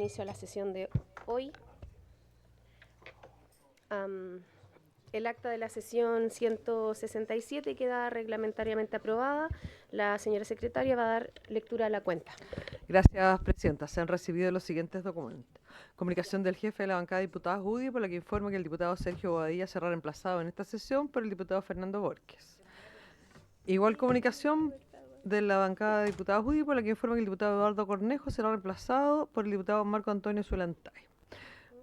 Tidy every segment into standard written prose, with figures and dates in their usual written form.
inicio a la sesión de hoy. El acta de la sesión 167 queda reglamentariamente aprobada. La señora secretaria va a dar lectura a la cuenta. Gracias, Presidenta. Se han recibido los siguientes documentos. Comunicación del jefe de la bancada de diputados UDI, por la que informa que el diputado Sergio Bobadilla será reemplazado en esta sesión por el diputado Fernando Borges. Igual comunicación de la bancada de diputados UDI, por la que informa que el diputado Eduardo Cornejo será reemplazado por el diputado Marco Antonio Zulantay.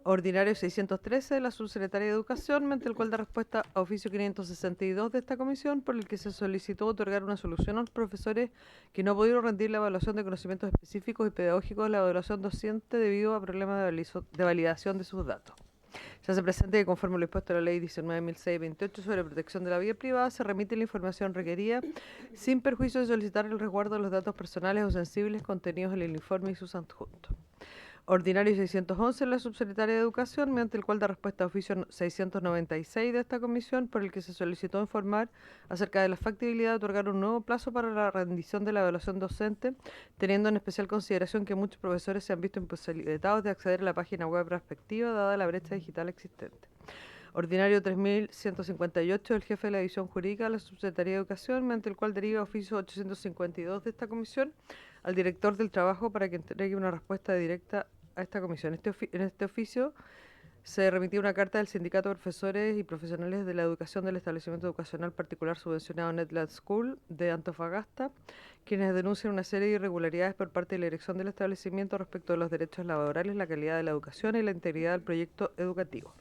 Ordinario 613 de la subsecretaria de Educación, mediante el cual da respuesta a oficio 562 de esta comisión, por el que se solicitó otorgar una solución a los profesores que no pudieron rendir la evaluación de conocimientos específicos y pedagógicos de la evaluación docente debido a problemas de validación de sus datos. Se hace presente que conforme a lo dispuesto en la Ley 19.628 sobre protección de la vida privada, se remite la información requerida sin perjuicio de solicitar el resguardo de los datos personales o sensibles contenidos en el informe y sus adjuntos. Ordinario 611 de la subsecretaria de Educación, mediante el cual da respuesta a oficio 696 de esta comisión, por el que se solicitó informar acerca de la factibilidad de otorgar un nuevo plazo para la rendición de la evaluación docente, teniendo en especial consideración que muchos profesores se han visto imposibilitados de acceder a la página web respectiva, dada la brecha digital existente. Ordinario 3158 del jefe de la división jurídica de la subsecretaría de Educación, mediante el cual deriva oficio 852 de esta comisión al director del trabajo para que entregue una respuesta directa a esta comisión. En este oficio se remitió una carta del Sindicato de Profesores y Profesionales de la Educación del Establecimiento Educacional Particular Subvencionado Netland School de Antofagasta, quienes denuncian una serie de irregularidades por parte de la dirección del establecimiento respecto de los derechos laborales, la calidad de la educación y la integridad del proyecto educativo.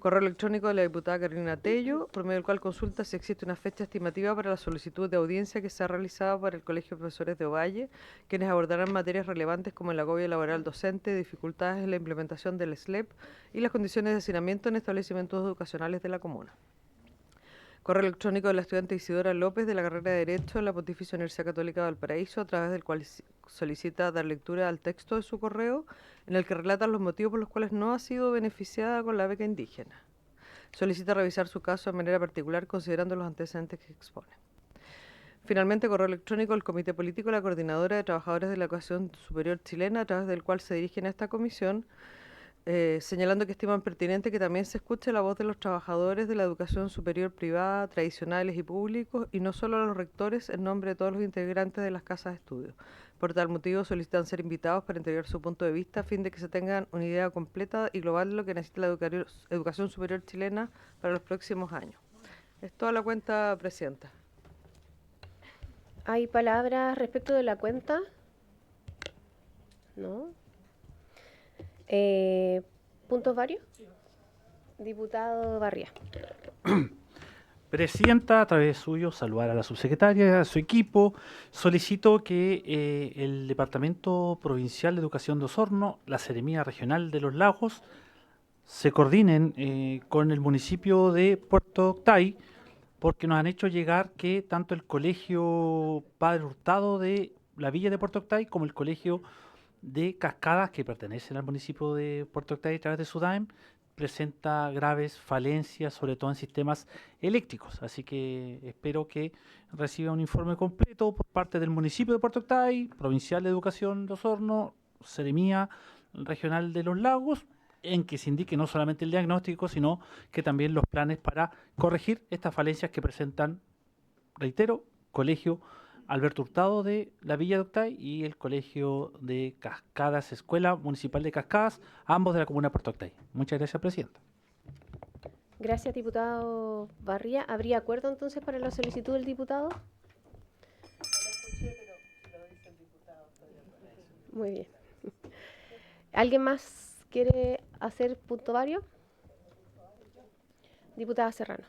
Correo electrónico de la diputada Carolina Tello, por medio del cual consulta si existe una fecha estimativa para la solicitud de audiencia que se ha realizado para el Colegio de Profesores de Ovalle, quienes abordarán materias relevantes como el agobio laboral docente, dificultades en la implementación del SLEP y las condiciones de hacinamiento en establecimientos educacionales de la comuna. Correo electrónico de la estudiante Isidora López de la carrera de Derecho en la Pontificia Universidad Católica de Valparaíso, a través del cual solicita dar lectura al texto de su correo, en el que relata los motivos por los cuales no ha sido beneficiada con la beca indígena. Solicita revisar su caso de manera particular, considerando los antecedentes que expone. Finalmente, correo electrónico del Comité Político de la Coordinadora de Trabajadores de la Educación Superior Chilena, a través del cual se dirigen a esta comisión, señalando que estiman pertinente que también se escuche la voz de los trabajadores de la educación superior privada, tradicionales y públicos, y no solo a los rectores, en nombre de todos los integrantes de las casas de estudio. Por tal motivo, solicitan ser invitados para entregar su punto de vista, a fin de que se tengan una idea completa y global de lo que necesita la educación superior chilena para los próximos años. Es toda la cuenta, Presidenta. ¿Hay palabras respecto de la cuenta? ¿No? ¿Puntos varios? Diputado Barría. Presidenta, a través suyo, saludar a la subsecretaria, a su equipo. Solicito que el Departamento Provincial de Educación de Osorno, la Seremía Regional de los Lagos, se coordinen con el municipio de Puerto Octay, porque nos han hecho llegar que tanto el Colegio Padre Hurtado de la Villa de Puerto Octay como el Colegio de Cascadas, que pertenecen al municipio de Puerto Octay a través de SUDAEM, presenta graves falencias, sobre todo en sistemas eléctricos. Así que espero que reciba un informe completo por parte del municipio de Puerto Octay, Provincial de Educación de Osorno, Seremía Regional de los Lagos, en que se indique no solamente el diagnóstico, sino que también los planes para corregir estas falencias que presentan, reitero, Colegio Alberto Hurtado de la Villa de Octay y el Colegio de Cascadas, Escuela Municipal de Cascadas, ambos de la comuna de Puerto Octay. Muchas gracias, Presidenta. Gracias, diputado Barría. ¿Habría acuerdo entonces para la solicitud del diputado? Muy bien. ¿Alguien más quiere hacer punto vario? Diputada Serrano.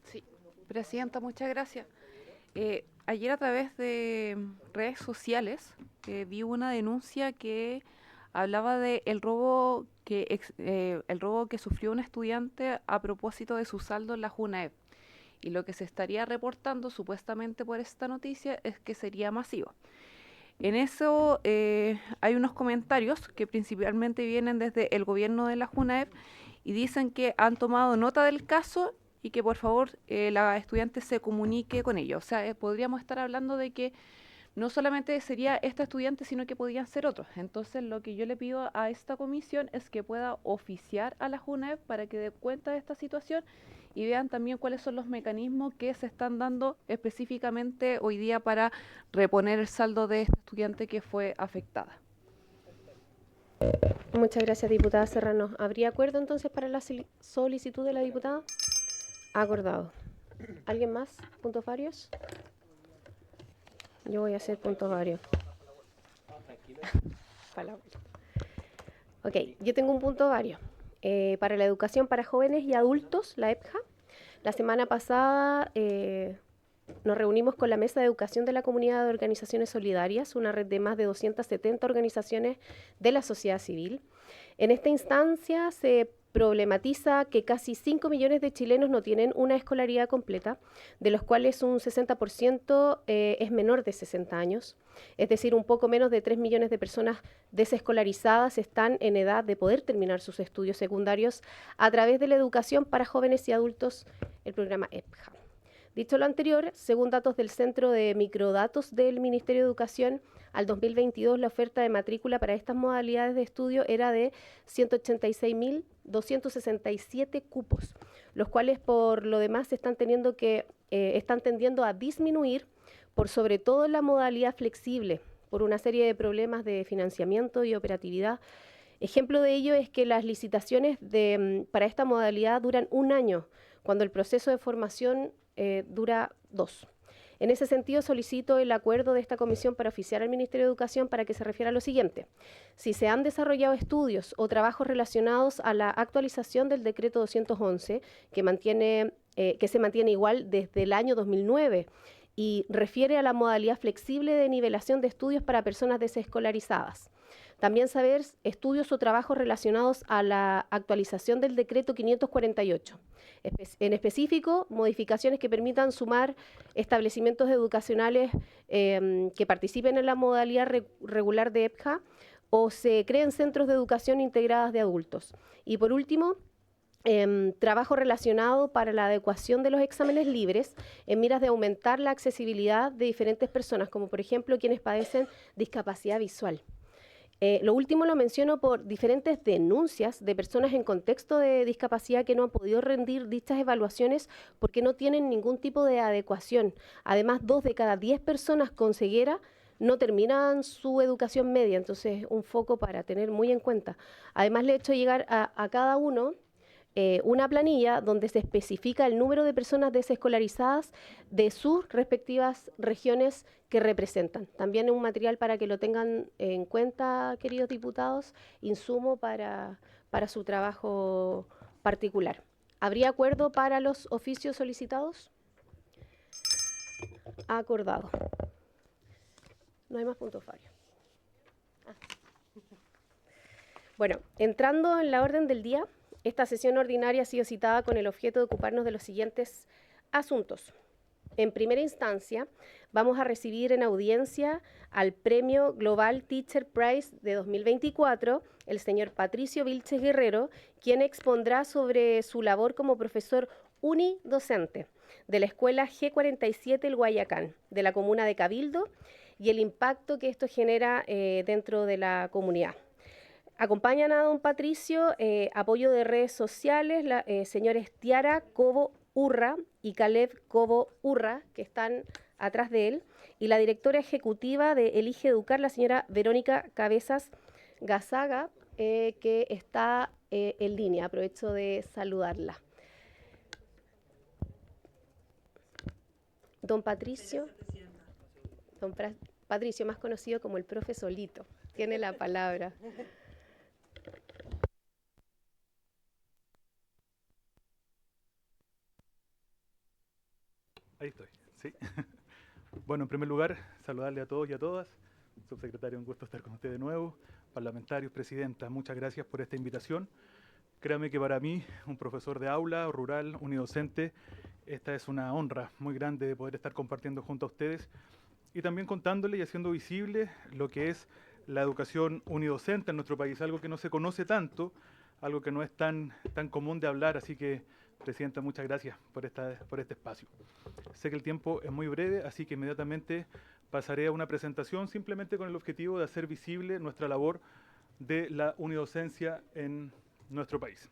Sí, Presidenta, muchas gracias. Ayer a través de redes sociales vi una denuncia que hablaba de el robo que sufrió un estudiante a propósito de su saldo en la JUNAEP. Y lo que se estaría reportando supuestamente por esta noticia es que sería masivo. En eso hay unos comentarios que principalmente vienen desde el gobierno de la JUNAEP y dicen que han tomado nota del caso y que por favor la estudiante se comunique con ellos. O sea, podríamos estar hablando de que no solamente sería esta estudiante, sino que podían ser otros. Entonces, lo que yo le pido a esta comisión es que pueda oficiar a la JUNEV para que dé cuenta de esta situación y vean también cuáles son los mecanismos que se están dando específicamente hoy día para reponer el saldo de esta estudiante que fue afectada. Muchas gracias, diputada Serrano. ¿Habría acuerdo entonces para la solicitud de la diputada? Acordado. ¿Alguien más? ¿Puntos varios? Yo voy a hacer puntos varios. Ok, yo tengo un punto vario. Para la educación para jóvenes y adultos, la EPJA. La semana pasada nos reunimos con la Mesa de Educación de la Comunidad de Organizaciones Solidarias, una red de más de 270 organizaciones de la sociedad civil. En esta instancia se problematiza que casi 5 millones de chilenos no tienen una escolaridad completa, de los cuales un 60% es menor de 60 años. Es decir, un poco menos de 3 millones de personas desescolarizadas están en edad de poder terminar sus estudios secundarios a través de la educación para jóvenes y adultos, el programa EPJA. Dicho lo anterior, según datos del Centro de Microdatos del Ministerio de Educación, al 2022 la oferta de matrícula para estas modalidades de estudio era de 186.267 cupos, los cuales por lo demás están tendiendo a disminuir por sobre todo la modalidad flexible, por una serie de problemas de financiamiento y operatividad. Ejemplo de ello es que las licitaciones para esta modalidad duran 1 año, cuando el proceso de formación dura 2. En ese sentido, solicito el acuerdo de esta comisión para oficiar al Ministerio de Educación para que se refiera a lo siguiente. Si se han desarrollado estudios o trabajos relacionados a la actualización del decreto 211, que se mantiene igual desde el año 2009, y refiere a la modalidad flexible de nivelación de estudios para personas desescolarizadas. También saber estudios o trabajos relacionados a la actualización del decreto 548. En específico, modificaciones que permitan sumar establecimientos educacionales que participen en la modalidad regular de EPJA o se creen centros de educación integradas de adultos. Y por último, trabajo relacionado para la adecuación de los exámenes libres en miras de aumentar la accesibilidad de diferentes personas, como por ejemplo quienes padecen discapacidad visual. Lo último lo menciono por diferentes denuncias de personas en contexto de discapacidad que no han podido rendir dichas evaluaciones porque no tienen ningún tipo de adecuación. Además, 2 de cada 10 personas con ceguera no terminan su educación media, entonces un foco para tener muy en cuenta. Además, le he hecho llegar a cada uno una planilla donde se especifica el número de personas desescolarizadas de sus respectivas regiones que representan. También es un material para que lo tengan en cuenta, queridos diputados, insumo para su trabajo particular. ¿Habría acuerdo para los oficios solicitados? Acordado. No hay más puntos varios. Bueno, entrando en la orden del día, esta sesión ordinaria ha sido citada con el objeto de ocuparnos de los siguientes asuntos. En primera instancia, vamos a recibir en audiencia al Premio Global Teacher Prize de 2024, el señor Patricio Vilches Guerrero, quien expondrá sobre su labor como profesor unidocente de la Escuela G47 El Guayacán, de la comuna de Cabildo, y el impacto que esto genera dentro de la comunidad. Acompañan a don Patricio, apoyo de redes sociales, señores Tiara Cobo Urra y Caleb Cobo Urra, que están atrás de él, y la directora ejecutiva de Elige Educar, la señora Verónica Cabezas Gazaga, que está en línea. Aprovecho de saludarla. Don Patricio, Patricio, más conocido como el profe Solito, tiene la palabra. Ahí estoy, sí. Bueno, en primer lugar, saludarle a todos y a todas. Subsecretario, un gusto estar con usted de nuevo. Parlamentarios, presidenta, muchas gracias por esta invitación. Créame que para mí, un profesor de aula, rural, unidocente, esta es una honra muy grande de poder estar compartiendo junto a ustedes y también contándole y haciendo visible lo que es la educación unidocente en nuestro país, algo que no se conoce tanto, algo que no es tan común de hablar, así que Presidenta, muchas gracias por este espacio. Sé que el tiempo es muy breve, así que inmediatamente pasaré a una presentación simplemente con el objetivo de hacer visible nuestra labor de la unidocencia en nuestro país.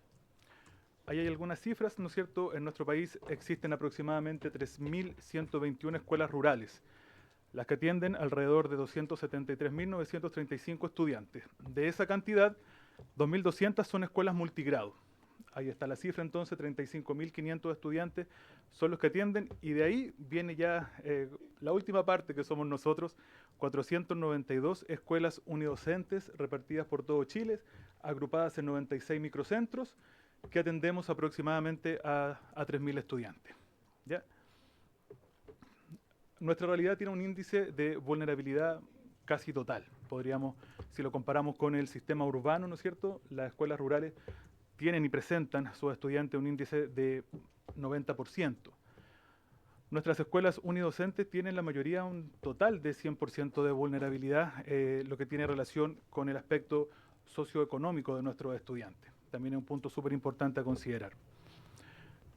Ahí hay algunas cifras, ¿no es cierto? En nuestro país existen aproximadamente 3.121 escuelas rurales, las que atienden alrededor de 273.935 estudiantes. De esa cantidad, 2.200 son escuelas multigrado. Ahí está la cifra, entonces, 35.500 estudiantes son los que atienden, y de ahí viene ya la última parte, que somos nosotros, 492 escuelas unidocentes repartidas por todo Chile, agrupadas en 96 microcentros, que atendemos aproximadamente a 3.000 estudiantes. ¿Ya? Nuestra realidad tiene un índice de vulnerabilidad casi total. Podríamos, si lo comparamos con el sistema urbano, ¿no es cierto?, las escuelas rurales tienen y presentan a sus estudiantes un índice de 90%. Nuestras escuelas unidocentes tienen la mayoría un total de 100% de vulnerabilidad, lo que tiene relación con el aspecto socioeconómico de nuestros estudiantes. También es un punto súper importante a considerar.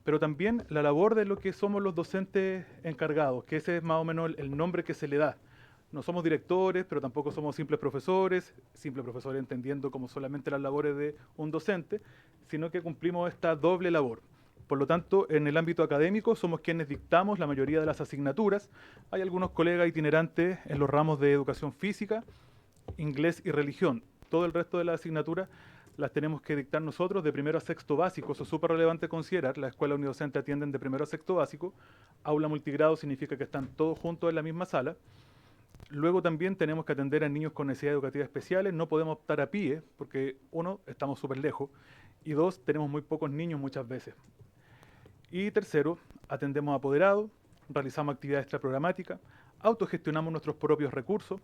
Pero también la labor de lo que somos los docentes encargados, que ese es más o menos el nombre que se le da. No somos directores, pero tampoco somos simples profesores entendiendo como solamente las labores de un docente, sino que cumplimos esta doble labor. Por lo tanto, en el ámbito académico somos quienes dictamos la mayoría de las asignaturas. Hay algunos colegas itinerantes en los ramos de educación física, inglés y religión. Todo el resto de las asignaturas las tenemos que dictar nosotros de primero a sexto básico. Eso es súper relevante considerar. Las escuelas unidocentes atienden de primero a sexto básico. Aula multigrado significa que están todos juntos en la misma sala. Luego también tenemos que atender a niños con necesidades educativas especiales. No podemos optar a PIE porque, uno, estamos súper lejos, y dos, tenemos muy pocos niños muchas veces. Y tercero, atendemos a apoderados, realizamos actividades extraprogramáticas, autogestionamos nuestros propios recursos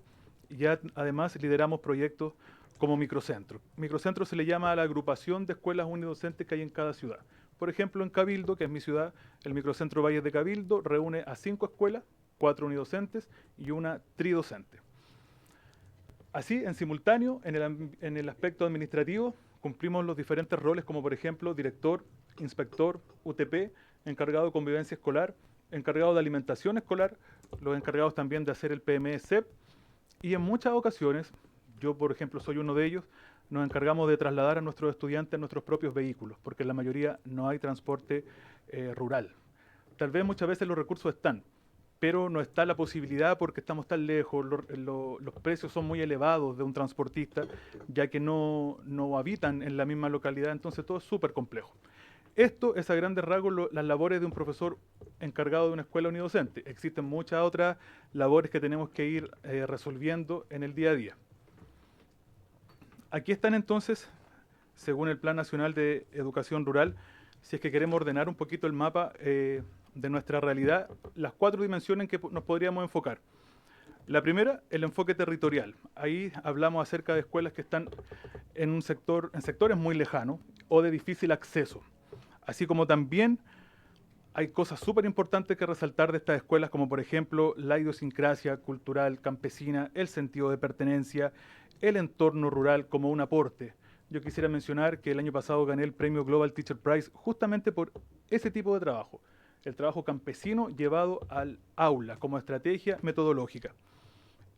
y además lideramos proyectos como microcentro. Microcentro se le llama a la agrupación de escuelas unidocentes que hay en cada ciudad. Por ejemplo, en Cabildo, que es mi ciudad, el microcentro Valles de Cabildo reúne a 5 escuelas, 4 unidocentes y una tridocente. Así, en simultáneo, en el aspecto administrativo, cumplimos los diferentes roles como, por ejemplo, director, inspector, UTP, encargado de convivencia escolar, encargado de alimentación escolar, los encargados también de hacer el PME-CEP, y en muchas ocasiones, yo por ejemplo soy uno de ellos, nos encargamos de trasladar a nuestros estudiantes en nuestros propios vehículos, porque en la mayoría no hay transporte rural. Tal vez muchas veces los recursos están, pero no está la posibilidad porque estamos tan lejos, los precios son muy elevados de un transportista, ya que no habitan en la misma localidad, entonces todo es súper complejo. Esto es a grandes rasgos las labores de un profesor encargado de una escuela unidocente. Existen muchas otras labores que tenemos que ir resolviendo en el día a día. Aquí están entonces, según el Plan Nacional de Educación Rural, si es que queremos ordenar un poquito el mapa de nuestra realidad, las 4 dimensiones en que nos podríamos enfocar. La primera, el enfoque territorial. Ahí hablamos acerca de escuelas que están en sectores muy lejanos o de difícil acceso. Así como también hay cosas súper importantes que resaltar de estas escuelas, como por ejemplo la idiosincrasia cultural campesina, el sentido de pertenencia, el entorno rural como un aporte. Yo quisiera mencionar que el año pasado gané el premio Global Teacher Prize justamente por ese tipo de trabajo, el trabajo campesino llevado al aula como estrategia metodológica.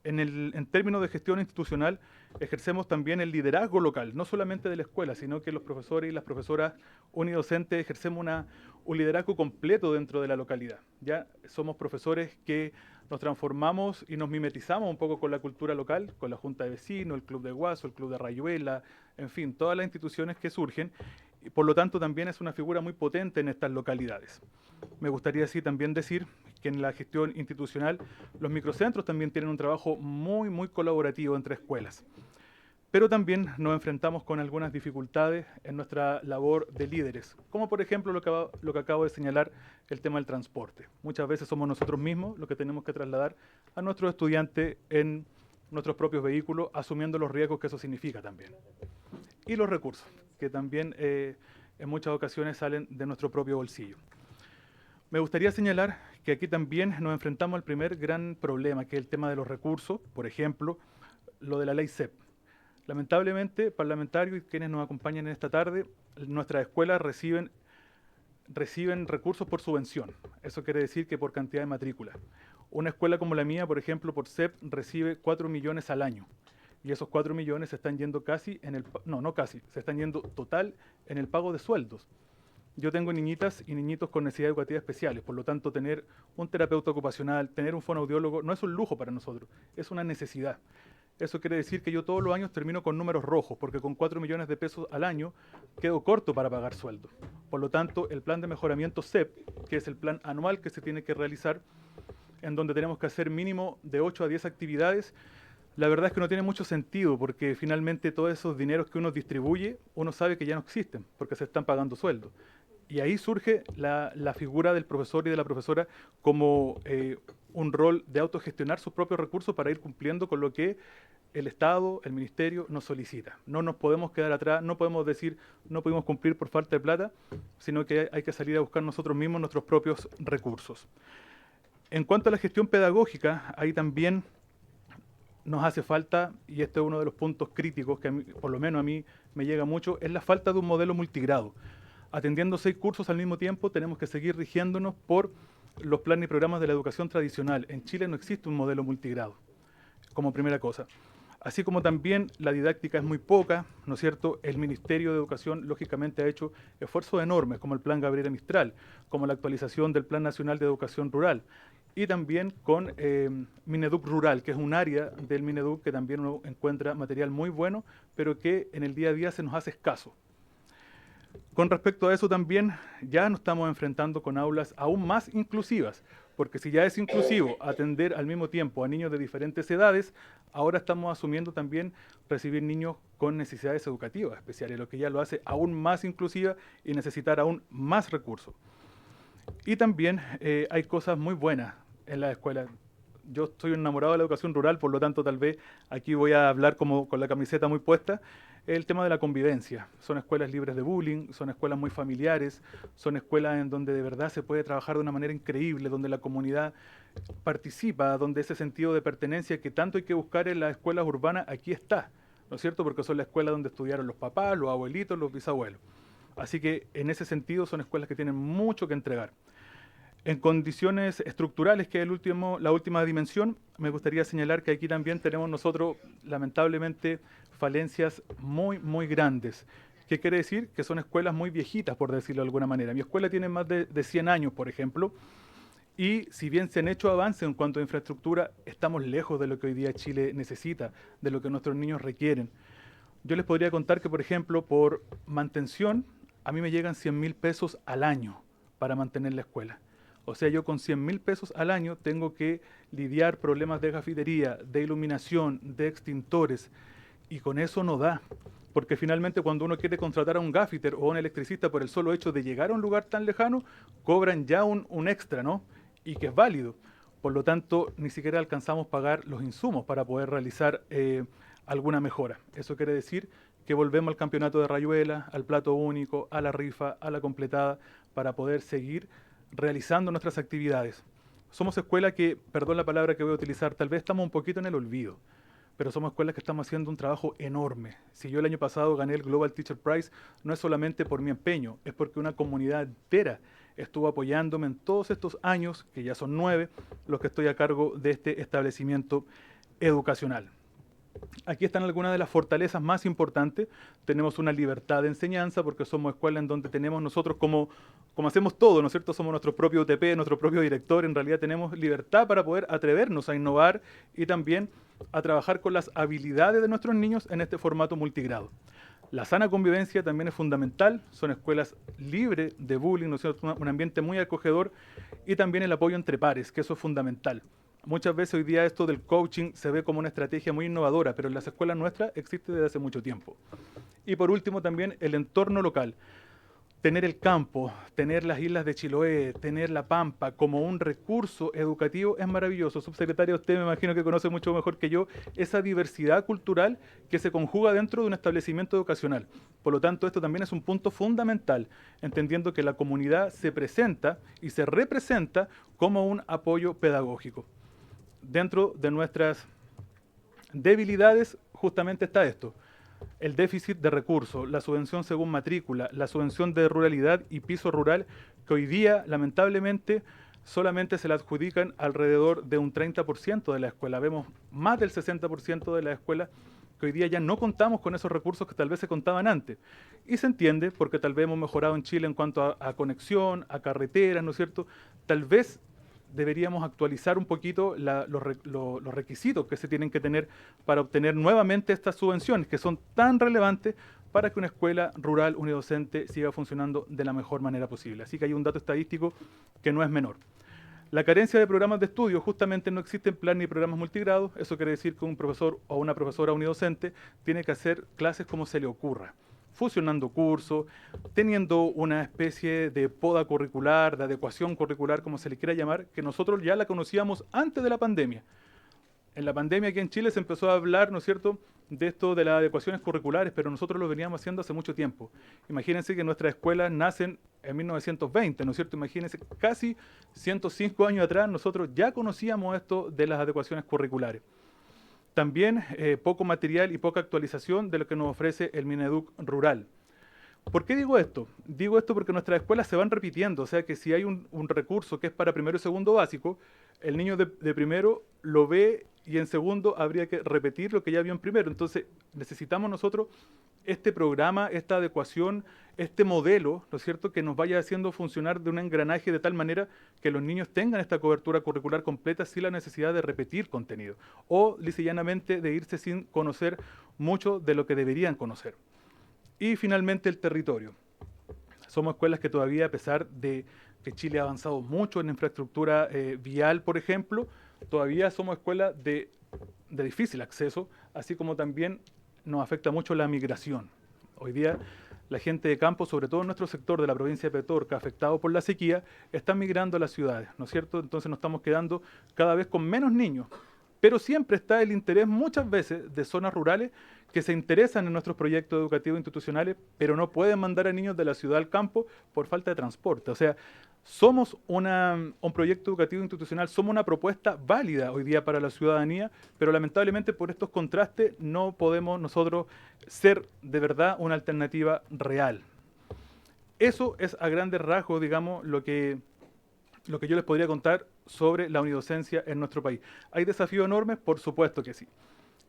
En términos de gestión institucional, ejercemos también el liderazgo local, no solamente de la escuela, sino que los profesores y las profesoras unidocentes ejercemos un liderazgo completo dentro de la localidad. Ya somos profesores que nos transformamos y nos mimetizamos un poco con la cultura local, con la Junta de Vecinos, el Club de Guaso, el Club de Rayuela, en fin, todas las instituciones que surgen, y por lo tanto también es una figura muy potente en estas localidades. Me gustaría así también decir que en la gestión institucional los microcentros también tienen un trabajo muy, muy colaborativo entre escuelas. Pero también nos enfrentamos con algunas dificultades en nuestra labor de líderes, como por ejemplo lo que acabo de señalar, el tema del transporte. Muchas veces somos nosotros mismos los que tenemos que trasladar a nuestros estudiantes en nuestros propios vehículos, asumiendo los riesgos que eso significa también. Y los recursos, que también en muchas ocasiones salen de nuestro propio bolsillo. Me gustaría señalar que aquí también nos enfrentamos al primer gran problema, que es el tema de los recursos, por ejemplo, lo de la ley CEP. Lamentablemente, parlamentarios y quienes nos acompañan en esta tarde, nuestras escuelas reciben recursos por subvención. Eso quiere decir que por cantidad de matrícula. Una escuela como la mía, por ejemplo, por CEP recibe 4 millones al año. Y esos 4 millones se están yendo casi en el... No casi, se están yendo total en el pago de sueldos. Yo tengo niñitas y niñitos con necesidades educativas especiales, por lo tanto tener un terapeuta ocupacional, tener un fonoaudiólogo, no es un lujo para nosotros, es una necesidad. Eso quiere decir que yo todos los años termino con números rojos, porque con 4 millones de pesos al año quedo corto para pagar sueldo. Por lo tanto, el plan de mejoramiento CEP, que es el plan anual que se tiene que realizar, en donde tenemos que hacer mínimo de 8 a 10 actividades, la verdad es que no tiene mucho sentido, porque finalmente todos esos dineros que uno distribuye, uno sabe que ya no existen, porque se están pagando sueldos. Y ahí surge la figura del profesor y de la profesora como un rol de autogestionar sus propios recursos para ir cumpliendo con lo que el Estado, el Ministerio nos solicita. No nos podemos quedar atrás, no podemos decir no pudimos cumplir por falta de plata, sino que hay que salir a buscar nosotros mismos nuestros propios recursos. En cuanto a la gestión pedagógica, ahí también nos hace falta, y este es uno de los puntos críticos que por lo menos a mí me llega mucho, es la falta de un modelo multigrado. Atendiendo 6 cursos al mismo tiempo, tenemos que seguir rigiéndonos por los planes y programas de la educación tradicional. En Chile no existe un modelo multigrado, como primera cosa. Así como también la didáctica es muy poca, ¿no es cierto? El Ministerio de Educación, lógicamente, ha hecho esfuerzos enormes, como el Plan Gabriela Mistral, como la actualización del Plan Nacional de Educación Rural, y también con Mineduc Rural, que es un área del Mineduc que también uno encuentra material muy bueno, pero que en el día a día se nos hace escaso. Con respecto a eso también, ya nos estamos enfrentando con aulas aún más inclusivas, porque si ya es inclusivo atender al mismo tiempo a niños de diferentes edades, ahora estamos asumiendo también recibir niños con necesidades educativas especiales, lo que ya lo hace aún más inclusiva y necesitar aún más recursos. Y también hay cosas muy buenas en la escuela. Yo estoy enamorado de la educación rural, por lo tanto tal vez aquí voy a hablar como con la camiseta muy puesta. El tema de la convivencia. Son escuelas libres de bullying, son escuelas muy familiares, son escuelas en donde de verdad se puede trabajar de una manera increíble, donde la comunidad participa, donde ese sentido de pertenencia que tanto hay que buscar en las escuelas urbanas, aquí está, ¿no es cierto? Porque son las escuelas donde estudiaron los papás, los abuelitos, los bisabuelos. Así que en ese sentido son escuelas que tienen mucho que entregar. En condiciones estructurales, que es la última dimensión, me gustaría señalar que aquí también tenemos nosotros, lamentablemente, falencias muy, muy grandes. ¿Qué quiere decir? Que son escuelas muy viejitas, por decirlo de alguna manera. Mi escuela tiene más de 100 años, por ejemplo, y si bien se han hecho avances en cuanto a infraestructura, estamos lejos de lo que hoy día Chile necesita, de lo que nuestros niños requieren. Yo les podría contar que, por ejemplo, por mantención, a mí me llegan 100.000 pesos al año para mantener la escuela. O sea, yo con 100.000 pesos al año tengo que lidiar problemas de gafitería, de iluminación, de extintores, y con eso no da. Porque finalmente cuando uno quiere contratar a un gafiter o a un electricista por el solo hecho de llegar a un lugar tan lejano, cobran ya un extra, ¿no? Y que es válido. Por lo tanto, ni siquiera alcanzamos a pagar los insumos para poder realizar alguna mejora. Eso quiere decir que volvemos al campeonato de rayuela, al plato único, a la rifa, a la completada, para poder seguir realizando nuestras actividades. Somos escuela que, perdón la palabra que voy a utilizar, tal vez estamos un poquito en el olvido, pero somos escuelas que estamos haciendo un trabajo enorme. Si yo el año pasado gané el Global Teacher Prize, no es solamente por mi empeño, es porque una comunidad entera estuvo apoyándome en todos estos años, que ya son 9, los que estoy a cargo de este establecimiento educacional. Aquí están algunas de las fortalezas más importantes. Tenemos una libertad de enseñanza porque somos escuela en donde tenemos nosotros como hacemos todo, ¿no es cierto? Somos nuestro propio UTP, nuestro propio director. En realidad tenemos libertad para poder atrevernos a innovar y también a trabajar con las habilidades de nuestros niños en este formato multigrado. La sana convivencia también es fundamental. Son escuelas libres de bullying, ¿no es cierto? Un ambiente muy acogedor y también el apoyo entre pares, que eso es fundamental. Muchas veces hoy día esto del coaching se ve como una estrategia muy innovadora, pero en las escuelas nuestras existe desde hace mucho tiempo. Y por último también el entorno local. Tener el campo, tener las islas de Chiloé, tener la Pampa como un recurso educativo es maravilloso. Subsecretario, usted me imagino que conoce mucho mejor que yo esa diversidad cultural que se conjuga dentro de un establecimiento educacional. Por lo tanto, esto también es un punto fundamental, entendiendo que la comunidad se presenta y se representa como un apoyo pedagógico. Dentro de nuestras debilidades justamente está esto, el déficit de recursos, la subvención según matrícula, la subvención de ruralidad y piso rural, que hoy día lamentablemente solamente se le adjudican alrededor de un 30% de la escuela. Vemos más del 60% de la escuela que hoy día ya no contamos con esos recursos que tal vez se contaban antes. Y se entiende porque tal vez hemos mejorado en Chile en cuanto a conexión, a carreteras, ¿no es cierto? Tal vez deberíamos actualizar un poquito los requisitos que se tienen que tener para obtener nuevamente estas subvenciones, que son tan relevantes para que una escuela rural unidocente siga funcionando de la mejor manera posible. Así que hay un dato estadístico que no es menor. La carencia de programas de estudio, justamente no existen plan ni programas multigrados. Eso quiere decir que un profesor o una profesora unidocente tiene que hacer clases como se le ocurra, fusionando cursos, teniendo una especie de poda curricular, de adecuación curricular, como se le quiera llamar, que nosotros ya la conocíamos antes de la pandemia. En la pandemia aquí en Chile se empezó a hablar, ¿no es cierto?, de esto de las adecuaciones curriculares, pero nosotros lo veníamos haciendo hace mucho tiempo. Imagínense que nuestras escuelas nacen en 1920, ¿no es cierto? Imagínense, casi 105 años atrás nosotros ya conocíamos esto de las adecuaciones curriculares. También poco material y poca actualización de lo que nos ofrece el Mineduc rural. ¿Por qué digo esto? Digo esto porque nuestras escuelas se van repitiendo, o sea que si hay un recurso que es para primero y segundo básico, el niño de primero lo ve y en segundo habría que repetir lo que ya vio en primero. Entonces necesitamos nosotros este programa, esta adecuación, este modelo, ¿no es cierto?, que nos vaya haciendo funcionar de un engranaje de tal manera que los niños tengan esta cobertura curricular completa sin la necesidad de repetir contenido o lisa y llanamente de irse sin conocer mucho de lo que deberían conocer. Y finalmente el territorio. Somos escuelas que todavía, a pesar de que Chile ha avanzado mucho en infraestructura vial, por ejemplo, todavía somos escuelas de difícil acceso, así como también nos afecta mucho la migración. Hoy día la gente de campo, sobre todo en nuestro sector de la provincia de Petorca, afectado por la sequía, están migrando a las ciudades, ¿no es cierto? Entonces nos estamos quedando cada vez con menos niños. Pero siempre está el interés muchas veces de zonas rurales que se interesan en nuestros proyectos educativos institucionales, pero no pueden mandar a niños de la ciudad al campo por falta de transporte. O sea, somos un proyecto educativo institucional, somos una propuesta válida hoy día para la ciudadanía, pero lamentablemente por estos contrastes no podemos nosotros ser de verdad una alternativa real. Eso es a grandes rasgos, digamos, lo que yo les podría contar sobre la unidocencia en nuestro país. ¿Hay desafíos enormes? Por supuesto que sí.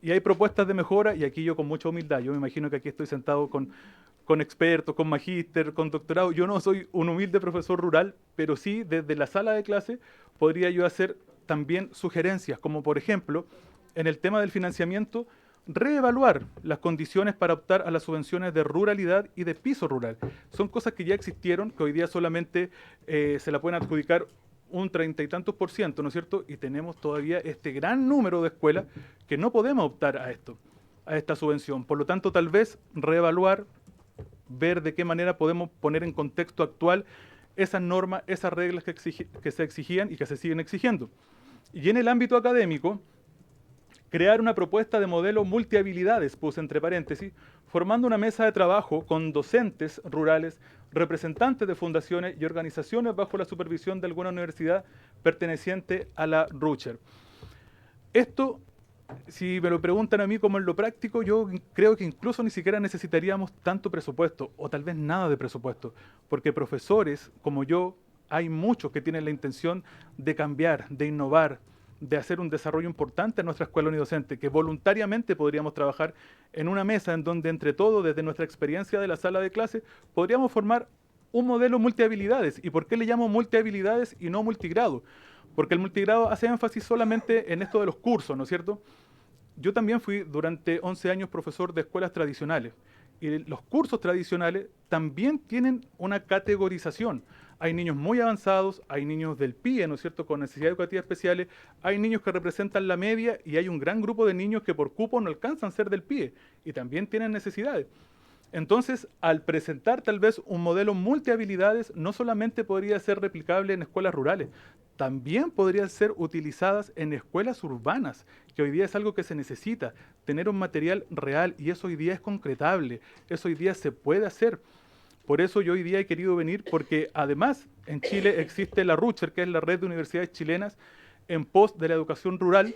Y hay propuestas de mejora, y aquí yo con mucha humildad, yo me imagino que aquí estoy sentado con expertos, con magíster, con doctorado. Yo no soy un humilde profesor rural, pero sí desde la sala de clase podría yo hacer también sugerencias, como por ejemplo, en el tema del financiamiento, reevaluar las condiciones para optar a las subvenciones de ruralidad y de piso rural. Son cosas que ya existieron, que hoy día solamente se la pueden adjudicar un 30 y tantos %, ¿no es cierto? Y tenemos todavía este gran número de escuelas que no podemos optar a esto, a esta subvención. Por lo tanto, tal vez reevaluar, ver de qué manera podemos poner en contexto actual esas normas, esas reglas que se exigían y que se siguen exigiendo. Y en el ámbito académico, crear una propuesta de modelo multihabilidades, puse entre paréntesis, formando una mesa de trabajo con docentes rurales, representantes de fundaciones y organizaciones bajo la supervisión de alguna universidad perteneciente a la RUCHER. Esto, si me lo preguntan a mí como en lo práctico, yo creo que incluso ni siquiera necesitaríamos tanto presupuesto, o tal vez nada de presupuesto, porque profesores como yo, hay muchos que tienen la intención de cambiar, de innovar, de hacer un desarrollo importante en nuestra escuela unidocente, que voluntariamente podríamos trabajar en una mesa en donde entre todos, desde nuestra experiencia de la sala de clase, podríamos formar un modelo multihabilidades. ¿Y por qué le llamo multihabilidades y no multigrado? Porque el multigrado hace énfasis solamente en esto de los cursos, ¿no es cierto? Yo también fui durante 11 años profesor de escuelas tradicionales, y los cursos tradicionales también tienen una categorización. Hay niños muy avanzados, hay niños del PIE, ¿no es cierto?, con necesidades educativas especiales, hay niños que representan la media y hay un gran grupo de niños que por cupo no alcanzan a ser del PIE y también tienen necesidades. Entonces, al presentar tal vez un modelo multihabilidades, no solamente podría ser replicable en escuelas rurales, también podrían ser utilizadas en escuelas urbanas, que hoy día es algo que se necesita, tener un material real, y eso hoy día es concretable, eso hoy día se puede hacer. Por eso yo hoy día he querido venir, porque además en Chile existe la RUCHER, que es la red de universidades chilenas en pos de la educación rural,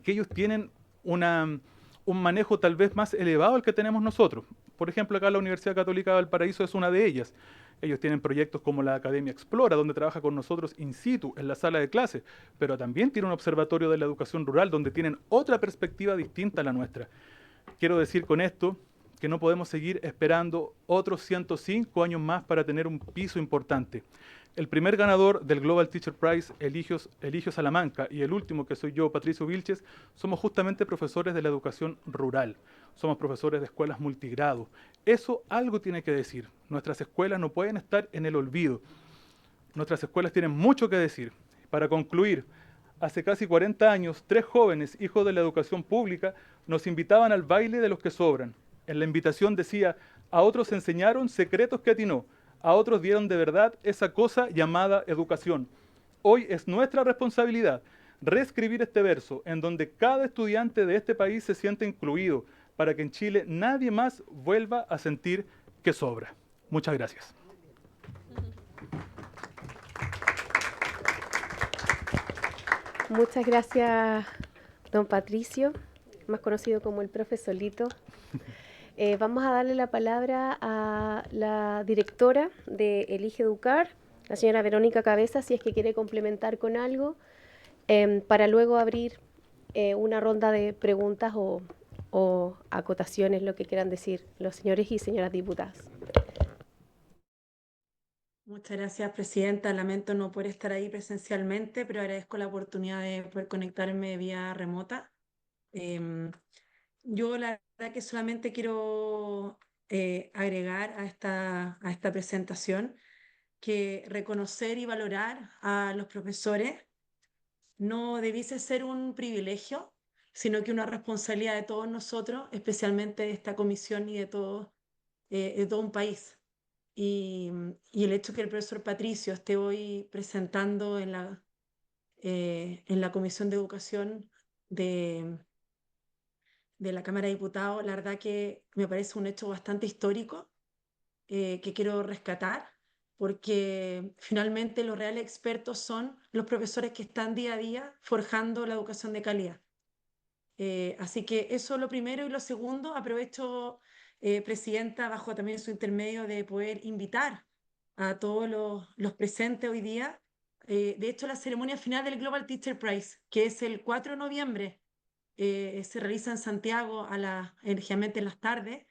que ellos tienen un un manejo tal vez más elevado al que tenemos nosotros. Por ejemplo, acá la Universidad Católica de Valparaíso es una de ellas. Ellos tienen proyectos como la Academia Explora, donde trabaja con nosotros in situ, en la sala de clase, pero también tiene un observatorio de la educación rural donde tienen otra perspectiva distinta a la nuestra. Quiero decir con esto que no podemos seguir esperando otros 105 años más para tener un piso importante. El primer ganador del Global Teacher Prize, Eligio Salamanca, y el último, que soy yo, Patricio Vilches, somos justamente profesores de la educación rural. Somos profesores de escuelas multigrado. Eso algo tiene que decir. Nuestras escuelas no pueden estar en el olvido. Nuestras escuelas tienen mucho que decir. Para concluir, hace casi 40 años, 3 jóvenes, hijos de la educación pública, nos invitaban al baile de los que sobran. En la invitación decía: a otros enseñaron secretos que atinó, a otros dieron de verdad esa cosa llamada educación. Hoy es nuestra responsabilidad reescribir este verso en donde cada estudiante de este país se siente incluido, para que en Chile nadie más vuelva a sentir que sobra. Muchas gracias. Muchas gracias, don Patricio, más conocido como el profe Solito. Vamos a darle la palabra a la directora de Elige Educar, la señora Verónica Cabeza, si es que quiere complementar con algo, para luego abrir una ronda de preguntas o acotaciones, lo que quieran decir los señores y señoras diputadas. Muchas gracias, presidenta. Lamento no poder estar ahí presencialmente, pero agradezco la oportunidad de poder conectarme vía remota. Yo la verdad que solamente quiero agregar a esta presentación que reconocer y valorar a los profesores no debiese ser un privilegio, sino que una responsabilidad de todos nosotros, especialmente de esta comisión y de todo un país. Y el hecho que el profesor Patricio esté hoy presentando en la Comisión de Educación de la Cámara de Diputados, la verdad que me parece un hecho bastante histórico que quiero rescatar, porque finalmente los reales expertos son los profesores que están día a día forjando la educación de calidad. Así que eso es lo primero. Y lo segundo, aprovecho, presidenta, bajo también su intermedio, de poder invitar a todos los presentes hoy día. De hecho, la ceremonia final del Global Teacher Prize, que es el 4 de noviembre, se realiza en Santiago generalmente en las tardes.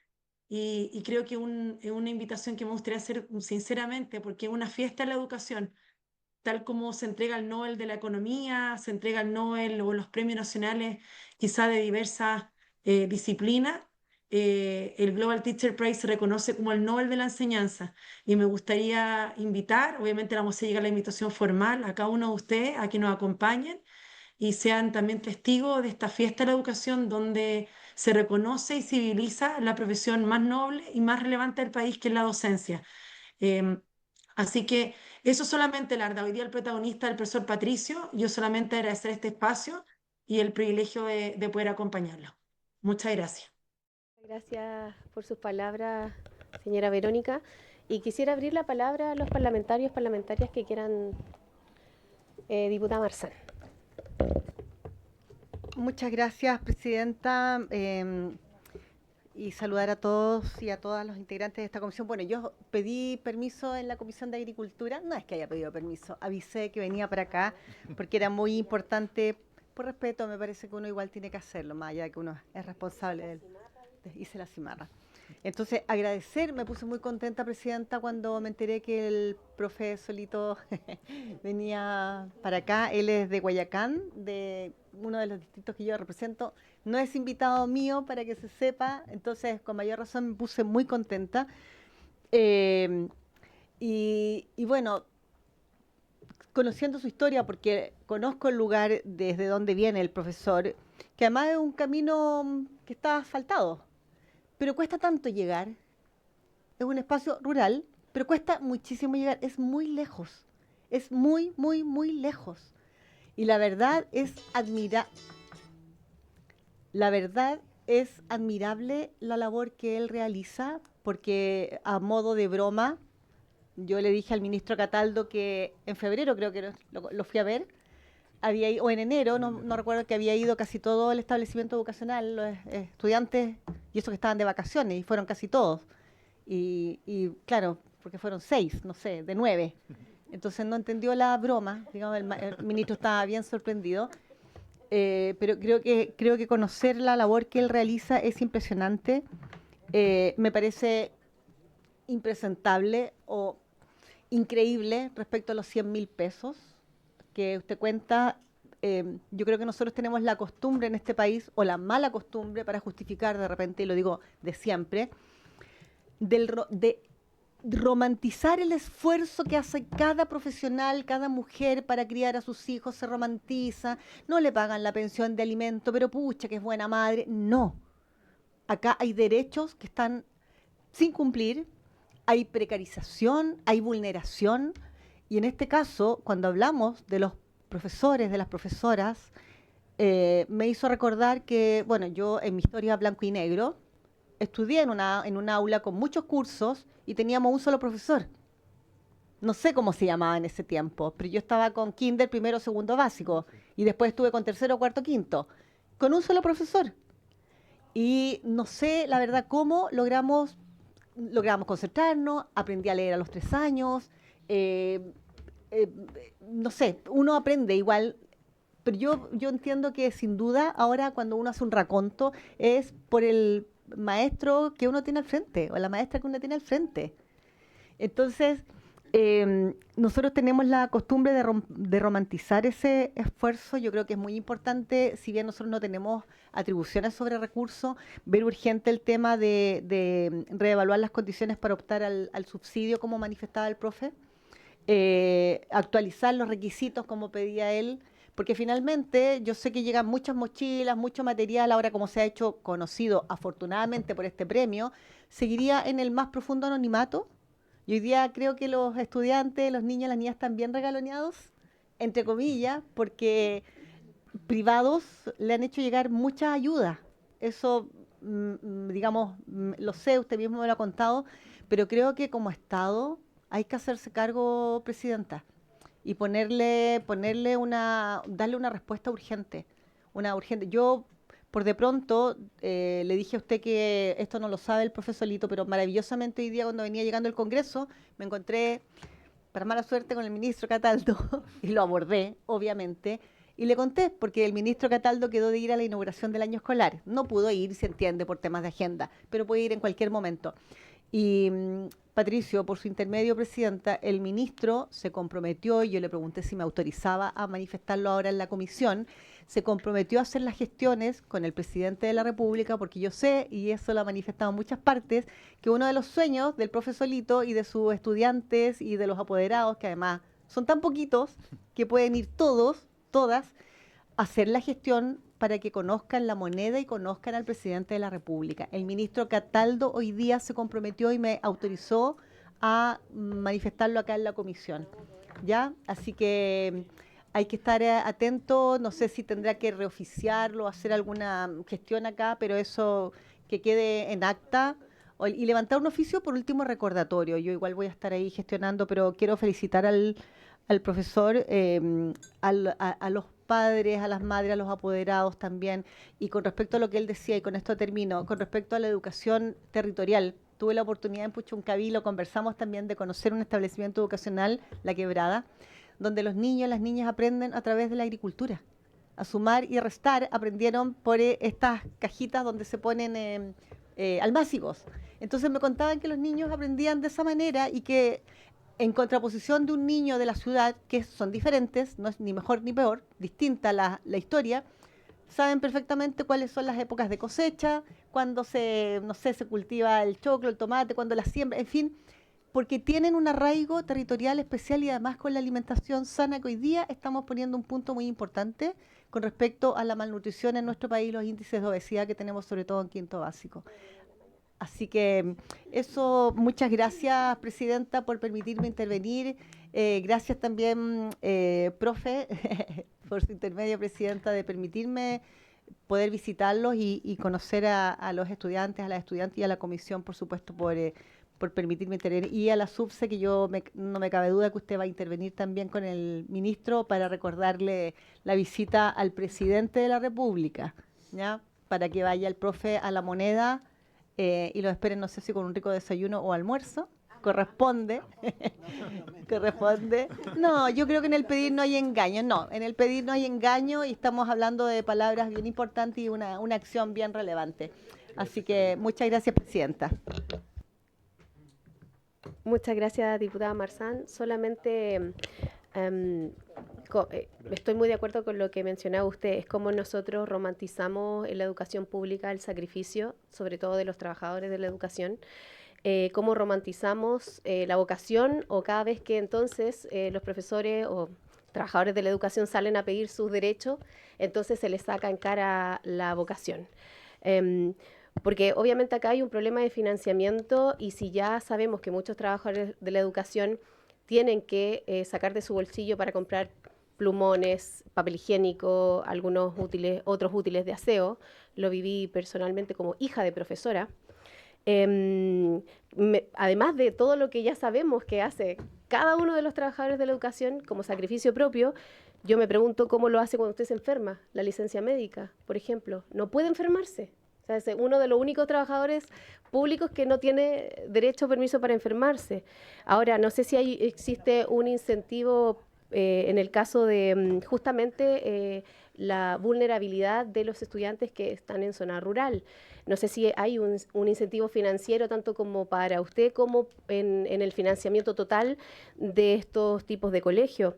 Y creo que es una invitación que me gustaría hacer sinceramente, porque es una fiesta de la educación, tal como se entrega el Nobel de la Economía, se entrega el Nobel o los premios nacionales quizá de diversas disciplinas. El Global Teacher Prize se reconoce como el Nobel de la Enseñanza, y me gustaría invitar, obviamente le vamos a llegar la invitación formal a cada uno de ustedes a que nos acompañen y sean también testigos de esta fiesta de la educación, donde se reconoce y civiliza la profesión más noble y más relevante del país, que es la docencia. Em, Así que eso solamente, la verdad, hoy día el protagonista, el profesor Patricio. Yo solamente agradecer este espacio y el privilegio de poder acompañarlo. Muchas gracias. Gracias por sus palabras, señora Verónica. Y quisiera abrir la palabra a los parlamentarias que quieran. Diputada Marzán. Muchas gracias, presidenta, y saludar a todos y a todas los integrantes de esta comisión. Bueno, yo pedí permiso en la Comisión de Agricultura, no es que haya pedido permiso, avisé que venía para acá porque era muy importante, por respeto me parece que uno igual tiene que hacerlo, más allá de que uno es responsable hice la cimarra. Entonces, agradecer, me puse muy contenta, presidenta, cuando me enteré que el profe Solito venía para acá. Él es de Guayacán, de uno de los distritos que yo represento. No es invitado mío, para que se sepa, entonces con mayor razón me puse muy contenta. Y bueno, conociendo su historia, porque conozco el lugar desde donde viene el profesor, que además es un camino que está asfaltado, pero cuesta tanto llegar. Es un espacio rural, pero cuesta muchísimo llegar. Es muy lejos. Es muy, muy, muy lejos. Y la verdad es admirable la labor que él realiza, porque a modo de broma, yo le dije al ministro Cataldo que en febrero, creo que lo fui a ver, o en enero, no recuerdo, que había ido casi todo el establecimiento educacional, los estudiantes, y eso que estaban de vacaciones, y fueron casi todos. Y claro, porque fueron 6, no sé, de 9. Entonces no entendió la broma, digamos, el ministro estaba bien sorprendido. Pero creo que conocer la labor que él realiza es impresionante. Me parece impresentable o increíble respecto a los 100.000 pesos que usted cuenta. Yo creo que nosotros tenemos la costumbre en este país, o la mala costumbre, para justificar de repente, y lo digo de siempre, de romantizar el esfuerzo que hace cada profesional, cada mujer para criar a sus hijos. Se romantiza, no le pagan la pensión de alimento, pero pucha, que es buena madre. No, acá hay derechos que están sin cumplir, hay precarización, hay vulneración, y en este caso, cuando hablamos de los profesores, de las profesoras, me hizo recordar que, bueno, yo en mi historia blanco y negro, estudié en un aula con muchos cursos y teníamos un solo profesor. No sé cómo se llamaba en ese tiempo, pero yo estaba con kinder, primero, segundo básico, y después estuve con tercero, cuarto, quinto, con un solo profesor. Y no sé, la verdad, cómo logramos concentrarnos. Aprendí a leer a los 3 años. No sé, uno aprende igual, pero yo entiendo que sin duda ahora cuando uno hace un raconto es por el maestro que uno tiene al frente o la maestra que uno tiene al frente. Entonces, nosotros tenemos la costumbre de romantizar ese esfuerzo. Yo creo que es muy importante, si bien nosotros no tenemos atribuciones sobre recursos, ver urgente el tema de reevaluar las condiciones para optar al subsidio, como manifestaba el profe, actualizar los requisitos como pedía él, porque finalmente yo sé que llegan muchas mochilas, mucho material. Ahora, como se ha hecho conocido afortunadamente por este premio, seguiría en el más profundo anonimato. Y hoy día creo que los estudiantes, los niños, las niñas están bien regaloneados, entre comillas, porque privados le han hecho llegar mucha ayuda. Eso, digamos, lo sé, usted mismo me lo ha contado, pero creo que como Estado hay que hacerse cargo, Presidenta, y darle una respuesta urgente, Yo, por de pronto, le dije a usted que esto no lo sabe el profesor Lito, pero maravillosamente hoy día cuando venía llegando al Congreso, me encontré, para mala suerte, con el ministro Cataldo, y lo abordé, obviamente, y le conté, porque el ministro Cataldo quedó de ir a la inauguración del año escolar. No pudo ir, se entiende, por temas de agenda, pero puede ir en cualquier momento. Y Patricio, por su intermedio, Presidenta, el ministro se comprometió, y yo le pregunté si me autorizaba a manifestarlo ahora en la comisión, se comprometió a hacer las gestiones con el presidente de la República, porque yo sé, y eso lo ha manifestado en muchas partes, que uno de los sueños del profesor Lito y de sus estudiantes y de los apoderados, que además son tan poquitos que pueden ir todas, hacer la gestión para que conozcan la moneda y conozcan al presidente de la República. El ministro Cataldo hoy día se comprometió y me autorizó a manifestarlo acá en la comisión, ¿ya? Así que hay que estar atento. No sé si tendrá que reoficiarlo, hacer alguna gestión acá, pero eso que quede en acta. Y levantar un oficio, por último, recordatorio. Yo igual voy a estar ahí gestionando, pero quiero felicitar al profesor, a los padres, a las madres, a los apoderados también. Y con respecto a lo que él decía, y con esto termino, con respecto a la educación territorial, tuve la oportunidad en Puchuncaví, lo conversamos también, de conocer un establecimiento educacional, La Quebrada, donde los niños y las niñas aprenden a través de la agricultura. A sumar y restar aprendieron por estas cajitas donde se ponen almácigos. Entonces me contaban que los niños aprendían de esa manera, y que en contraposición de un niño de la ciudad, que son diferentes, no es ni mejor ni peor, distinta la historia, saben perfectamente cuáles son las épocas de cosecha, cuando se cultiva el choclo, el tomate, cuando la siembra, en fin, porque tienen un arraigo territorial especial, y además con la alimentación sana, que hoy día estamos poniendo un punto muy importante con respecto a la malnutrición en nuestro país, los índices de obesidad que tenemos sobre todo en quinto básico. Así que eso, muchas gracias, Presidenta, por permitirme intervenir. Gracias también, profe, por su intermedio, Presidenta, de permitirme poder visitarlos y conocer a los estudiantes, a las estudiantes y a la comisión, por supuesto, por permitirme intervenir. Y a la SUBSE, que no me cabe duda que usted va a intervenir también con el ministro para recordarle la visita al presidente de la República, ¿ya? Para que vaya el profe a La Moneda y lo esperen, no sé si con un rico desayuno o almuerzo. Corresponde. Corresponde. No, yo creo que en el pedir no hay engaño. No, en el pedir no hay engaño y estamos hablando de palabras bien importantes y una acción bien relevante. Así que muchas gracias, presidenta. Muchas gracias, diputada Marzán. Solamente estoy muy de acuerdo con lo que mencionaba usted. Es como nosotros romantizamos en la educación pública el sacrificio, sobre todo de los trabajadores de la educación. Cómo romantizamos la vocación, o cada vez que entonces los profesores o trabajadores de la educación salen a pedir sus derechos, entonces se les saca en cara la vocación. Porque obviamente acá hay un problema de financiamiento, y si ya sabemos que muchos trabajadores de la educación tienen que sacar de su bolsillo para comprar plumones, papel higiénico, otros útiles de aseo, lo viví personalmente como hija de profesora. Además de todo lo que ya sabemos que hace cada uno de los trabajadores de la educación como sacrificio propio, yo me pregunto cómo lo hace cuando usted se enferma. La licencia médica, por ejemplo, no puede enfermarse. O sea, es uno de los únicos trabajadores públicos que no tiene derecho o permiso para enfermarse. Ahora, no sé si existe un incentivo en el caso de justamente la vulnerabilidad de los estudiantes que están en zona rural. No sé si hay un incentivo financiero tanto como para usted como en el financiamiento total de estos tipos de colegios.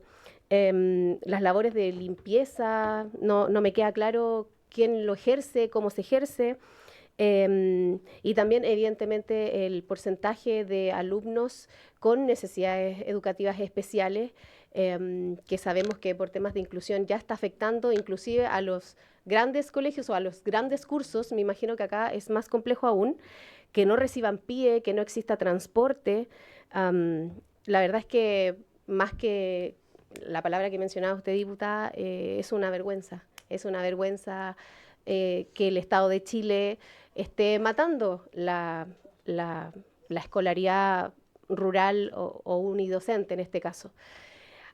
Las labores de limpieza, no me queda claro quién lo ejerce, cómo se ejerce. Y también, evidentemente, el porcentaje de alumnos con necesidades educativas especiales, que sabemos que por temas de inclusión ya está afectando inclusive a los grandes colegios o a los grandes cursos. Me imagino que acá es más complejo aún, que no reciban PIE, que no exista transporte. La verdad es que más que la palabra que mencionaba usted, diputada, es una vergüenza. Es una vergüenza que el Estado de Chile esté matando la escolaridad rural o unidocente en este caso.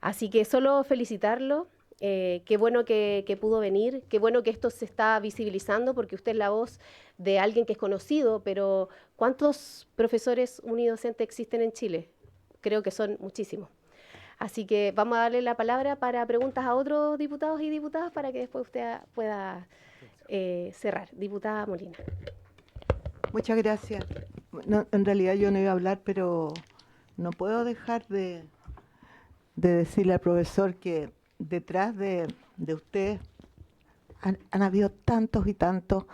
Así que solo felicitarlo, qué bueno que pudo venir, qué bueno que esto se está visibilizando, porque usted es la voz de alguien que es conocido, pero ¿cuántos profesores unidocentes existen en Chile? Creo que son muchísimos. Así que vamos a darle la palabra para preguntas a otros diputados y diputadas para que después usted pueda cerrar. Diputada Molina. Muchas gracias. No, en realidad yo no iba a hablar, pero no puedo dejar de decirle al profesor que detrás de usted han habido tantos y tantos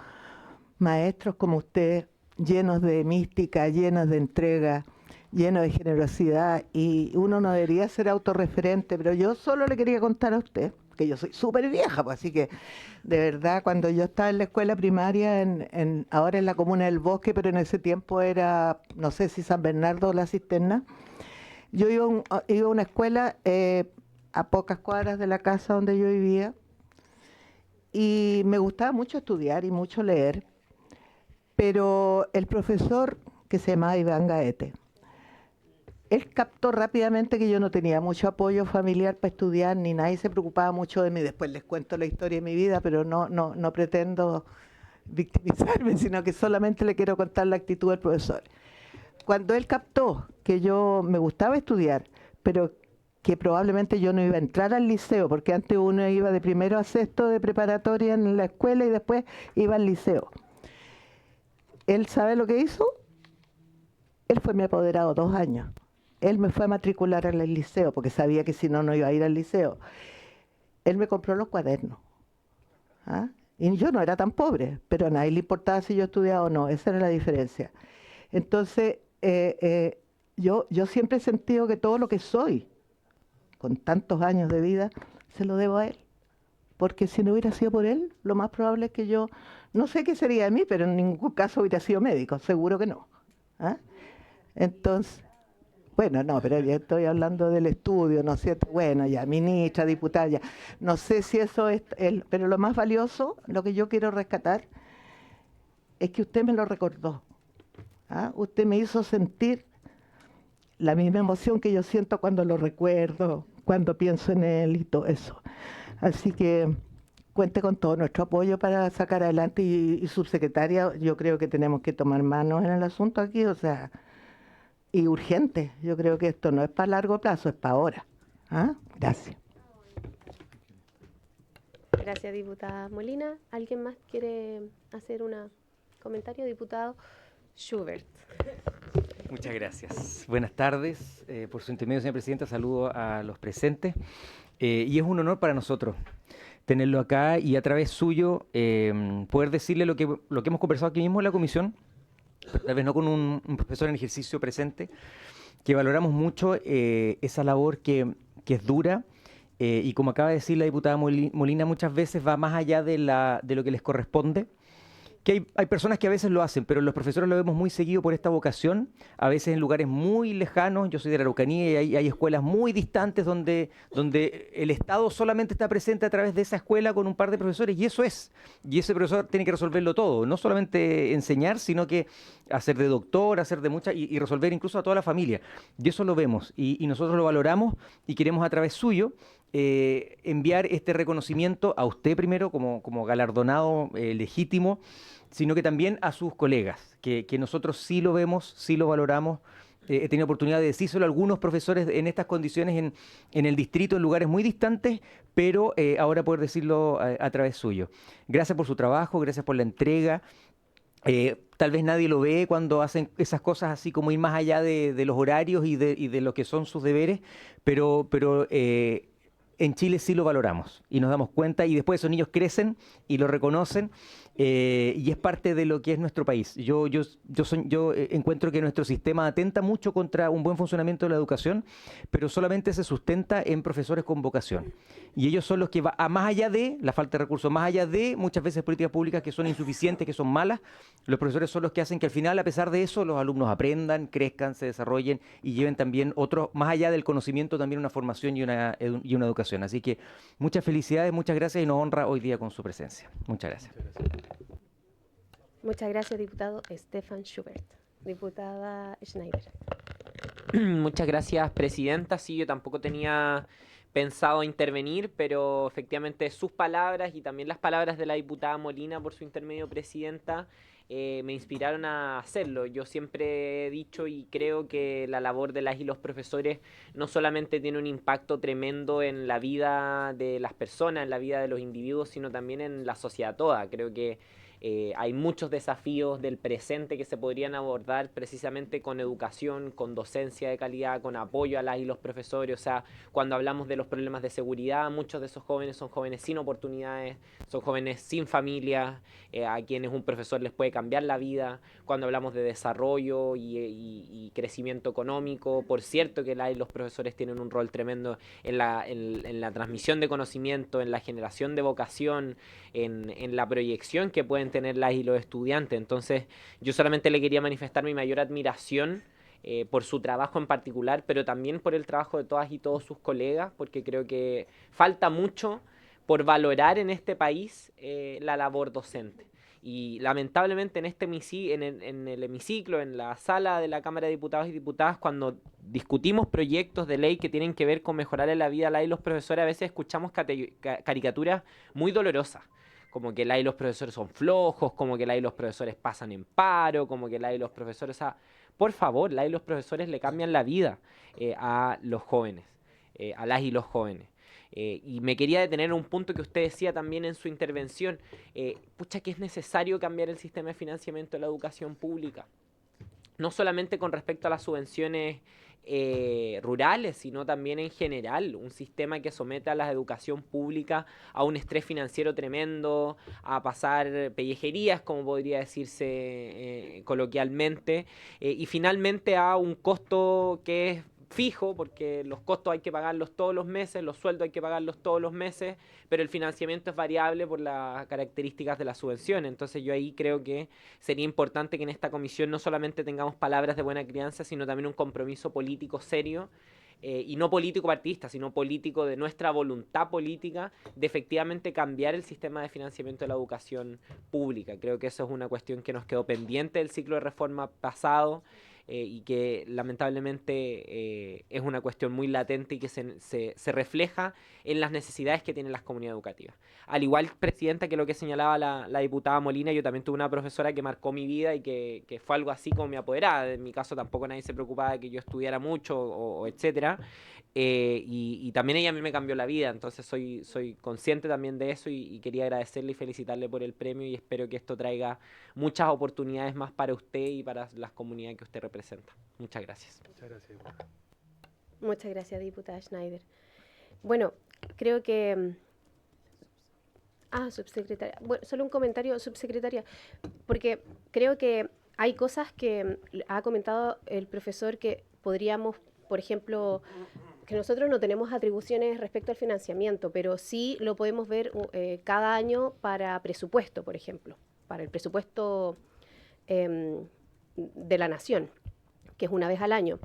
maestros como usted, llenos de mística, llenos de entrega, llenos de generosidad, y uno no debería ser autorreferente, pero yo solo le quería contar a usted, que yo soy súper vieja, pues, así que de verdad cuando yo estaba en la escuela primaria, ahora en la comuna del Bosque, pero en ese tiempo era, no sé si San Bernardo o La Cisterna, yo iba a una escuela a pocas cuadras de la casa donde yo vivía, y me gustaba mucho estudiar y mucho leer, pero el profesor, que se llamaba Iván Gaete, él captó rápidamente que yo no tenía mucho apoyo familiar para estudiar, ni nadie se preocupaba mucho de mí. Después les cuento la historia de mi vida, pero no pretendo victimizarme, sino que solamente le quiero contar la actitud del profesor. Cuando él captó que yo me gustaba estudiar, pero que probablemente yo no iba a entrar al liceo, porque antes uno iba de primero a sexto de preparatoria en la escuela y después iba al liceo. ¿Él sabe lo que hizo? Él fue mi apoderado 2 años. Él me fue a matricular en el liceo, porque sabía que si no, no iba a ir al liceo. Él me compró los cuadernos. ¿Ah? Y yo no era tan pobre, pero a nadie le importaba si yo estudiaba o no. Esa era la diferencia. Entonces, yo siempre he sentido que todo lo que soy, con tantos años de vida, se lo debo a él. Porque si no hubiera sido por él, lo más probable es que yo, no sé qué sería de mí, pero en ningún caso hubiera sido médico, seguro que no. ¿Ah? Entonces, bueno, no, pero ya estoy hablando del estudio, ¿no es cierto? Bueno, ya, ministra, diputada, ya. No sé si eso es, pero lo más valioso, lo que yo quiero rescatar, es que usted me lo recordó. ¿ah? Usted me hizo sentir la misma emoción que yo siento cuando lo recuerdo, cuando pienso en él y todo eso. Así que cuente con todo nuestro apoyo para sacar adelante y subsecretaria, yo creo que tenemos que tomar manos en el asunto aquí, o sea, y urgente. Yo creo que esto no es para largo plazo, es para ahora. ¿Ah? Gracias. Gracias, diputada Molina. ¿Alguien más quiere hacer un comentario? Diputado Schubert. Muchas gracias. Buenas tardes. Por su intermedio, señora presidenta, saludo a los presentes. Y es un honor para nosotros tenerlo acá y a través suyo poder decirle lo que hemos conversado aquí mismo en la comisión, tal vez no con un profesor en ejercicio presente, que valoramos mucho esa labor que es dura y como acaba de decir la diputada Molina, muchas veces va más allá de lo que les corresponde. Que hay personas que a veces lo hacen, pero los profesores lo vemos muy seguido por esta vocación, a veces en lugares muy lejanos. Yo soy de la Araucanía y hay escuelas muy distantes donde el Estado solamente está presente a través de esa escuela con un par de profesores, y eso es. Y ese profesor tiene que resolverlo todo, no solamente enseñar, sino que hacer de doctor, hacer de muchas, y resolver incluso a toda la familia. Y eso lo vemos, y nosotros lo valoramos y queremos a través suyo enviar este reconocimiento a usted primero como galardonado legítimo, sino que también a sus colegas, que nosotros sí lo vemos, sí lo valoramos. He tenido oportunidad de decírselo a algunos profesores en estas condiciones en el distrito, en lugares muy distantes, pero ahora poder decirlo a través suyo. Gracias por su trabajo, gracias por la entrega. Tal vez nadie lo ve cuando hacen esas cosas así como ir más allá de los horarios y de lo que son sus deberes, pero en Chile sí lo valoramos y nos damos cuenta, y después esos niños crecen y lo reconocen, y es parte de lo que es nuestro país. Yo encuentro que nuestro sistema atenta mucho contra un buen funcionamiento de la educación, pero solamente se sustenta en profesores con vocación. Y ellos son los que van más allá de la falta de recursos, más allá de muchas veces políticas públicas que son insuficientes, que son malas. Los profesores son los que hacen que al final, a pesar de eso, los alumnos aprendan, crezcan, se desarrollen y lleven también más allá del conocimiento, también una formación y una educación. Así que muchas felicidades, muchas gracias, y nos honra hoy día con su presencia. Muchas gracias. Muchas gracias, diputado Stefan Schubert. Diputada Schneider. Muchas gracias, presidenta. Sí, yo tampoco tenía pensado intervenir, pero efectivamente sus palabras y también las palabras de la diputada Molina por su intermedio, presidenta, me inspiraron a hacerlo. Yo siempre he dicho y creo que la labor de las y los profesores no solamente tiene un impacto tremendo en la vida de las personas, en la vida de los individuos, sino también en la sociedad toda. Creo que hay muchos desafíos del presente que se podrían abordar precisamente con educación, con docencia de calidad, con apoyo a las y los profesores. O sea, cuando hablamos de los problemas de seguridad, muchos de esos jóvenes son jóvenes sin oportunidades, son jóvenes sin familia, a quienes un profesor les puede cambiar la vida. Cuando hablamos de desarrollo y crecimiento económico, por cierto que las y los profesores tienen un rol tremendo en la transmisión de conocimiento, en la generación de vocación, en la proyección que pueden tener las y los estudiantes. Entonces yo solamente le quería manifestar mi mayor admiración por su trabajo en particular, pero también por el trabajo de todas y todos sus colegas, porque creo que falta mucho por valorar en este país la labor docente. Y lamentablemente en el hemiciclo, en la sala de la Cámara de Diputados y Diputadas, cuando discutimos proyectos de ley que tienen que ver con mejorarle la vida a las y los profesores, a veces escuchamos caricaturas muy dolorosas, como que las y los profesores son flojos, como que las y los profesores pasan en paro, como que las y los profesores... O sea, por favor, las y los profesores le cambian la vida a los jóvenes, a las y los jóvenes. Y me quería detener en un punto que usted decía también en su intervención, pucha, que es necesario cambiar el sistema de financiamiento de la educación pública, no solamente con respecto a las subvenciones rurales, sino también en general, un sistema que someta a la educación pública a un estrés financiero tremendo, a pasar pellejerías, como podría decirse coloquialmente, y finalmente a un costo que es fijo, porque los costos hay que pagarlos todos los meses, los sueldos hay que pagarlos todos los meses, pero el financiamiento es variable por las características de la subvención. Entonces yo ahí creo que sería importante que en esta comisión no solamente tengamos palabras de buena crianza, sino también un compromiso político serio y no político partidista, sino político de nuestra voluntad política de efectivamente cambiar el sistema de financiamiento de la educación pública. Creo que eso es una cuestión que nos quedó pendiente del ciclo de reforma pasado, y que lamentablemente es una cuestión muy latente y que se refleja en las necesidades que tienen las comunidades educativas. Al igual, Presidenta, que lo que señalaba la diputada Molina, yo también tuve una profesora que marcó mi vida y que fue algo así como mi apoderada. En mi caso tampoco nadie se preocupaba de que yo estudiara mucho o etcétera. Y también ella a mí me cambió la vida, entonces soy consciente también de eso y quería agradecerle y felicitarle por el premio y espero que esto traiga muchas oportunidades más para usted y para las comunidades que usted representa. Muchas gracias. Muchas gracias, diputada. Muchas gracias, diputada Schneider. Bueno, creo que... subsecretaria. Bueno, solo un comentario, subsecretaria, porque creo que hay cosas que ha comentado el profesor que podríamos, por ejemplo, que nosotros no tenemos atribuciones respecto al financiamiento, pero sí lo podemos ver cada año para presupuesto, por ejemplo, para el presupuesto de la nación, que es una vez al año.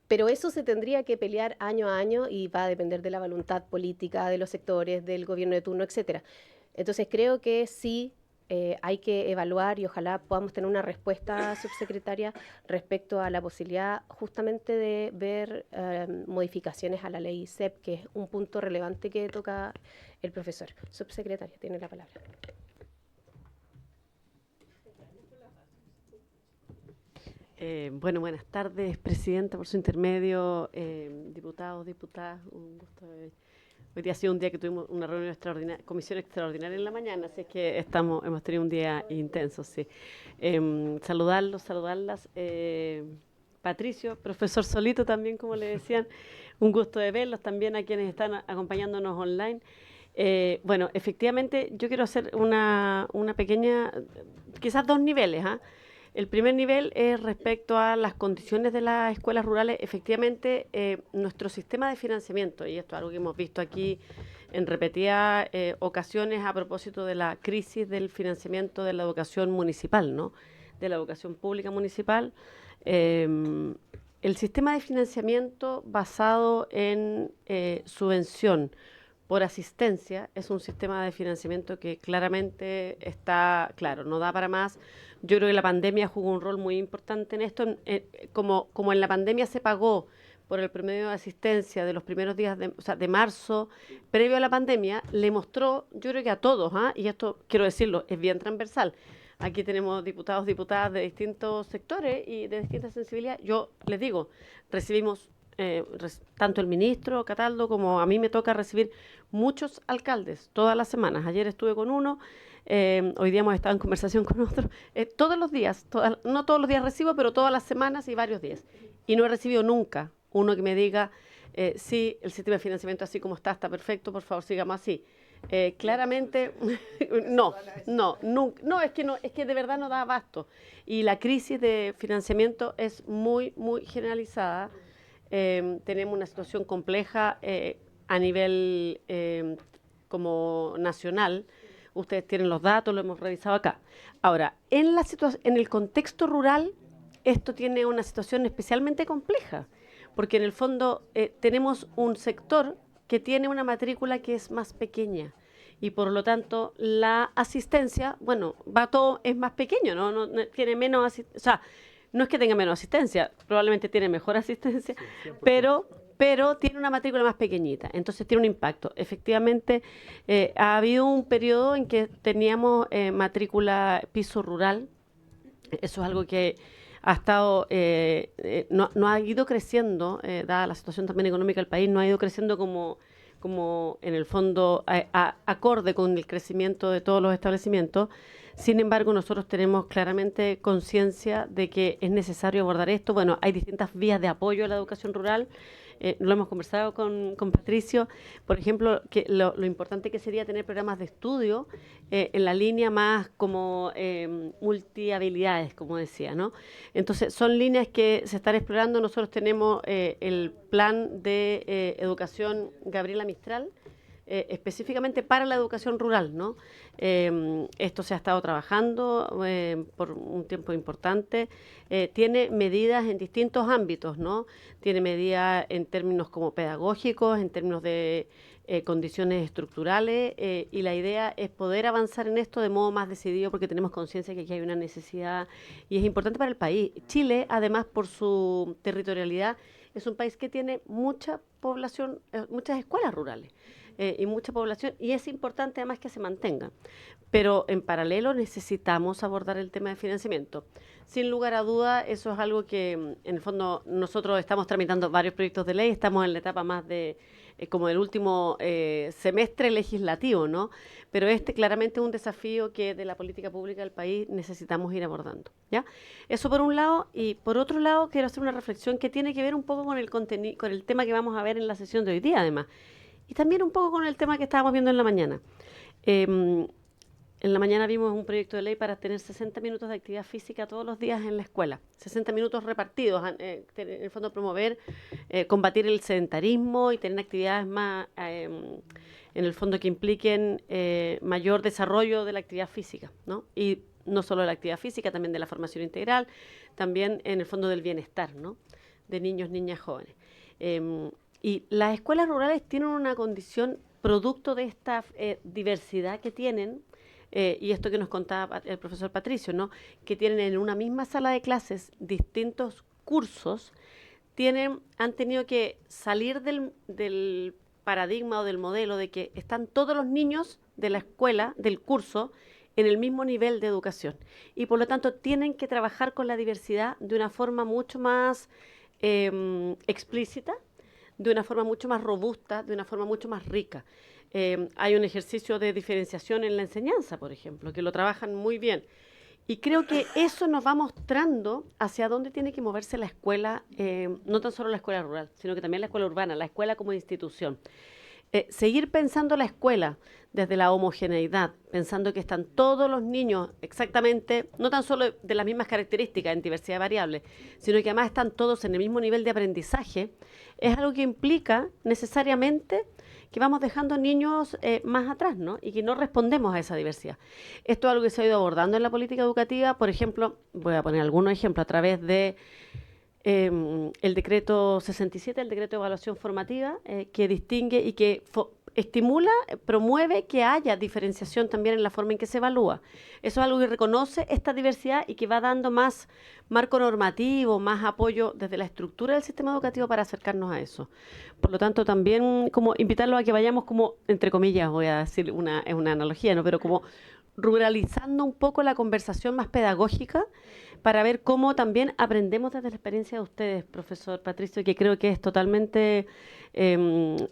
Pero eso se tendría que pelear año a año y va a depender de la voluntad política de los sectores, del gobierno de turno, etcétera. Entonces creo que sí hay que evaluar y ojalá podamos tener una respuesta, subsecretaria, respecto a la posibilidad justamente de ver modificaciones a la ley CEP, que es un punto relevante que toca el profesor. Subsecretaria, tiene la palabra. Bueno, buenas tardes, Presidenta, por su intermedio, diputados, diputadas, un gusto. Hoy día ha sido un día que tuvimos una reunión extraordinaria, comisión extraordinaria en la mañana, así es que hemos tenido un día intenso, sí. Saludarlas. Patricio, profesor Solito también, como le decían, un gusto de verlos, también a quienes están acompañándonos online. Bueno, efectivamente, yo quiero hacer una pequeña, quizás dos niveles, ¿ah? El primer nivel es respecto a las condiciones de las escuelas rurales. Efectivamente, nuestro sistema de financiamiento, y esto es algo que hemos visto aquí en repetidas ocasiones a propósito de la crisis del financiamiento de la educación municipal, ¿no? De la educación pública municipal. El sistema de financiamiento basado en subvención por asistencia es un sistema de financiamiento que claramente está, claro, no da para más. Yo creo que la pandemia jugó un rol muy importante en esto. Como en la pandemia se pagó por el promedio de asistencia de los primeros días de marzo, previo a la pandemia, le mostró, yo creo que a todos, y esto quiero decirlo, es bien transversal. Aquí tenemos diputados, diputadas de distintos sectores y de distintas sensibilidades. Yo les digo, recibimos tanto el ministro Cataldo como a mí me toca recibir muchos alcaldes todas las semanas. Ayer estuve con uno, hoy día hemos estado en conversación con otro. Todos los días, no todos los días recibo, pero todas las semanas y varios días. Y no he recibido nunca uno que me diga, sí, el sistema de financiamiento así como está perfecto, por favor, sigamos así. Claramente, no, es que de verdad no da abasto. Y la crisis de financiamiento es muy, muy generalizada. Tenemos una situación compleja a nivel como nacional. Ustedes tienen los datos, lo hemos revisado acá. Ahora, en el contexto rural, esto tiene una situación especialmente compleja, porque en el fondo tenemos un sector que tiene una matrícula que es más pequeña y por lo tanto la asistencia, bueno, es más pequeño, no tiene menos asistencia, o sea, no es que tenga menos asistencia, probablemente tiene mejor asistencia, sí, pero tiene una matrícula más pequeñita, entonces tiene un impacto. Efectivamente, ha habido un periodo en que teníamos matrícula piso rural, eso es algo que ha estado, no ha ido creciendo, dada la situación también económica del país, no ha ido creciendo como en el fondo acorde con el crecimiento de todos los establecimientos. Sin embargo, nosotros tenemos claramente conciencia de que es necesario abordar esto. Bueno, hay distintas vías de apoyo a la educación rural. Lo hemos conversado con Patricio, por ejemplo, que lo importante que sería tener programas de estudio en la línea más como multihabilidades, como decía, ¿no? Entonces, son líneas que se están explorando. Nosotros tenemos el plan de educación Gabriela Mistral, específicamente para la educación rural, ¿no? Esto se ha estado trabajando por un tiempo importante. Tiene medidas en distintos ámbitos, ¿no? Tiene medidas en términos como pedagógicos, en términos de condiciones estructurales, y la idea es poder avanzar en esto de modo más decidido porque tenemos conciencia que aquí hay una necesidad y es importante para el país. Chile, además, por su territorialidad, es un país que tiene mucha población, muchas escuelas rurales y mucha población, y es importante además que se mantengan. Pero en paralelo necesitamos abordar el tema de financiamiento. Sin lugar a duda, eso es algo que en el fondo nosotros estamos tramitando varios proyectos de ley, estamos en la etapa más de como del último semestre legislativo, ¿no? Pero este claramente es un desafío que de la política pública del país necesitamos ir abordando, ¿ya? Eso por un lado, y por otro lado quiero hacer una reflexión que tiene que ver un poco con el contenido, con el tema que vamos a ver en la sesión de hoy día, además, y también un poco con el tema que estábamos viendo en la mañana. En la mañana vimos un proyecto de ley para tener 60 minutos de actividad física todos los días en la escuela, 60 minutos repartidos, en el fondo promover, combatir el sedentarismo y tener actividades más, en el fondo que impliquen mayor desarrollo de la actividad física, ¿no? Y no solo de la actividad física, también de la formación integral, también en el fondo del bienestar, ¿no? De niños, niñas, jóvenes. Y las escuelas rurales tienen una condición producto de esta diversidad que tienen, y esto que nos contaba el profesor Patricio, ¿no? Que tienen en una misma sala de clases distintos cursos, han tenido que salir del paradigma o del modelo de que están todos los niños de la escuela, del curso, en el mismo nivel de educación. Y por lo tanto tienen que trabajar con la diversidad de una forma mucho más explícita, de una forma mucho más robusta, de una forma mucho más rica. Hay un ejercicio de diferenciación en la enseñanza, por ejemplo, que lo trabajan muy bien. Y creo que eso nos va mostrando hacia dónde tiene que moverse la escuela, no tan solo la escuela rural, sino que también la escuela urbana, la escuela como institución. Seguir pensando la escuela desde la homogeneidad, pensando que están todos los niños exactamente, no tan solo de las mismas características en diversidad de variables, sino que además están todos en el mismo nivel de aprendizaje, es algo que implica necesariamente que vamos dejando niños más atrás, ¿no? Y que no respondemos a esa diversidad. Esto es algo que se ha ido abordando en la política educativa, por ejemplo, voy a poner algunos ejemplos a través de el decreto 67, el decreto de evaluación formativa, que distingue y que estimula, promueve que haya diferenciación también en la forma en que se evalúa. Eso es algo que reconoce esta diversidad y que va dando más marco normativo, más apoyo desde la estructura del sistema educativo para acercarnos a eso. Por lo tanto, también como invitarlos a que vayamos como, entre comillas, voy a decir es una analogía, ¿no? Pero como ruralizando un poco la conversación más pedagógica para ver cómo también aprendemos desde la experiencia de ustedes, profesor Patricio, que creo que es totalmente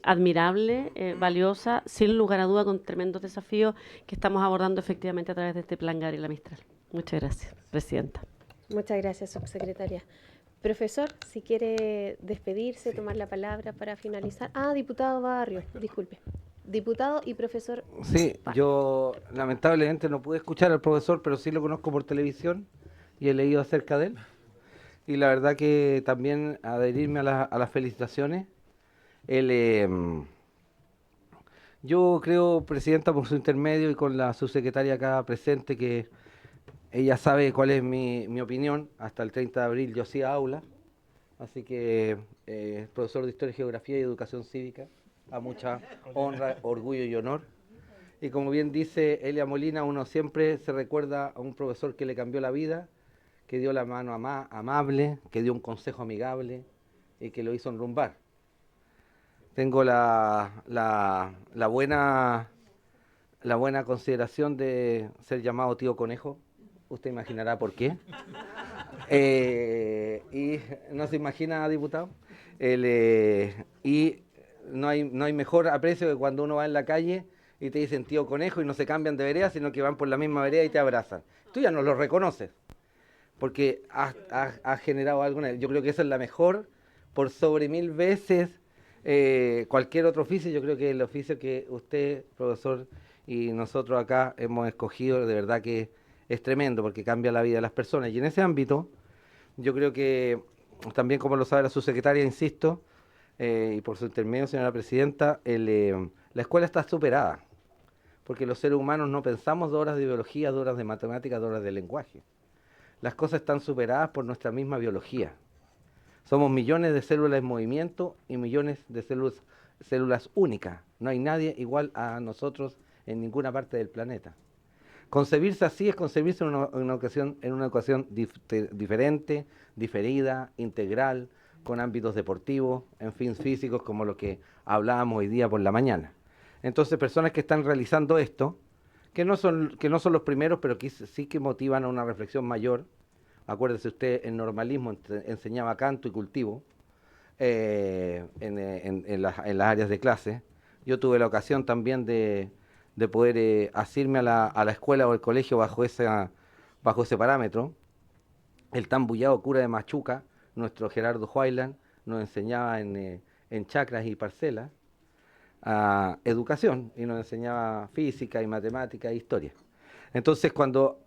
admirable, valiosa, sin lugar a duda con tremendos desafíos que estamos abordando efectivamente a través de este plan Gabriela Mistral. Muchas gracias, presidenta. Muchas gracias, subsecretaria. Profesor, si quiere despedirse, tomar la palabra para finalizar. Diputado Barrio, disculpe. Diputado y profesor. Sí, yo lamentablemente no pude escuchar al profesor, pero sí lo conozco por televisión y he leído acerca de él. Y la verdad que también adherirme a las felicitaciones. Yo creo, presidenta, por su intermedio y con la subsecretaria acá presente, que ella sabe cuál es mi opinión. Hasta el 30 de abril yo hacía aula, así que profesor de Historia, Geografía y Educación Cívica, a mucha honra, orgullo y honor. Y como bien dice Elia Molina, uno siempre se recuerda a un profesor que le cambió la vida, que dio la mano amable, que dio un consejo amigable y que lo hizo enrumbar. Tengo la buena consideración de ser llamado tío Conejo. Usted imaginará por qué. Y no se imagina, diputado. Y no hay mejor aprecio que cuando uno va en la calle y te dicen tío Conejo y no se cambian de vereda, sino que van por la misma vereda y te abrazan. Tú ya no lo reconoces, porque has generado algo en él. Yo creo que esa es la mejor, por sobre 1000 veces cualquier otro oficio. Yo creo que el oficio que usted, profesor, y nosotros acá hemos escogido, de verdad que es tremendo, porque cambia la vida de las personas. Y en ese ámbito, yo creo que, también como lo sabe la subsecretaria, insisto, y por su intermedio, señora presidenta, La escuela está superada, porque los seres humanos no pensamos 2 horas de biología, 2 horas de matemáticas, 2 horas de lenguaje. Las cosas están superadas por nuestra misma biología. Somos millones de células en movimiento y millones de células únicas. No hay nadie igual a nosotros en ninguna parte del planeta. Concebirse así es concebirse en una educación diferente, diferida, integral, con ámbitos deportivos, en fin, físicos, como lo que hablábamos hoy día por la mañana. Entonces, personas que están realizando esto, que no son los primeros, pero que sí que motivan a una reflexión mayor. Acuérdese usted, el normalismo enseñaba canto y cultivo en las áreas de clase. Yo tuve la ocasión también de poder asirme a la escuela o el colegio bajo ese parámetro. El tan bullado cura de Machuca, nuestro Gerardo Huaylan, nos enseñaba en chacras y parcelas educación, y nos enseñaba física y matemática e historia. Entonces, cuando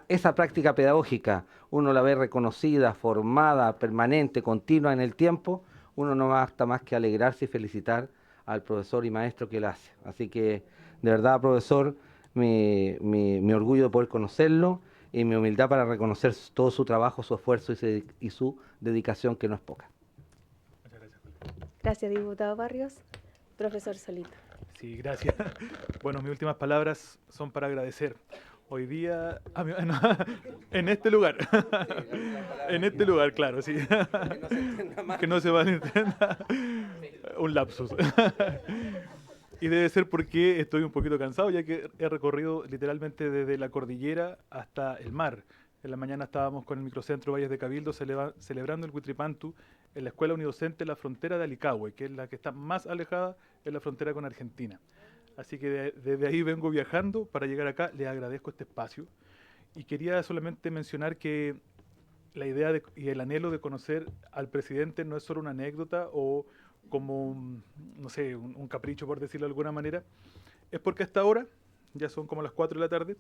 esa práctica pedagógica uno la ve reconocida, formada, permanente, continua en el tiempo, uno no basta más que alegrarse y felicitar al profesor y maestro que la hace. Así que, de verdad, profesor, mi orgullo de poder conocerlo y mi humildad para reconocer todo su trabajo, su esfuerzo y su dedicación, que no es poca. Muchas gracias. Gracias, diputado Barrios. Profesor Solito. Sí, gracias. Bueno, mis últimas palabras son para agradecer. Hoy día, en este lugar, en este lugar, claro, sí. Que no se malentienda. Un lapsus. Y debe ser porque estoy un poquito cansado, ya que he recorrido literalmente desde la cordillera hasta el mar. En la mañana estábamos con el microcentro Valles de Cabildo celebrando el Huitripantu en la Escuela Unidocente en la frontera de Alicahue, que es la que está más alejada en la frontera con Argentina. Así que desde ahí vengo viajando para llegar acá. Les agradezco este espacio. Y quería solamente mencionar que la idea y el anhelo de conocer al presidente no es solo una anécdota o como, no sé, un capricho, por decirlo de alguna manera. Es porque hasta ahora, ya son como las 4 de la tarde,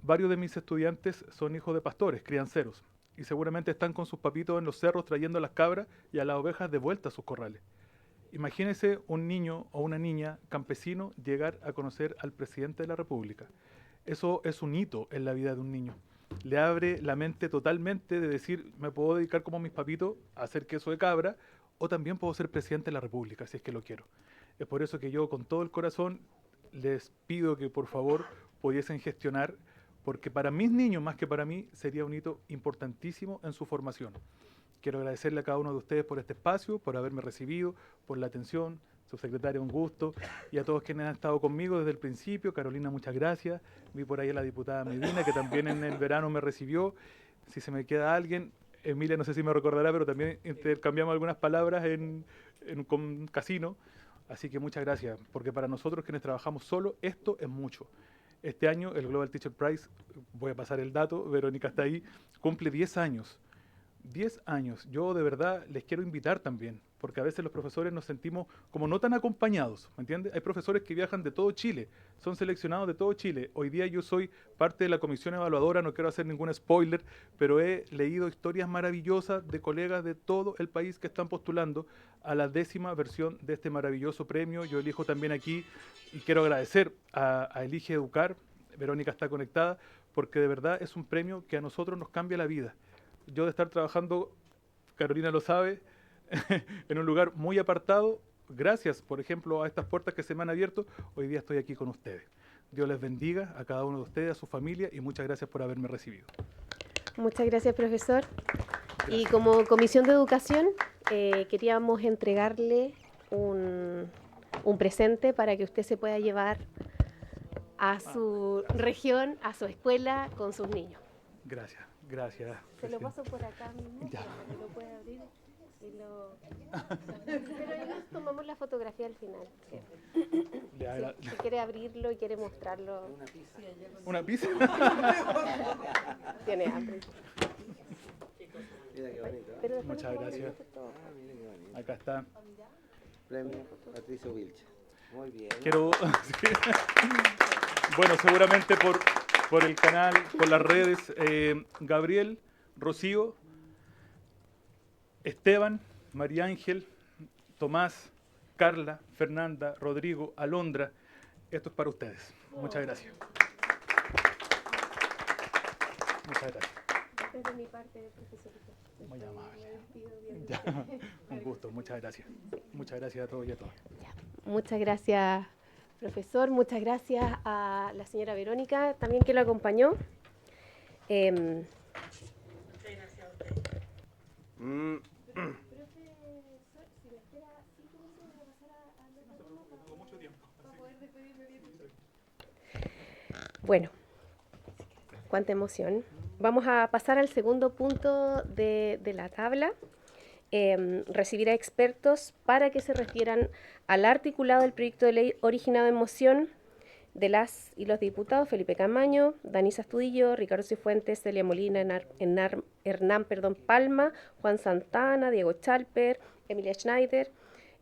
varios de mis estudiantes son hijos de pastores, crianceros, y seguramente están con sus papitos en los cerros trayendo a las cabras y a las ovejas de vuelta a sus corrales. Imagínese un niño o una niña campesino llegar a conocer al presidente de la República. Eso es un hito en la vida de un niño. Le abre la mente totalmente de decir, me puedo dedicar como mis papitos a hacer queso de cabra, o también puedo ser presidente de la República, si es que lo quiero. Es por eso que yo con todo el corazón les pido que por favor pudiesen gestionar, porque para mis niños, más que para mí, sería un hito importantísimo en su formación. Quiero agradecerle a cada uno de ustedes por este espacio, por haberme recibido, por la atención. Subsecretaria, un gusto. Y a todos quienes han estado conmigo desde el principio. Carolina, muchas gracias. Vi por ahí a la diputada Medina, que también en el verano me recibió. Si se me queda alguien, Emilia no sé si me recordará, pero también intercambiamos algunas palabras con Casino. Así que muchas gracias, porque para nosotros quienes trabajamos solo, esto es mucho. Este año el Global Teacher Prize, voy a pasar el dato, Verónica está ahí, cumple 10 años. 10 años. Yo de verdad les quiero invitar también, porque a veces los profesores nos sentimos como no tan acompañados, ¿me entiendes? Hay profesores que viajan de todo Chile, son seleccionados de todo Chile. Hoy día yo soy parte de la comisión evaluadora, no quiero hacer ningún spoiler, pero he leído historias maravillosas de colegas de todo el país que están postulando a la 10ª versión de este maravilloso premio. Yo elijo también aquí, y quiero agradecer a Elige Educar, Verónica está conectada, porque de verdad es un premio que a nosotros nos cambia la vida. Yo de estar trabajando, Carolina lo sabe, en un lugar muy apartado, gracias, por ejemplo, a estas puertas que se me han abierto, hoy día estoy aquí con ustedes. Dios les bendiga a cada uno de ustedes, a su familia, y muchas gracias por haberme recibido. Muchas gracias, profesor. Gracias. Y como Comisión de Educación, queríamos entregarle un presente para que usted se pueda llevar a su región, a su escuela, con sus niños. Gracias. Gracias. Se lo paso por acá mismo, ya. Para que lo pueda abrir y lo... Pero ahí tomamos la fotografía al final. Si quiere abrirlo y quiere mostrarlo. ¿Una pizza? Tiene hambre. Muchas gracias. Acá está. Premio Patricio Vilche. Muy bien. Quiero... Bueno, seguramente por el canal, por las redes, Gabriel, Rocío, Esteban, María Ángel, Tomás, Carla, Fernanda, Rodrigo, Alondra, esto es para ustedes. Muchas gracias. Muchas gracias. Desde mi parte, profesorita. Muy amable. Ya, un gusto, muchas gracias. Muchas gracias a todos y a todas. Muchas gracias, profesor. Muchas gracias a la señora Verónica, también que lo acompañó. Bueno, cuánta emoción. Vamos a pasar al segundo punto de la tabla. Recibir a expertos para que se refieran al articulado del proyecto de ley originado en moción de las y los diputados Felipe Camaño, Danisa Astudillo, Ricardo Cifuentes, Celia Molina, Hernán Palma, Juan Santana, Diego Chalper, Emilia Schneider,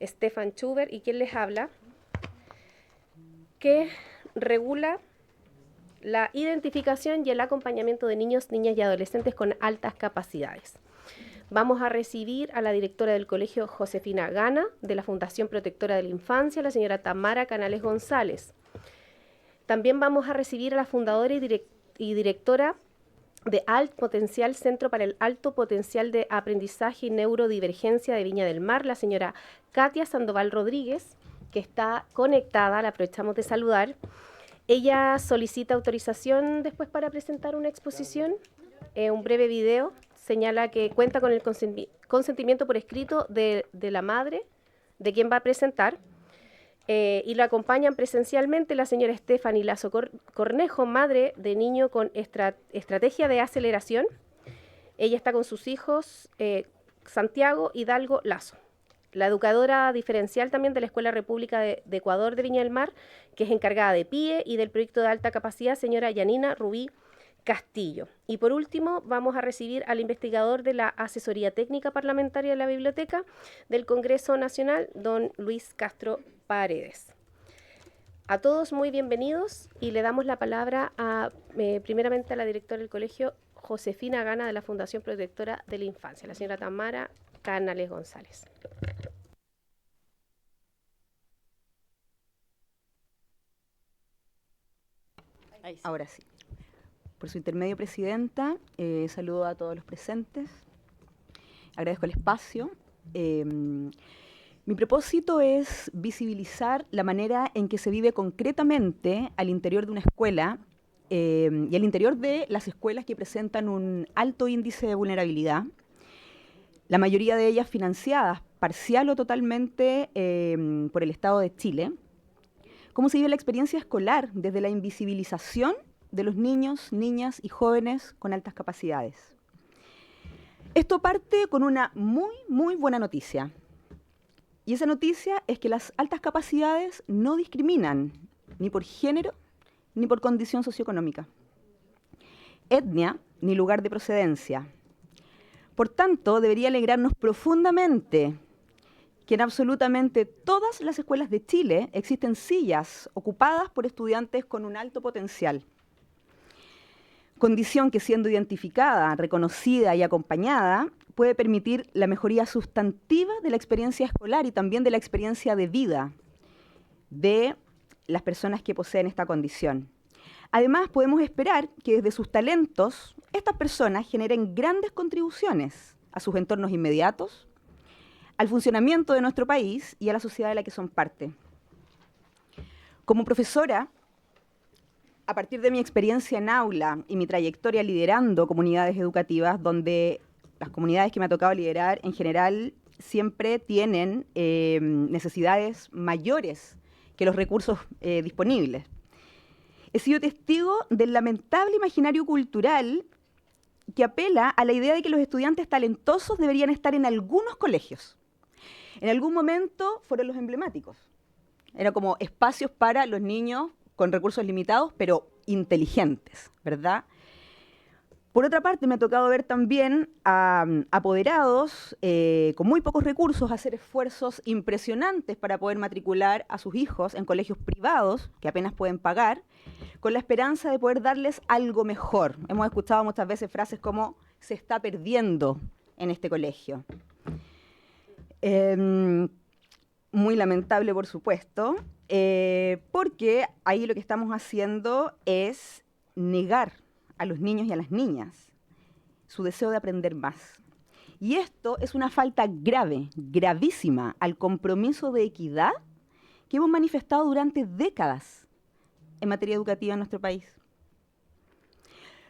Stefan Schubert y quien les habla, que regula la identificación y el acompañamiento de niños, niñas y adolescentes con altas capacidades. Vamos a recibir a la directora del colegio Josefina Gana, de la Fundación Protectora de la Infancia, la señora Tamara Canales González. También vamos a recibir a la fundadora y directora de Alt Potencial, Centro para el Alto Potencial de Aprendizaje y Neurodivergencia de Viña del Mar, la señora Katia Sandoval Rodríguez, que está conectada, la aprovechamos de saludar. Ella solicita autorización después para presentar una exposición, un breve video. Señala que cuenta con el consentimiento por escrito de la madre, de quien va a presentar, y lo acompañan presencialmente la señora Stephanie Lazo Cornejo, madre de niño con estrategia de aceleración. Ella está con sus hijos Santiago Hidalgo Lazo. La educadora diferencial también de la Escuela República de Ecuador de Viña del Mar, que es encargada de PIE y del proyecto de alta capacidad, señora Yanina Rubí Castillo. Y por último, vamos a recibir al investigador de la Asesoría Técnica Parlamentaria de la Biblioteca del Congreso Nacional, don Luis Castro Paredes. A todos muy bienvenidos y le damos la palabra primeramente a la directora del colegio, Josefina Gana, de la Fundación Protectora de la Infancia, la señora Tamara Canales González. Ahora sí. Por su intermedio, presidenta, saludo a todos los presentes. Agradezco el espacio. Mi propósito es visibilizar la manera en que se vive concretamente al interior de una escuela y al interior de las escuelas que presentan un alto índice de vulnerabilidad, la mayoría de ellas financiadas parcial o totalmente por el Estado de Chile. Cómo se vive la experiencia escolar desde la invisibilización de los niños, niñas y jóvenes con altas capacidades. Esto parte con una muy buena noticia. Y esa noticia es que las altas capacidades no discriminan ni por género ni por condición socioeconómica, etnia ni lugar de procedencia. Por tanto, debería alegrarnos profundamente que en absolutamente todas las escuelas de Chile existen sillas ocupadas por estudiantes con un alto potencial. Condición que, siendo identificada, reconocida y acompañada, puede permitir la mejoría sustantiva de la experiencia escolar y también de la experiencia de vida de las personas que poseen esta condición. Además, podemos esperar que desde sus talentos, estas personas generen grandes contribuciones a sus entornos inmediatos, al funcionamiento de nuestro país y a la sociedad de la que son parte. Como profesora, a partir de mi experiencia en aula y mi trayectoria liderando comunidades educativas, donde las comunidades que me ha tocado liderar en general siempre tienen necesidades mayores que los recursos disponibles. He sido testigo del lamentable imaginario cultural que apela a la idea de que los estudiantes talentosos deberían estar en algunos colegios. En algún momento fueron los emblemáticos. Era como espacios para los niños con recursos limitados, pero inteligentes, ¿verdad? Por otra parte, me ha tocado ver también a apoderados con muy pocos recursos hacer esfuerzos impresionantes para poder matricular a sus hijos en colegios privados, que apenas pueden pagar, con la esperanza de poder darles algo mejor. Hemos escuchado muchas veces frases como se está perdiendo en este colegio. muy lamentable, por supuesto, porque ahí lo que estamos haciendo es negar a los niños y a las niñas su deseo de aprender más. Y esto es una falta grave, gravísima, al compromiso de equidad que hemos manifestado durante décadas en materia educativa en nuestro país.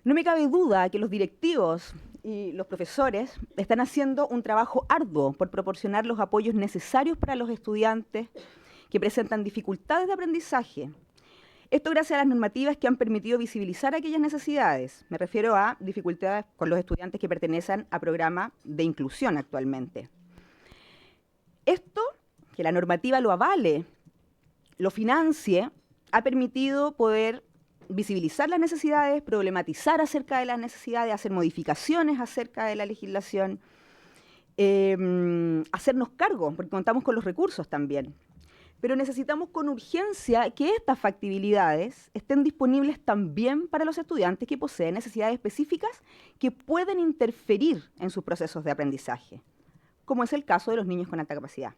No me cabe duda que los directivos y los profesores están haciendo un trabajo arduo por proporcionar los apoyos necesarios para los estudiantes que presentan dificultades de aprendizaje. Esto gracias a las normativas que han permitido visibilizar aquellas necesidades. Me refiero a dificultades con los estudiantes que pertenecen a programas de inclusión actualmente. Esto, que la normativa lo avale, lo financie, ha permitido poder visibilizar las necesidades, problematizar acerca de las necesidades, hacer modificaciones acerca de la legislación, hacernos cargo, porque contamos con los recursos también. Pero necesitamos con urgencia que estas factibilidades estén disponibles también para los estudiantes que poseen necesidades específicas que pueden interferir en sus procesos de aprendizaje, como es el caso de los niños con alta capacidad.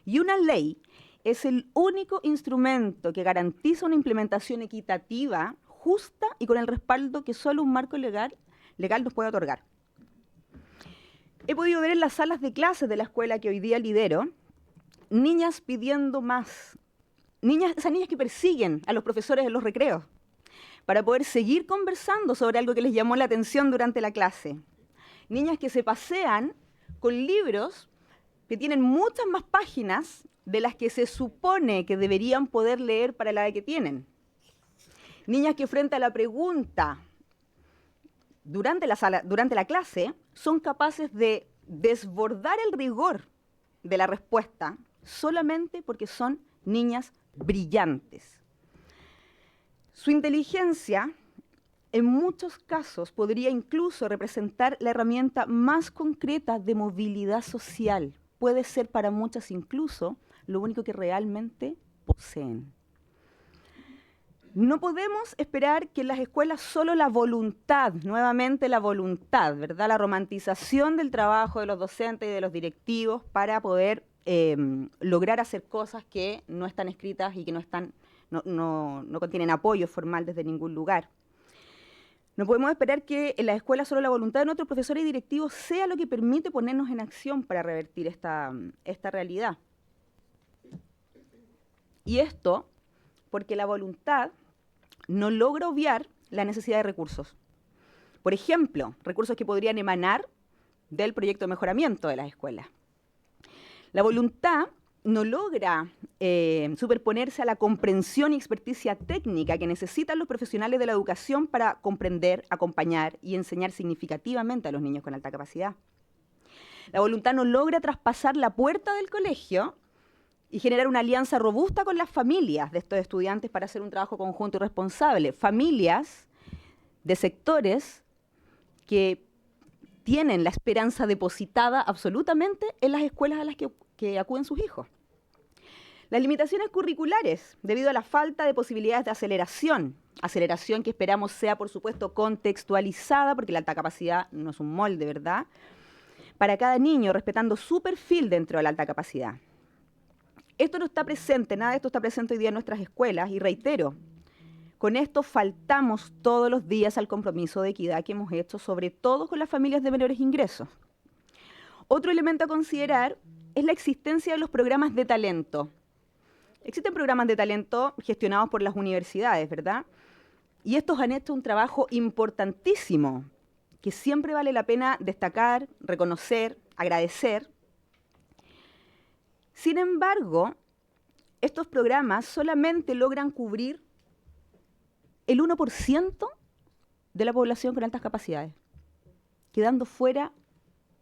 Y una ley es el único instrumento que garantiza una implementación equitativa, justa y con el respaldo que solo un marco legal nos puede otorgar. He podido ver en las salas de clases de la escuela que hoy día lidero, niñas pidiendo más, esas niñas que persiguen a los profesores en los recreos para poder seguir conversando sobre algo que les llamó la atención durante la clase. Niñas que se pasean con libros que tienen muchas más páginas de las que se supone que deberían poder leer para la edad que tienen. Niñas que frente a la pregunta durante la clase son capaces de desbordar el rigor de la respuesta solamente porque son niñas brillantes. Su inteligencia, en muchos casos, podría incluso representar la herramienta más concreta de movilidad social. Puede ser para muchas incluso lo único que realmente poseen. No podemos esperar que en las escuelas solo la voluntad, nuevamente la voluntad, ¿verdad? La romantización del trabajo de los docentes y de los directivos para poder lograr hacer cosas que no están escritas y que no contienen apoyo formal desde ningún lugar. No podemos esperar que en la escuela solo la voluntad de nuestros profesores y directivos sea lo que permite ponernos en acción para revertir esta realidad. Y esto porque la voluntad no logra obviar la necesidad de recursos. Por ejemplo, recursos que podrían emanar del proyecto de mejoramiento de las escuelas. La voluntad no logra superponerse a la comprensión y experticia técnica que necesitan los profesionales de la educación para comprender, acompañar y enseñar significativamente a los niños con alta capacidad. La voluntad no logra traspasar la puerta del colegio y generar una alianza robusta con las familias de estos estudiantes para hacer un trabajo conjunto y responsable. Familias de sectores que tienen la esperanza depositada absolutamente en las escuelas a las que acuden sus hijos. Las limitaciones curriculares, debido a la falta de posibilidades de aceleración que esperamos sea, por supuesto, contextualizada, porque la alta capacidad no es un molde, ¿verdad?, para cada niño, respetando su perfil dentro de la alta capacidad. Esto no está presente, nada de esto está presente hoy día en nuestras escuelas, y reitero, con esto faltamos todos los días al compromiso de equidad que hemos hecho, sobre todo con las familias de menores ingresos. Otro elemento a considerar es la existencia de los programas de talento. Existen programas de talento gestionados por las universidades, ¿verdad? Y estos han hecho un trabajo importantísimo, que siempre vale la pena destacar, reconocer, agradecer. Sin embargo, estos programas solamente logran cubrir el 1% de la población con altas capacidades, quedando fuera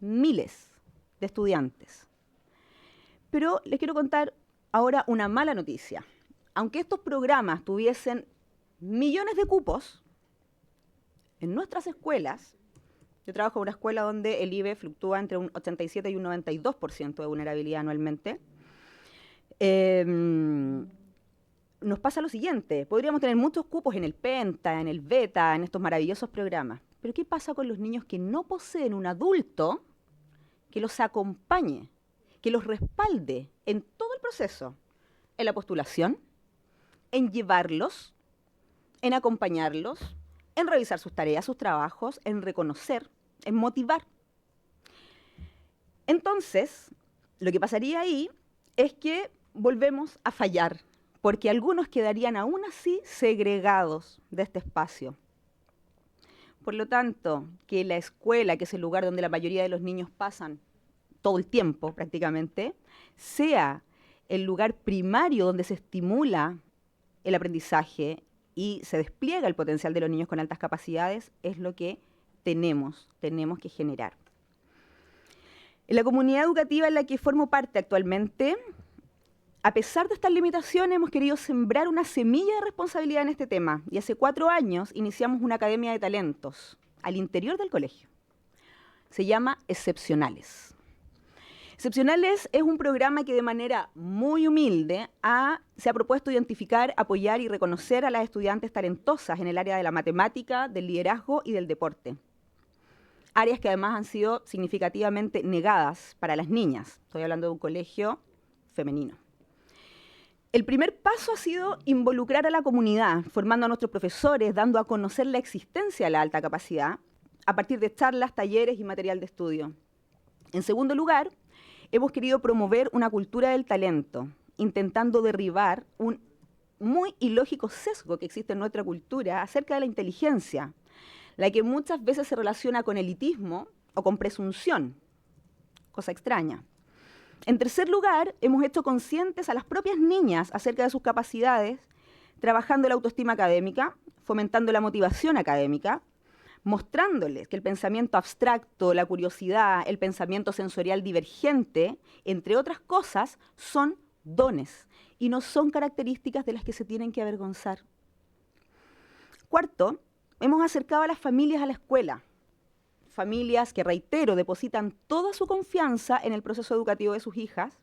miles de estudiantes. Pero les quiero contar ahora una mala noticia. Aunque estos programas tuviesen millones de cupos, en nuestras escuelas, yo trabajo en una escuela donde el IBE fluctúa entre un 87 y un 92% de vulnerabilidad anualmente, nos pasa lo siguiente: podríamos tener muchos cupos en el Penta, en el Beta, en estos maravillosos programas, pero ¿qué pasa con los niños que no poseen un adulto que los acompañe, que los respalde en todo el proceso proceso? En la postulación, en llevarlos, en acompañarlos, en revisar sus tareas, sus trabajos, en reconocer, en motivar. Entonces, lo que pasaría ahí es que volvemos a fallar, porque algunos quedarían aún así segregados de este espacio. Por lo tanto, que la escuela, que es el lugar donde la mayoría de los niños pasan todo el tiempo prácticamente, sea el lugar primario donde se estimula el aprendizaje y se despliega el potencial de los niños con altas capacidades, es lo que tenemos que generar. En la comunidad educativa en la que formo parte actualmente, a pesar de estas limitaciones, hemos querido sembrar una semilla de responsabilidad en este tema y hace 4 años iniciamos una academia de talentos al interior del colegio. Se llama Excepcionales. Excepcionales es un programa que de manera muy humilde se ha propuesto identificar, apoyar y reconocer a las estudiantes talentosas en el área de la matemática, del liderazgo y del deporte. Áreas que además han sido significativamente negadas para las niñas. Estoy hablando de un colegio femenino. El primer paso ha sido involucrar a la comunidad, formando a nuestros profesores, dando a conocer la existencia de la alta capacidad a partir de charlas, talleres y material de estudio. En segundo lugar, hemos querido promover una cultura del talento, intentando derribar un muy ilógico sesgo que existe en nuestra cultura acerca de la inteligencia, la que muchas veces se relaciona con elitismo o con presunción, cosa extraña. En tercer lugar, hemos hecho conscientes a las propias niñas acerca de sus capacidades, trabajando la autoestima académica, fomentando la motivación académica, mostrándoles que el pensamiento abstracto, la curiosidad, el pensamiento sensorial divergente, entre otras cosas, son dones y no son características de las que se tienen que avergonzar. Cuarto, hemos acercado a las familias a la escuela. Familias que, reitero, depositan toda su confianza en el proceso educativo de sus hijas,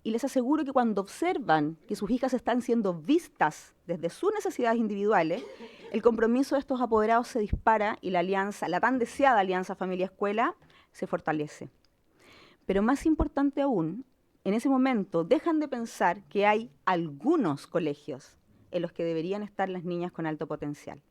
y les aseguro que cuando observan que sus hijas están siendo vistas desde sus necesidades individuales, el compromiso de estos apoderados se dispara y la alianza, la tan deseada alianza familia-escuela, se fortalece. Pero más importante aún, en ese momento dejan de pensar que hay algunos colegios en los que deberían estar las niñas con alto potencial.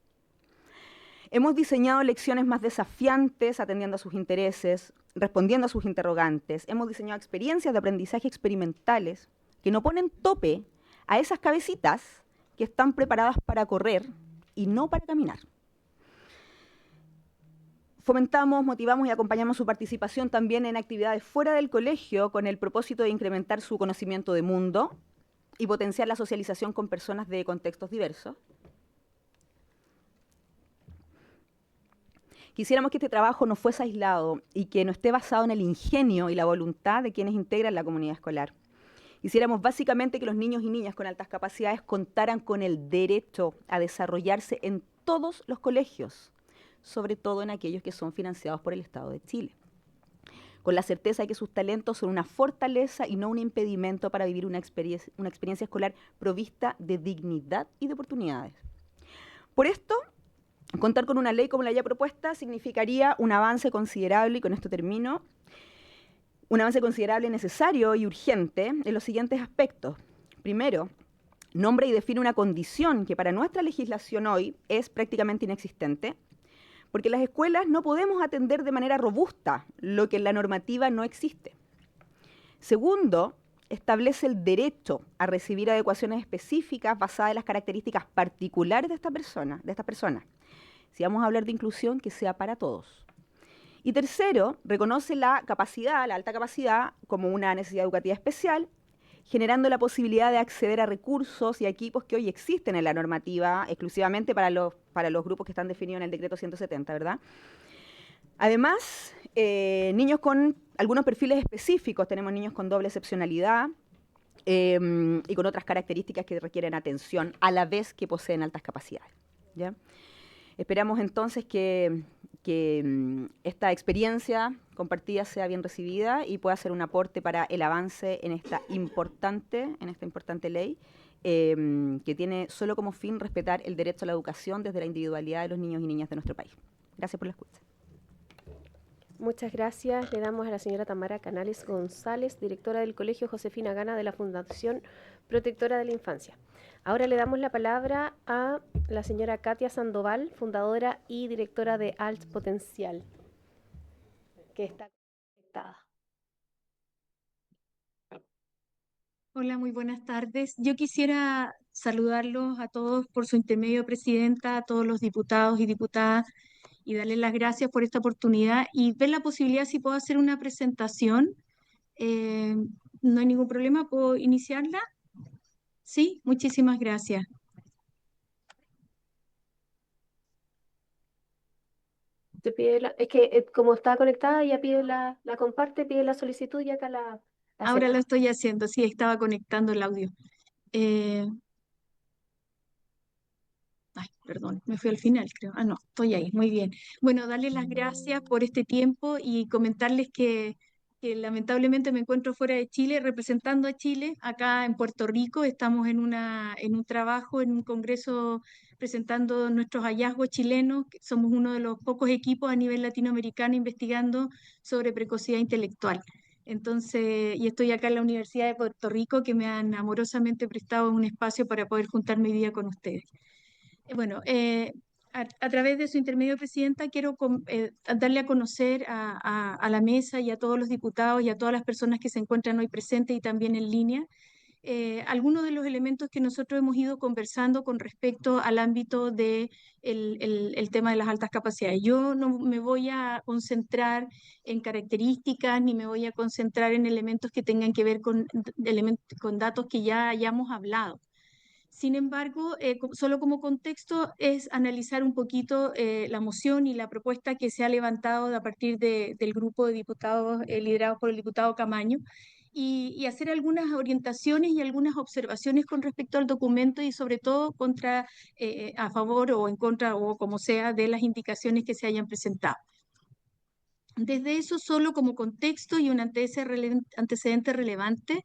Hemos diseñado lecciones más desafiantes, atendiendo a sus intereses, respondiendo a sus interrogantes. Hemos diseñado experiencias de aprendizaje experimentales que no ponen tope a esas cabecitas que están preparadas para correr y no para caminar. Fomentamos, motivamos y acompañamos su participación también en actividades fuera del colegio con el propósito de incrementar su conocimiento de mundo y potenciar la socialización con personas de contextos diversos. Quisiéramos que este trabajo no fuese aislado y que no esté basado en el ingenio y la voluntad de quienes integran la comunidad escolar. Quisiéramos básicamente que los niños y niñas con altas capacidades contaran con el derecho a desarrollarse en todos los colegios, sobre todo en aquellos que son financiados por el Estado de Chile, con la certeza de que sus talentos son una fortaleza y no un impedimento para vivir una experiencia escolar provista de dignidad y de oportunidades. Por esto, contar con una ley como la ya propuesta significaría un avance considerable, y con esto termino, un avance considerable, necesario y urgente en los siguientes aspectos. Primero, nombra y define una condición que para nuestra legislación hoy es prácticamente inexistente, porque en las escuelas no podemos atender de manera robusta lo que en la normativa no existe. Segundo, establece el derecho a recibir adecuaciones específicas basadas en las características particulares de estas personas. Si vamos a hablar de inclusión, que sea para todos. Y tercero, reconoce la capacidad, la alta capacidad, como una necesidad educativa especial, generando la posibilidad de acceder a recursos y a equipos que hoy existen en la normativa exclusivamente para los grupos que están definidos en el decreto 170, ¿verdad? Además, niños con algunos perfiles específicos, tenemos niños con doble excepcionalidad y con otras características que requieren atención, a la vez que poseen altas capacidades, ¿ya? Esperamos entonces que esta experiencia compartida sea bien recibida y pueda ser un aporte para el avance en esta importante ley que tiene solo como fin respetar el derecho a la educación desde la individualidad de los niños y niñas de nuestro país. Gracias por la escucha. Muchas gracias. Le damos a la señora Tamara Canales González, directora del Colegio Josefina Gana de la Fundación Protectora de la Infancia. Ahora le damos la palabra a la señora Katia Sandoval, fundadora y directora de Alt Potencial, que está conectada. Hola, muy buenas tardes. Yo quisiera saludarlos a todos por su intermedio, presidenta, a todos los diputados y diputadas, y darles las gracias por esta oportunidad y ver la posibilidad si puedo hacer una presentación. Eh, no hay ningún problema, ¿puedo iniciarla? Sí, muchísimas gracias. Te pide es que como está conectada, ya pide la comparte, pide la solicitud y acá la Ahora lo acepta. estoy haciendo, sí, estaba conectando el audio. Eh, Ay, perdón, me fui al final, creo. Ah, no, estoy ahí, muy bien. Bueno, darles las gracias por este tiempo y comentarles que lamentablemente me encuentro fuera de Chile, representando a Chile. Acá en Puerto Rico estamos en un trabajo, en un congreso, presentando nuestros hallazgos chilenos. Que somos uno de los pocos equipos a nivel latinoamericano investigando sobre precocidad intelectual. Entonces, y estoy acá en la Universidad de Puerto Rico, que me han amorosamente prestado un espacio para poder juntarme hoy día con ustedes. Bueno, a través de su intermedio, presidenta, quiero darle a conocer a la mesa y a todos los diputados y a todas las personas que se encuentran hoy presentes y también en línea, algunos de los elementos que nosotros hemos ido conversando con respecto al ámbito de el tema de las altas capacidades. Yo no me voy a concentrar en características ni me voy a concentrar en elementos que tengan que ver con datos que ya hayamos hablado. Sin embargo, solo como contexto es analizar un poquito la moción y la propuesta que se ha levantado a partir del grupo de diputados liderados por el diputado Camaño y hacer algunas orientaciones y algunas observaciones con respecto al documento y sobre todo a favor o en contra o como sea de las indicaciones que se hayan presentado. Desde eso, solo como contexto y un antecedente relevante,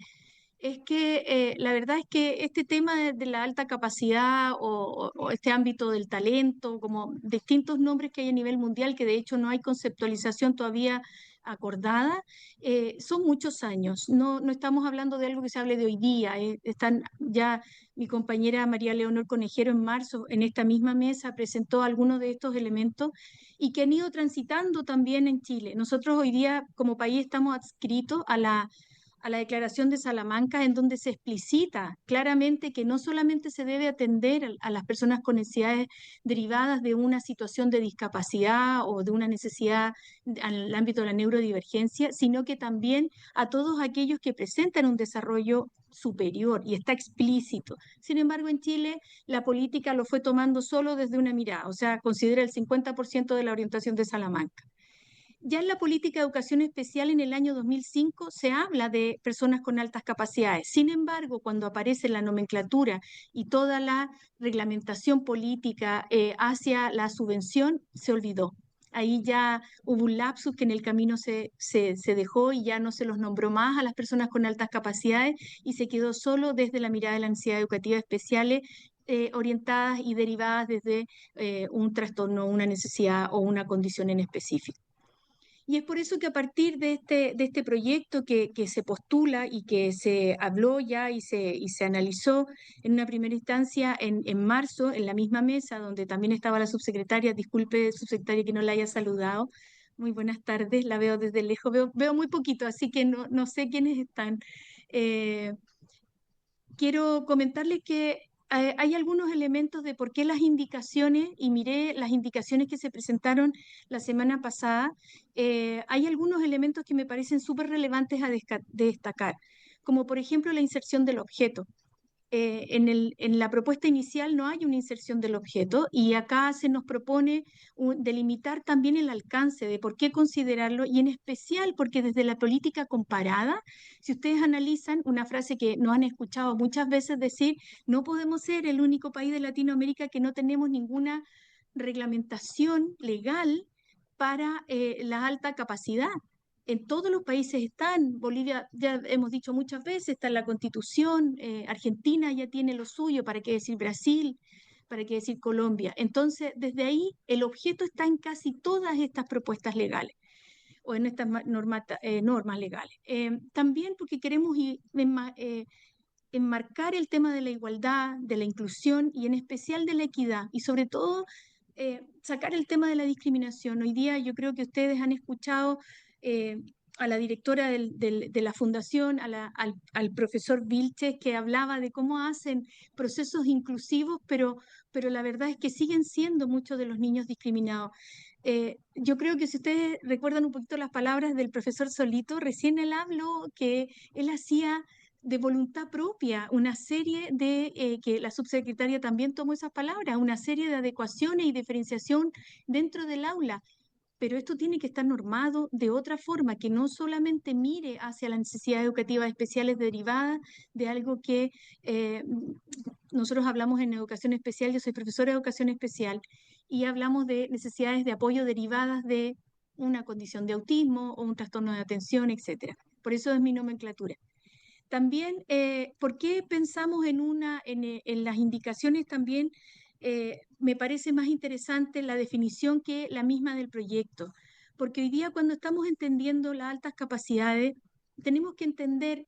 es que la verdad es que este tema de la alta capacidad o este ámbito del talento, como distintos nombres que hay a nivel mundial, que de hecho no hay conceptualización todavía acordada, son muchos años. No estamos hablando de algo que se hable de hoy día. Están ya mi compañera María Leonor Conejero en marzo en esta misma mesa presentó algunos de estos elementos y que han ido transitando también en Chile. Nosotros hoy día como país estamos adscritos a la Declaración de Salamanca, en donde se explicita claramente que no solamente se debe atender a las personas con necesidades derivadas de una situación de discapacidad o de una necesidad en el ámbito de la neurodivergencia, sino que también a todos aquellos que presentan un desarrollo superior y está explícito. Sin embargo, en Chile la política lo fue tomando solo desde una mirada, o sea, considera el 50% de la orientación de Salamanca. Ya en la política de educación especial en el año 2005 se habla de personas con altas capacidades. Sin embargo, cuando aparece la nomenclatura y toda la reglamentación política hacia la subvención, se olvidó. Ahí ya hubo un lapsus que en el camino se dejó y ya no se los nombró más a las personas con altas capacidades y se quedó solo desde la mirada de las necesidades educativas especiales orientadas y derivadas desde un trastorno, una necesidad o una condición en específico. Y es por eso que a partir de este proyecto que se postula y que se habló ya y se analizó en una primera instancia en marzo, en la misma mesa, donde también estaba la subsecretaria, disculpe, subsecretaria, que no la haya saludado. Muy buenas tardes, la veo desde lejos, veo muy poquito, así que no sé quiénes están. Quiero comentarles que hay algunos elementos de por qué las indicaciones, y miré las indicaciones que se presentaron la semana pasada, hay algunos elementos que me parecen súper relevantes a destacar, como por ejemplo la inserción del objeto. En la propuesta inicial no hay una inserción del objeto y acá se nos propone delimitar también el alcance de por qué considerarlo y en especial porque desde la política comparada, si ustedes analizan una frase que nos han escuchado muchas veces decir, no podemos ser el único país de Latinoamérica que no tenemos ninguna reglamentación legal para la alta capacidad. En todos los países están, Bolivia ya hemos dicho muchas veces, está en la Constitución, Argentina ya tiene lo suyo, ¿para qué decir Brasil? ¿Para qué decir Colombia? Entonces, desde ahí el objeto está en casi todas estas propuestas legales. o en estas normas legales. También porque queremos enmarcar el tema de la igualdad, de la inclusión y en especial de la equidad y sobre todo sacar el tema de la discriminación. Hoy día yo creo que ustedes han escuchado a la directora de la fundación, al profesor Vilches, que hablaba de cómo hacen procesos inclusivos, pero la verdad es que siguen siendo muchos de los niños discriminados. Yo creo que si ustedes recuerdan un poquito las palabras del profesor Solito, recién él habló que él hacía de voluntad propia una serie de, que la subsecretaria también tomó esas palabras, una serie de adecuaciones y diferenciación dentro del aula. Pero esto tiene que estar normado de otra forma, que no solamente mire hacia las necesidades educativas especiales derivadas de algo que nosotros hablamos en educación especial. Yo soy profesora de educación especial y hablamos de necesidades de apoyo derivadas de una condición de autismo o un trastorno de atención, etc. Por eso es mi nomenclatura. También, ¿por qué pensamos en las indicaciones también? Me parece más interesante la definición que la misma del proyecto, porque hoy día cuando estamos entendiendo las altas capacidades, tenemos que entender,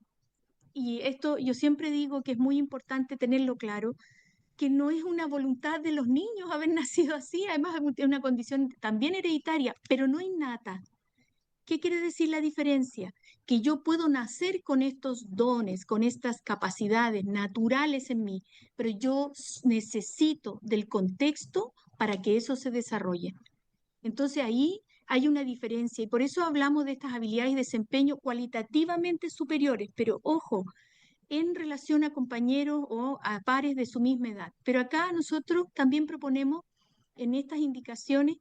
y esto yo siempre digo que es muy importante tenerlo claro, que no es una voluntad de los niños haber nacido así, además es una condición también hereditaria, pero no innata. ¿Qué quiere decir la diferencia? Que yo puedo nacer con estos dones, con estas capacidades naturales en mí, pero yo necesito del contexto para que eso se desarrolle. Entonces ahí hay una diferencia y por eso hablamos de estas habilidades y desempeño cualitativamente superiores, pero ojo, en relación a compañeros o a pares de su misma edad. Pero acá nosotros también proponemos en estas indicaciones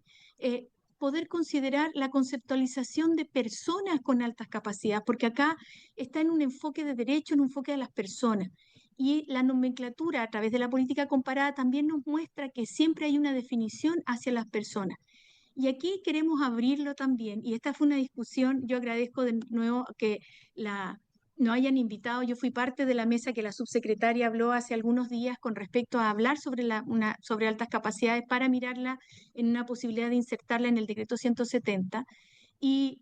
poder considerar la conceptualización de personas con altas capacidades, porque acá está en un enfoque de derecho, en un enfoque de las personas. Y la nomenclatura a través de la política comparada también nos muestra que siempre hay una definición hacia las personas. Y aquí queremos abrirlo también, y esta fue una discusión, yo agradezco de nuevo que nos hayan invitado. Yo fui parte de la mesa que la subsecretaria habló hace algunos días con respecto a hablar sobre altas capacidades para mirarla en una posibilidad de insertarla en el decreto 170. Y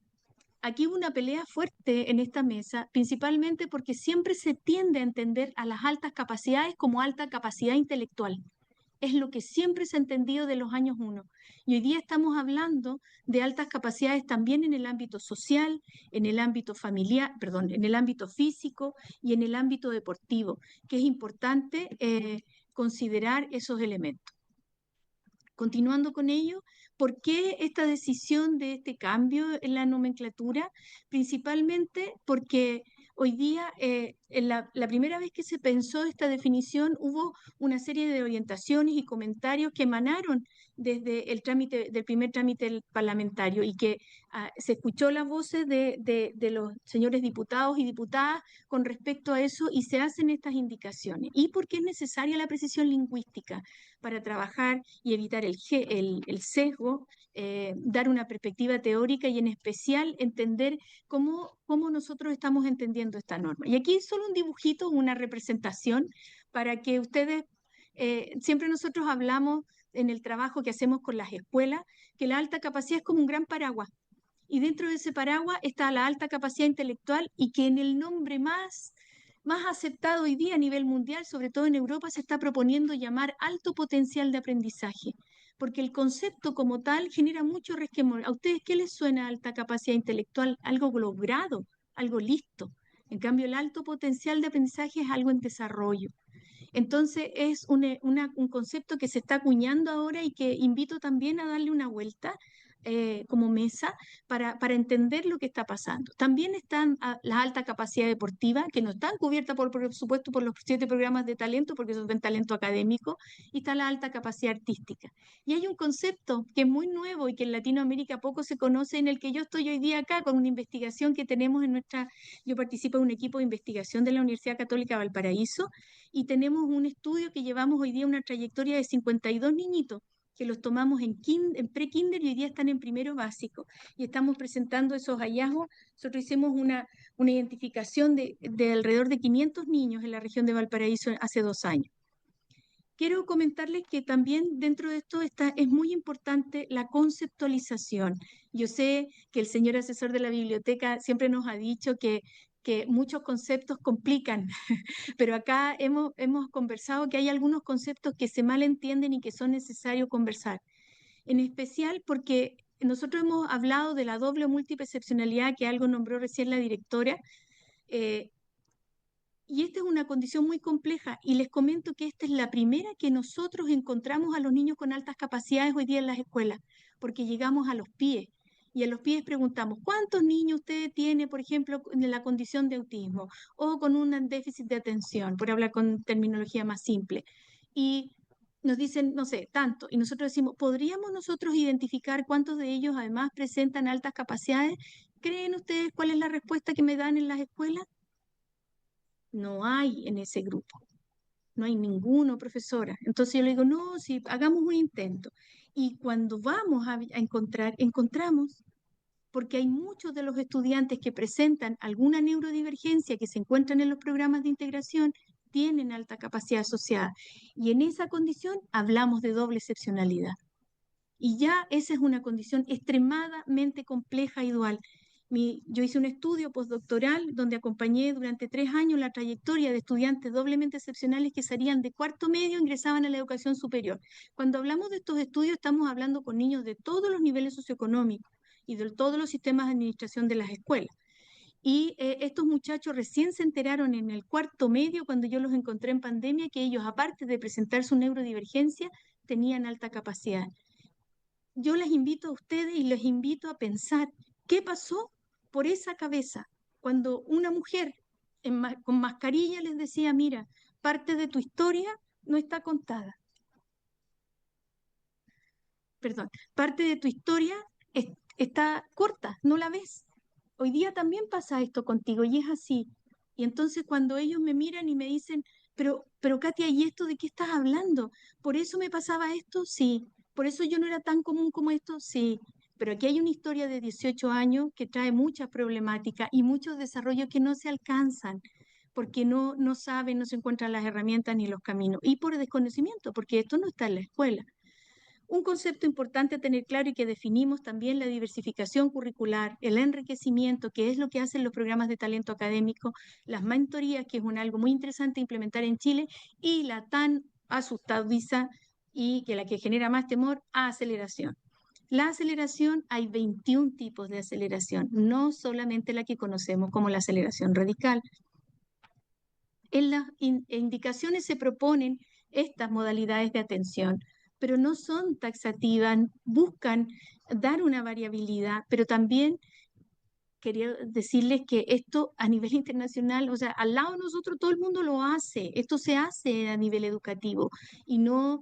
aquí hubo una pelea fuerte en esta mesa, principalmente porque siempre se tiende a entender a las altas capacidades como alta capacidad intelectual. Es lo que siempre se ha entendido de los años 1. Y hoy día estamos hablando de altas capacidades también en el ámbito social, en el ámbito familiar, perdón, en el ámbito físico y en el ámbito deportivo, que es importante considerar esos elementos. Continuando con ello, ¿por qué esta decisión de este cambio en la nomenclatura? Principalmente porque hoy día, la primera vez que se pensó esta definición, hubo una serie de orientaciones y comentarios que emanaron desde el trámite, del primer trámite parlamentario y que se escuchó las voces de los señores diputados y diputadas con respecto a eso y se hacen estas indicaciones. Y porque es necesaria la precisión lingüística para trabajar y evitar el sesgo, dar una perspectiva teórica y en especial entender cómo nosotros estamos entendiendo esta norma. Y aquí solo un dibujito, una representación para que ustedes, siempre nosotros hablamos en el trabajo que hacemos con las escuelas, que la alta capacidad es como un gran paraguas. Y dentro de ese paraguas está la alta capacidad intelectual y que en el nombre más aceptado hoy día a nivel mundial, sobre todo en Europa, se está proponiendo llamar alto potencial de aprendizaje, porque el concepto como tal genera mucho resquemor. ¿A ustedes qué les suena alta capacidad intelectual? Algo logrado, algo listo. En cambio, el alto potencial de aprendizaje es algo en desarrollo. Entonces, es un concepto que se está acuñando ahora y que invito también a darle una vuelta como mesa para entender lo que está pasando. También están las altas capacidades deportivas, que no están cubiertas, por supuesto, por los 7 programas de talento, porque son de talento académico, y está la alta capacidad artística. Y hay un concepto que es muy nuevo y que en Latinoamérica poco se conoce, en el que yo estoy hoy día acá con una investigación que tenemos yo participo en un equipo de investigación de la Universidad Católica de Valparaíso, y tenemos un estudio que llevamos hoy día una trayectoria de 52 niñitos, que los tomamos en pre-kinder y hoy día están en primero básico. Y estamos presentando esos hallazgos. Nosotros hicimos una identificación de alrededor de 500 niños en la región de Valparaíso hace 2 años. quiero comentarles que también dentro de esto es muy importante la conceptualización. Yo sé que el señor asesor de la biblioteca siempre nos ha dicho que muchos conceptos complican, pero acá hemos conversado que hay algunos conceptos que se malentienden y que son necesarios conversar. En especial porque nosotros hemos hablado de la doble o múltiple excepcionalidad, que algo nombró recién la directora, y esta es una condición muy compleja, y les comento que esta es la primera que nosotros encontramos a los niños con altas capacidades hoy día en las escuelas, porque llegamos a los pies, y a los pies preguntamos, ¿cuántos niños usted tiene, por ejemplo, en la condición de autismo o con un déficit de atención, por hablar con terminología más simple? Y nos dicen, no sé, tanto, y nosotros decimos, ¿podríamos nosotros identificar cuántos de ellos además presentan altas capacidades? ¿Creen ustedes cuál es la respuesta que me dan en las escuelas? No hay en ese grupo, no hay ninguno, profesora. Entonces yo le digo, no, sí, hagamos un intento. Y cuando vamos a encontrar, encontramos, porque hay muchos de los estudiantes que presentan alguna neurodivergencia que se encuentran en los programas de integración, tienen alta capacidad asociada. Y en esa condición hablamos de doble excepcionalidad. Y ya esa es una condición extremadamente compleja y dual. Yo hice un estudio postdoctoral donde acompañé durante 3 años la trayectoria de estudiantes doblemente excepcionales que salían de cuarto medio e ingresaban a la educación superior. Cuando hablamos de estos estudios estamos hablando con niños de todos los niveles socioeconómicos y de todos los sistemas de administración de las escuelas. Y estos muchachos recién se enteraron en el cuarto medio, cuando yo los encontré en pandemia, que ellos, aparte de presentar su neurodivergencia, tenían alta capacidad. Yo les invito a ustedes y les invito a pensar qué pasó por esa cabeza cuando una mujer con mascarilla les decía, mira, parte de tu historia no está contada. Perdón, parte de tu historia está corta, no la ves. Hoy día también pasa esto contigo y es así. Y entonces cuando ellos me miran y me dicen, pero Katia, ¿y esto de qué estás hablando? ¿Por eso me pasaba esto? Sí. ¿Por eso yo no era tan común como esto? Sí. Pero aquí hay una historia de 18 años que trae muchas problemáticas y muchos desarrollos que no se alcanzan porque no saben, no se encuentran las herramientas ni los caminos. Y por desconocimiento, porque esto no está en la escuela. Un concepto importante a tener claro y que definimos también la diversificación curricular, el enriquecimiento, que es lo que hacen los programas de talento académico, las mentorías, que es algo muy interesante implementar en Chile, y la tan asustadiza y que la que genera más temor, aceleración. La aceleración, hay 21 tipos de aceleración, no solamente la que conocemos como la aceleración radical. En las indicaciones se proponen estas modalidades de atención, pero no son taxativas, buscan dar una variabilidad, pero también quería decirles que esto a nivel internacional, o sea, al lado de nosotros todo el mundo lo hace, esto se hace a nivel educativo y no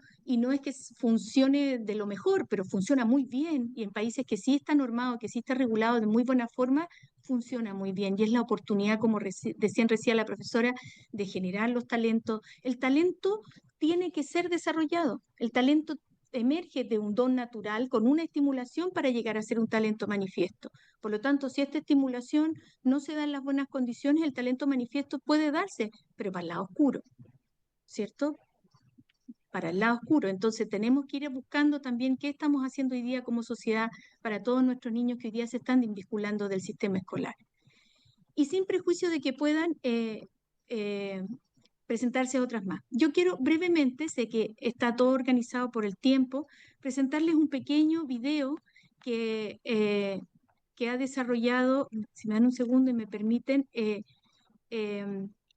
es que funcione de lo mejor, pero funciona muy bien y en países que sí está normado, que sí está regulado de muy buena forma, funciona muy bien y es la oportunidad, como decían recién la profesora, de generar los talentos. El talento tiene que ser desarrollado, el talento emerge de un don natural con una estimulación para llegar a ser un talento manifiesto. Por lo tanto, si esta estimulación no se da en las buenas condiciones, el talento manifiesto puede darse, pero para el lado oscuro, ¿cierto? Para el lado oscuro. Entonces tenemos que ir buscando también qué estamos haciendo hoy día como sociedad para todos nuestros niños que hoy día se están desvinculando del sistema escolar. Y sin prejuicio de que puedan presentarse otras más. Yo quiero brevemente, sé que está todo organizado por el tiempo, presentarles un pequeño video que ha desarrollado, si me dan un segundo y me permiten,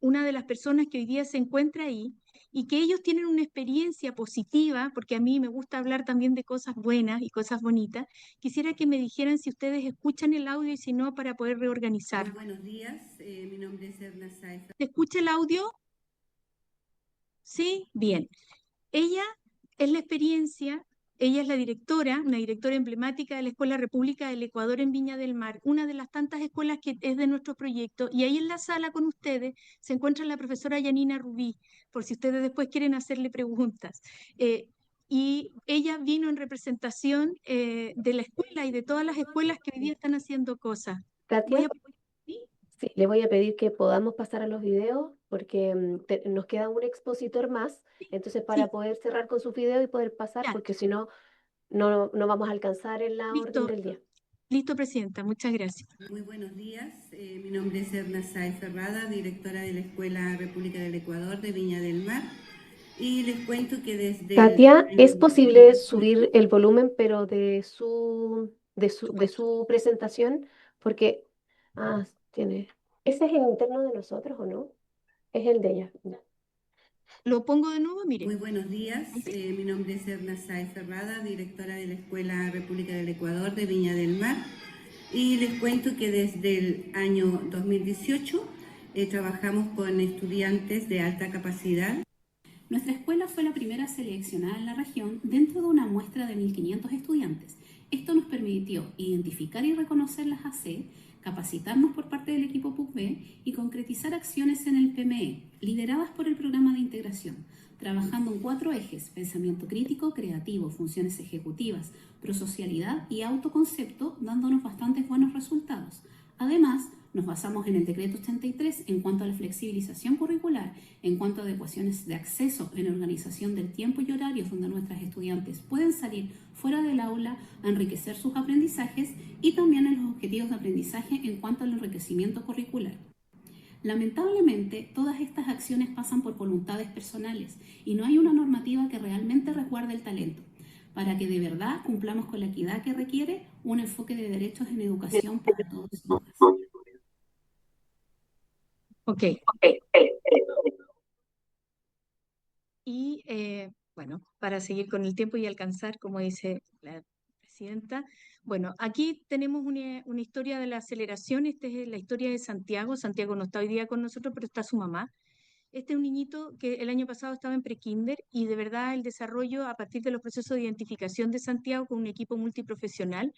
una de las personas que hoy día se encuentra ahí y que ellos tienen una experiencia positiva, porque a mí me gusta hablar también de cosas buenas y cosas bonitas. Quisiera que me dijeran si ustedes escuchan el audio y si no, para poder reorganizar. Muy buenos días, mi nombre es Erna Saez. ¿Se escucha el audio? Sí, bien. Ella es la experiencia, ella es la directora, una directora emblemática de la Escuela República del Ecuador en Viña del Mar, una de las tantas escuelas que es de nuestro proyecto, y ahí en la sala con ustedes se encuentra la profesora Yanina Rubí, por si ustedes después quieren hacerle preguntas. Y ella vino en representación de la escuela y de todas las escuelas que hoy día están haciendo cosas. Katia. Sí, le voy a pedir que podamos pasar a los videos porque nos queda un expositor más, entonces para Sí, poder cerrar con su video y poder pasar, ya, porque si no, no vamos a alcanzar en la orden listo, del día. listo, Presidenta, muchas gracias. Muy buenos días, mi nombre es Erna Sáez Ferrada, directora de la Escuela República del Ecuador de Viña del Mar, y les cuento que desde Katia, el ¿es año posible subir el volumen, pero de su presentación? Porque, ¿ese es el interno de nosotros o no? Es el de ella. Ya. Lo pongo de nuevo, mire. Muy buenos días, Ahí sí. mi nombre es Erna Sáez Ferrada, directora de la Escuela República del Ecuador de Viña del Mar, y les cuento que desde el año 2018 trabajamos con estudiantes de alta capacidad. Nuestra escuela fue la primera seleccionada en la región dentro de una muestra de 1.500 estudiantes. Esto nos permitió identificar y reconocer las AC, capacitarnos por parte del equipo PUC-B y concretizar acciones en el PME, lideradas por el programa de integración, trabajando en 4 ejes: pensamiento crítico, creativo, funciones ejecutivas, prosocialidad y autoconcepto, dándonos bastantes buenos resultados. Además, nos basamos en el decreto 83 en cuanto a la flexibilización curricular, en cuanto a adecuaciones de acceso en organización del tiempo y horarios donde nuestras estudiantes pueden salir fuera del aula a enriquecer sus aprendizajes, y también en los objetivos de aprendizaje en cuanto al enriquecimiento curricular. Lamentablemente, todas estas acciones pasan por voluntades personales y no hay una normativa que realmente resguarde el talento, para que de verdad cumplamos con la equidad que requiere un enfoque de derechos en educación para todos y todas. Ok. Y bueno, para seguir con el tiempo y alcanzar, como dice la presidenta, bueno, aquí tenemos una historia de la aceleración. Esta es la historia de Santiago. Santiago no está hoy día con nosotros, pero está su mamá. Este es un niñito que el año pasado estaba en prekinder, y de verdad el desarrollo a partir de los procesos de identificación de Santiago con un equipo multiprofesional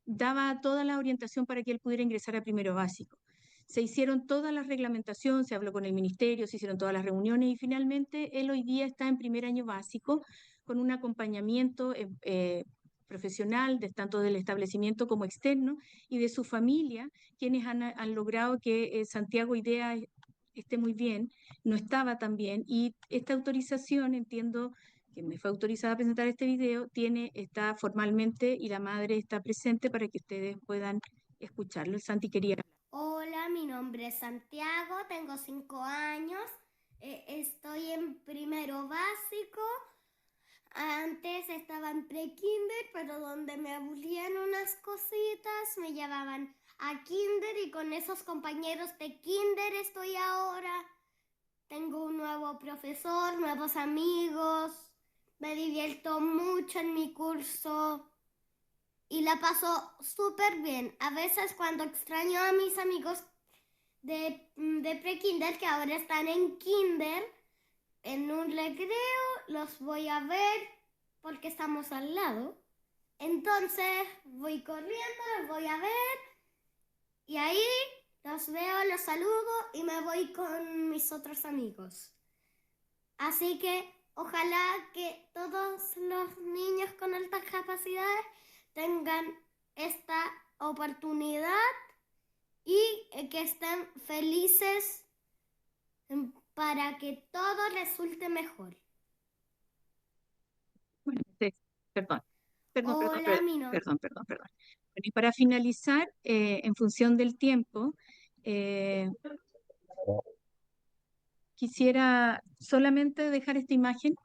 daba toda la orientación para que él pudiera ingresar a primero básico. Se hicieron todas las reglamentaciones, se habló con el ministerio, se hicieron todas las reuniones, y finalmente él hoy día está en primer año básico con un acompañamiento profesional, tanto del establecimiento como externo, y de su familia, quienes han logrado que Santiago hoy día esté muy bien. No estaba tan bien, y esta autorización, entiendo que me fue autorizada a presentar este video, está formalmente, y la madre está presente para que ustedes puedan escucharlo. Santi quería. Hola, mi nombre es Santiago, tengo 5 años, estoy en primero básico. Antes estaba en pre-kinder, pero donde me aburrían unas cositas me llevaban a kinder, y con esos compañeros de kinder estoy ahora. Tengo un nuevo profesor, nuevos amigos, me divierto mucho en mi curso y la paso súper bien. A veces cuando extraño a mis amigos de pre-kinder, que ahora están en kinder, en un recreo los voy a ver porque estamos al lado. Entonces voy corriendo, los voy a ver, y ahí los veo, los saludo y me voy con mis otros amigos. Así que ojalá que todos los niños con altas capacidades tengan esta oportunidad y que estén felices para que todo resulte mejor. Bueno, perdón. Hola, mi nombre. Perdón. Bueno, y para finalizar, en función del tiempo, quisiera solamente dejar esta imagen,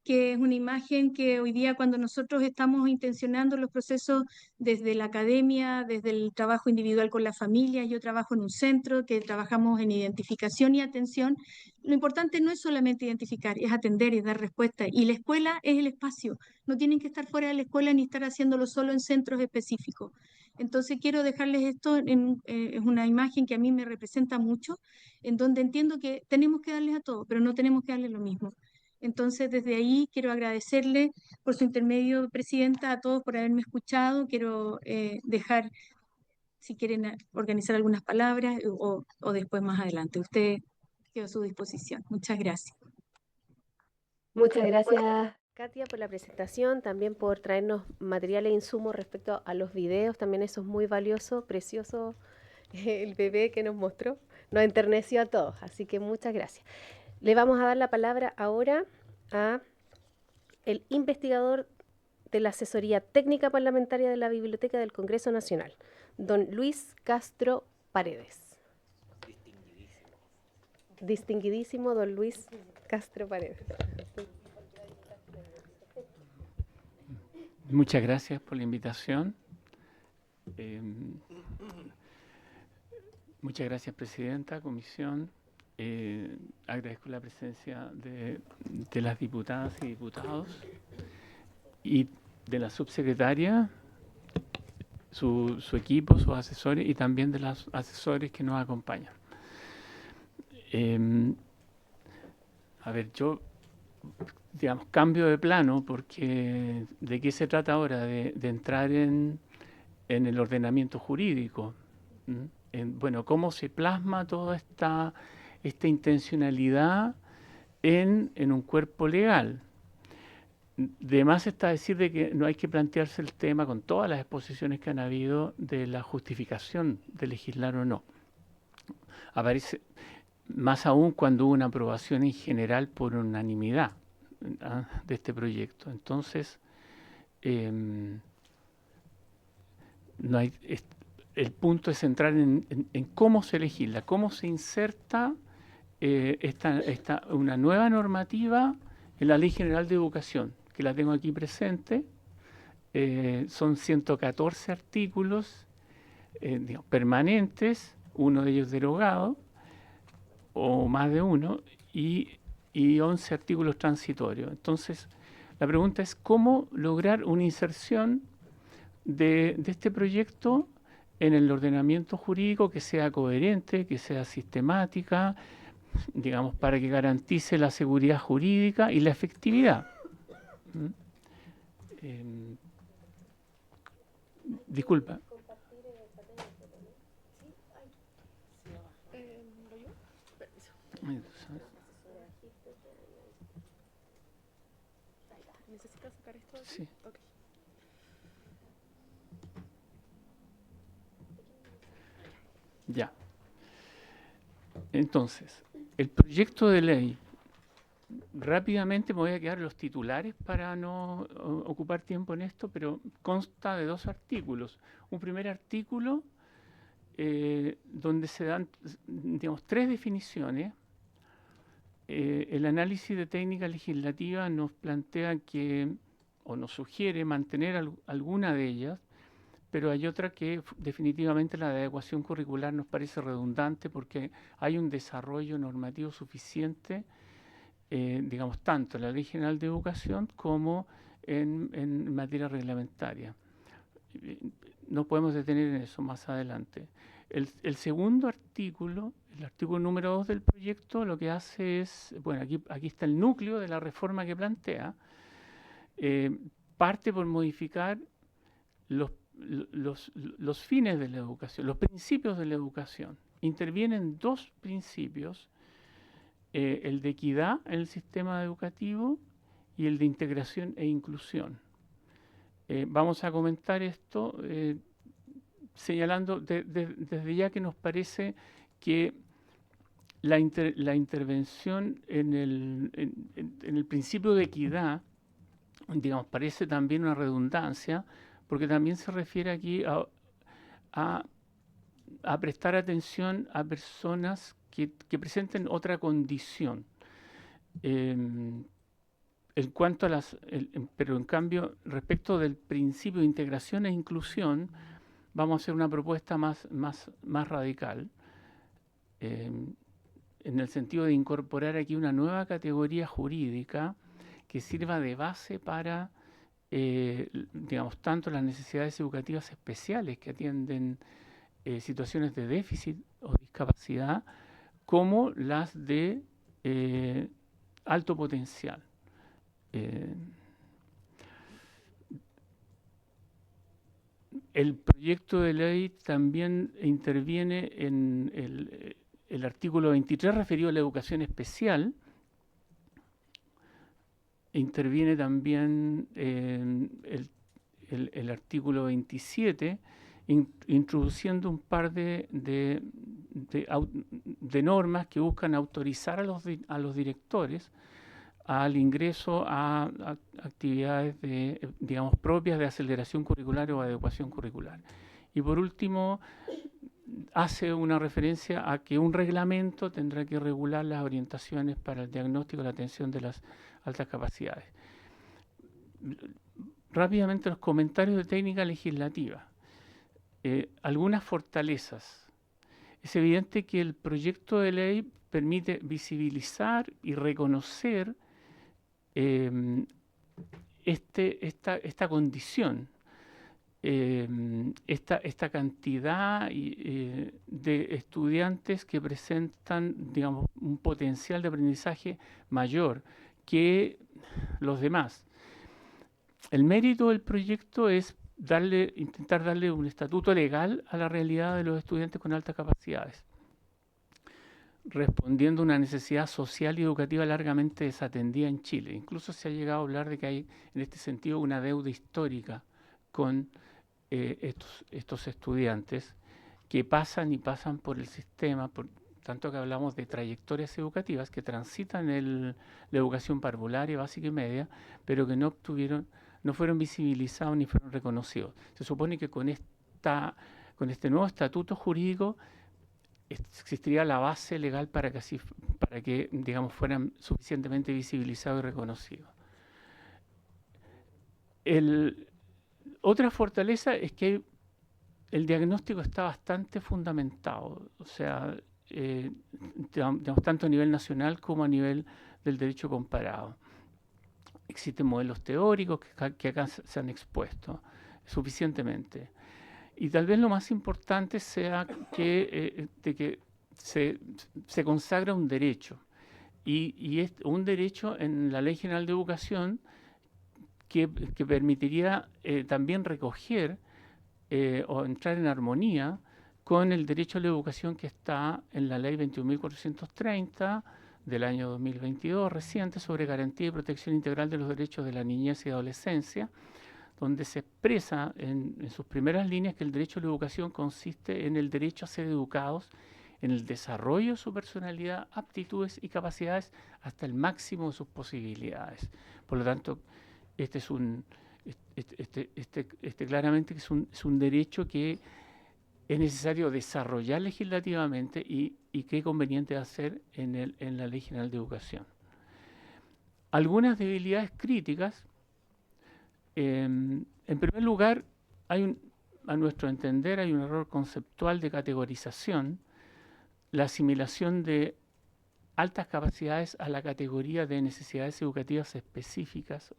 que es una imagen que hoy día, cuando nosotros estamos intencionando los procesos desde la academia, desde el trabajo individual con la familia, yo trabajo en un centro que trabajamos en identificación y atención. Lo importante no es solamente identificar, es atender y dar respuesta. Y la escuela es el espacio. No tienen que estar fuera de la escuela ni estar haciéndolo solo en centros específicos. Entonces quiero dejarles esto, es una imagen que a mí me representa mucho, en donde entiendo que tenemos que darles a todos, pero no tenemos que darles lo mismo. Entonces, desde ahí quiero agradecerle por su intermedio, presidenta, a todos por haberme escuchado. Quiero dejar, si quieren, organizar algunas palabras o después más adelante. Usted queda a su disposición. Muchas gracias. Muchas gracias, Katia, por la presentación, también por traernos material e insumos respecto a los videos. También eso es muy valioso, precioso, el bebé que nos mostró, nos enterneció a todos, así que muchas gracias. Le vamos a dar la palabra ahora a el investigador de la Asesoría Técnica Parlamentaria de la Biblioteca del Congreso Nacional, don Luis Castro Paredes. Distinguidísimo don Luis Castro Paredes. Muchas gracias por la invitación. Muchas gracias, Presidenta, Comisión. Agradezco la presencia de las diputadas y diputados y de la subsecretaria, su equipo, sus asesores y también de los asesores que nos acompañan. A ver, yo, digamos, cambio de plano porque ¿de qué se trata ahora? De entrar en el ordenamiento jurídico. Bueno, cómo se plasma toda esta intencionalidad en un cuerpo legal. De más está decir de que no hay que plantearse el tema con todas las exposiciones que han habido de la justificación de legislar o no. Aparece más aún cuando hubo una aprobación en general por unanimidad de este proyecto. Entonces, no hay, el punto es centrar en cómo se legisla, cómo se inserta una nueva normativa en la Ley General de Educación, que la tengo aquí presente. Son 114 artículos digamos, permanentes, uno de ellos derogado, o más de uno, y 11 artículos transitorios. Entonces, la pregunta es cómo lograr una inserción de este proyecto en el ordenamiento jurídico que sea coherente, que sea sistemática, digamos, para que garantice la seguridad jurídica y la efectividad. Disculpa. ¿Necesitas sacar esto? Sí. Okay. Ya. Entonces, el proyecto de ley, rápidamente me voy a quedar los titulares para no ocupar tiempo en esto, pero consta de 2 artículos. Un primer artículo donde se dan, digamos, 3 definiciones. El análisis de técnica legislativa nos plantea que, o nos sugiere mantener alguna de ellas, pero hay otra que definitivamente la de adecuación curricular nos parece redundante porque hay un desarrollo normativo suficiente, digamos, tanto en la Ley General de Educación como en materia reglamentaria. Nos podemos detener en eso más adelante. El segundo artículo, el artículo número 2 del proyecto, lo que hace es, bueno, aquí está el núcleo de la reforma que plantea, parte por modificar los fines de la educación, los principios de la educación. Intervienen 2 principios, el de equidad en el sistema educativo y el de integración e inclusión. Vamos a comentar esto señalando desde ya que nos parece que la intervención en el principio de equidad, digamos, parece también una redundancia, porque también se refiere aquí a prestar atención a personas que presenten otra condición. En cuanto a pero en cambio, respecto del principio de integración e inclusión, vamos a hacer una propuesta más radical, en el sentido de incorporar aquí una nueva categoría jurídica que sirva de base para, digamos, tanto las necesidades educativas especiales que atienden situaciones de déficit o discapacidad, como las de alto potencial. El proyecto de ley también interviene en el artículo 23 referido a la educación especial. Interviene también el artículo 27 introduciendo un par de normas que buscan autorizar a los directores al ingreso a actividades digamos, propias de aceleración curricular o adecuación curricular. Y por último, hace una referencia a que un reglamento tendrá que regular las orientaciones para el diagnóstico y la atención de las altas capacidades. Rápidamente los comentarios de técnica legislativa. Algunas fortalezas. Es evidente que el proyecto de ley permite visibilizar y reconocer esta condición, esta cantidad de estudiantes que presentan, digamos, un potencial de aprendizaje mayor que los demás. El mérito del proyecto es intentar darle un estatuto legal a la realidad de los estudiantes con altas capacidades, respondiendo a una necesidad social y educativa largamente desatendida en Chile. Incluso se ha llegado a hablar de que hay, en este sentido, una deuda histórica con estos estudiantes que pasan por el sistema, por tanto que hablamos de trayectorias educativas que transitan la educación parvularia, básica y media, pero que no fueron visibilizados ni fueron reconocidos. Se supone que con este nuevo estatuto jurídico existiría la base legal para que digamos, fueran suficientemente visibilizados y reconocidos. Otra fortaleza es que el diagnóstico está bastante fundamentado, o sea, digamos, tanto a nivel nacional como a nivel del derecho comparado. Existen modelos teóricos que acá se han expuesto suficientemente. Y tal vez lo más importante sea que se consagra un derecho. Y es un derecho en la Ley General de Educación que permitiría también recoger o entrar en armonía con el derecho a la educación que está en la Ley 21.430 del año 2022, reciente, sobre garantía y protección integral de los derechos de la niñez y adolescencia, donde se expresa en sus primeras líneas que el derecho a la educación consiste en el derecho a ser educados en el desarrollo de su personalidad, aptitudes y capacidades hasta el máximo de sus posibilidades. Por lo tanto, claramente es un derecho que es necesario desarrollar legislativamente y qué conveniente hacer en la Ley General de Educación. Algunas debilidades críticas. En primer lugar, a nuestro entender, hay un error conceptual de categorización, la asimilación de altas capacidades a la categoría de necesidades educativas específicas.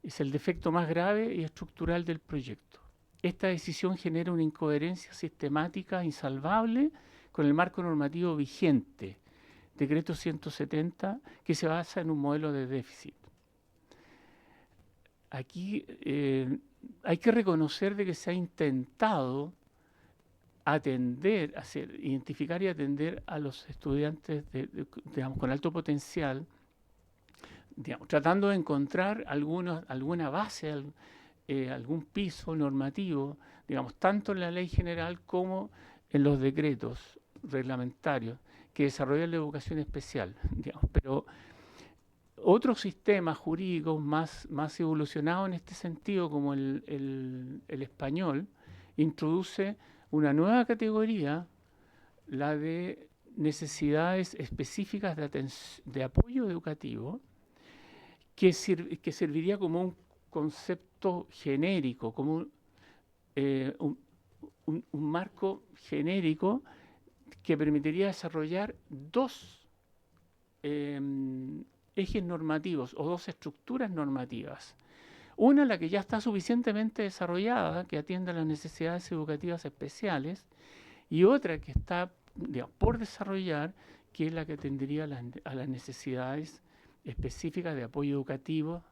Es el defecto más grave y estructural del proyecto. Esta decisión genera una incoherencia sistemática insalvable con el marco normativo vigente, Decreto 170, que se basa en un modelo de déficit. Aquí hay que reconocer de que se ha intentado identificar y atender a los estudiantes digamos, con alto potencial, digamos, tratando de encontrar alguna base, algún piso normativo, digamos, tanto en la ley general como en los decretos reglamentarios que desarrollan la educación especial, digamos, pero otros sistemas jurídicos más evolucionados en este sentido, como el español, introduce una nueva categoría, la de necesidades específicas de apoyo educativo, que serviría como un concepto genérico, como un marco genérico que permitiría desarrollar dos ejes normativos o dos estructuras normativas. Una, la que ya está suficientemente desarrollada, que atiende a las necesidades educativas especiales, y otra que está, digamos, por desarrollar, que es la que atendería a las necesidades específicas de apoyo educativo,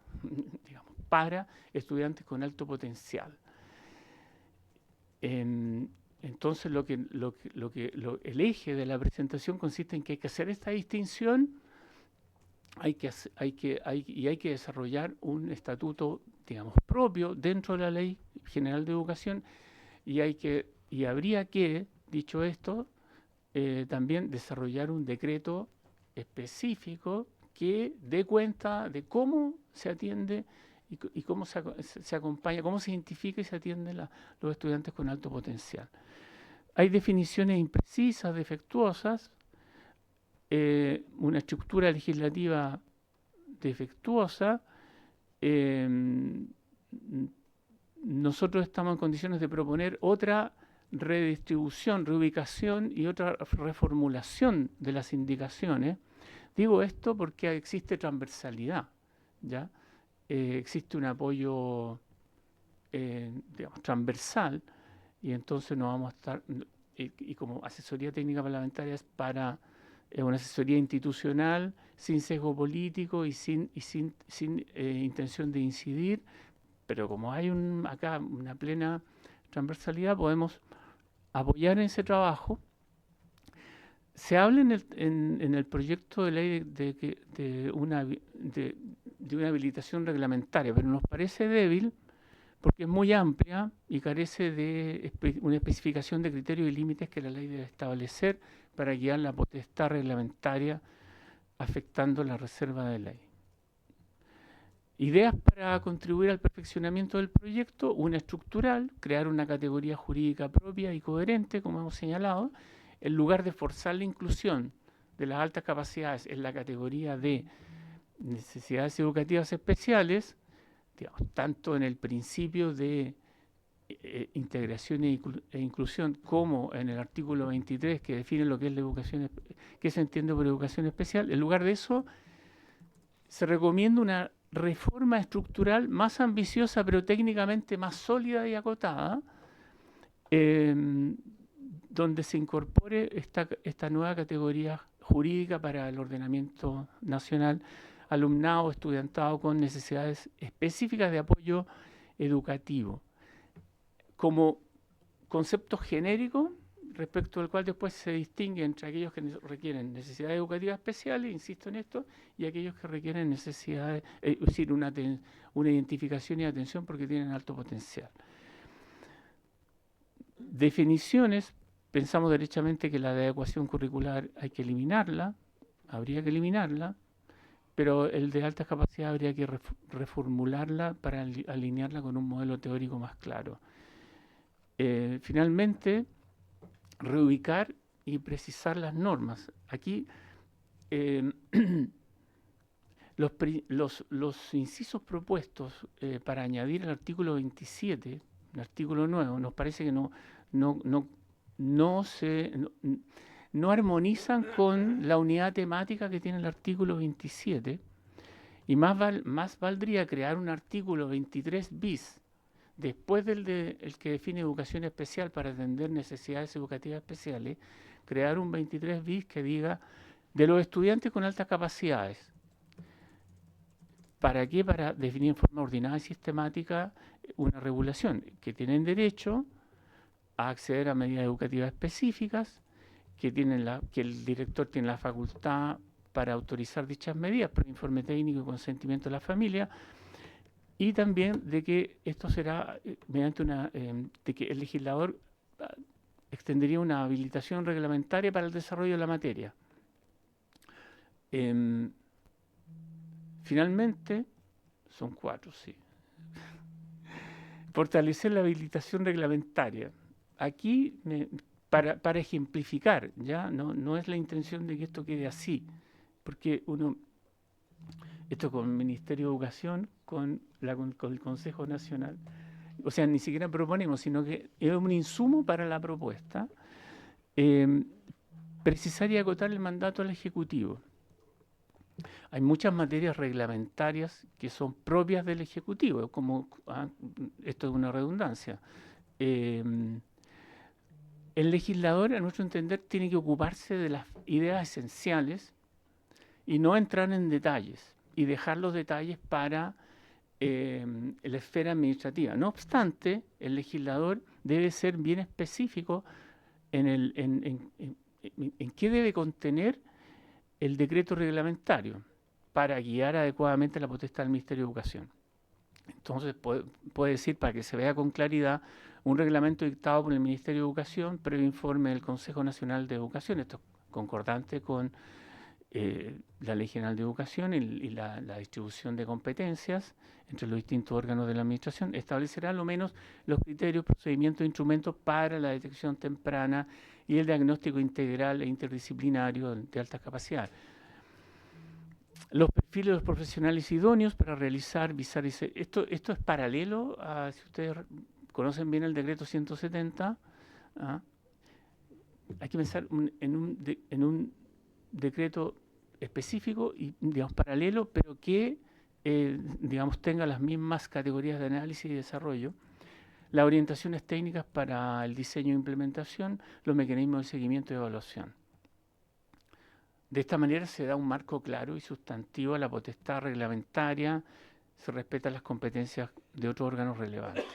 digamos, para estudiantes con alto potencial. Entonces, el eje de la presentación consiste en que hay que hacer esta distinción, hay que desarrollar un estatuto, digamos, propio dentro de la Ley General de Educación, y habría que, dicho esto, también desarrollar un decreto específico que dé cuenta de cómo se atiende y cómo se acompaña, cómo se identifica y se atiende los estudiantes con alto potencial. Hay definiciones imprecisas, defectuosas, una estructura legislativa defectuosa. Nosotros estamos en condiciones de proponer otra redistribución, reubicación y otra reformulación de las indicaciones. Digo esto porque existe transversalidad, ¿ya? Existe un apoyo digamos, transversal, y entonces no vamos a estar, y como asesoría técnica parlamentaria es para una asesoría institucional, sin sesgo político y sin intención de incidir, pero como hay acá una plena transversalidad, podemos apoyar en ese trabajo. Se habla en el proyecto de ley de una habilitación reglamentaria, pero nos parece débil porque es muy amplia y carece de una especificación de criterios y límites que la ley debe establecer para guiar la potestad reglamentaria, afectando la reserva de ley. Ideas para contribuir al perfeccionamiento del proyecto: una estructural, crear una categoría jurídica propia y coherente, como hemos señalado, en lugar de forzar la inclusión de las altas capacidades en la categoría de necesidades educativas especiales, digamos, tanto en el principio de integración e inclusión como en el artículo 23 que define lo que es la educación, qué se entiende por educación especial. En lugar de eso, se recomienda una reforma estructural más ambiciosa, pero técnicamente más sólida y acotada, donde se incorpore esta nueva categoría jurídica para el ordenamiento nacional: alumnado, estudiantado con necesidades específicas de apoyo educativo, como concepto genérico respecto al cual después se distingue entre aquellos que requieren necesidades educativas especiales, insisto en esto, y aquellos que requieren necesidades, es decir, una identificación y atención porque tienen alto potencial. Definiciones: pensamos derechamente que la de adecuación curricular hay que eliminarla, habría que eliminarla, pero el de altas capacidades habría que reformularla para alinearla con un modelo teórico más claro. Finalmente, reubicar y precisar las normas. Aquí los incisos propuestos para añadir el artículo 27, el artículo nuevo, nos parece que no armonizan con la unidad temática que tiene el artículo 27, y más valdría crear un artículo 23 bis después del que define educación especial para atender necesidades educativas especiales, crear un 23 bis que diga de los estudiantes con altas capacidades. ¿Para qué? Para definir en forma ordenada y sistemática una regulación, que tienen derecho a acceder a medidas educativas específicas, que el director tiene la facultad para autorizar dichas medidas por informe técnico y consentimiento de la familia, y también de que esto será mediante de que el legislador extendería una habilitación reglamentaria para el desarrollo de la materia. Finalmente, son 4, sí. Fortalecer la habilitación reglamentaria. Aquí, para ejemplificar, ya no es la intención de que esto quede así, porque esto con el Ministerio de Educación, con el Consejo Nacional, o sea, ni siquiera proponemos, sino que es un insumo para la propuesta, precisar y acotar el mandato al Ejecutivo. Hay muchas materias reglamentarias que son propias del Ejecutivo, como esto es una redundancia. El legislador, a nuestro entender, tiene que ocuparse de las ideas esenciales y no entrar en detalles, y dejar los detalles para la esfera administrativa. No obstante, el legislador debe ser bien específico en qué debe contener el decreto reglamentario para guiar adecuadamente la potestad del Ministerio de Educación. Entonces, puede decir, para que se vea con claridad, un reglamento dictado por el Ministerio de Educación, previo informe del Consejo Nacional de Educación. Esto es concordante con la Ley General de Educación y la distribución de competencias entre los distintos órganos de la Administración. Establecerá al menos los criterios, procedimientos e instrumentos para la detección temprana y el diagnóstico integral e interdisciplinario de altas capacidades. Los perfiles de los profesionales idóneos para realizar, visar y esto es paralelo a, si ustedes conocen bien el decreto 170, hay que pensar en un decreto específico y, digamos, paralelo, pero que, digamos, tenga las mismas categorías de análisis y desarrollo, las orientaciones técnicas para el diseño e implementación, los mecanismos de seguimiento y evaluación. De esta manera se da un marco claro y sustantivo a la potestad reglamentaria, se respetan las competencias de otros órganos relevantes,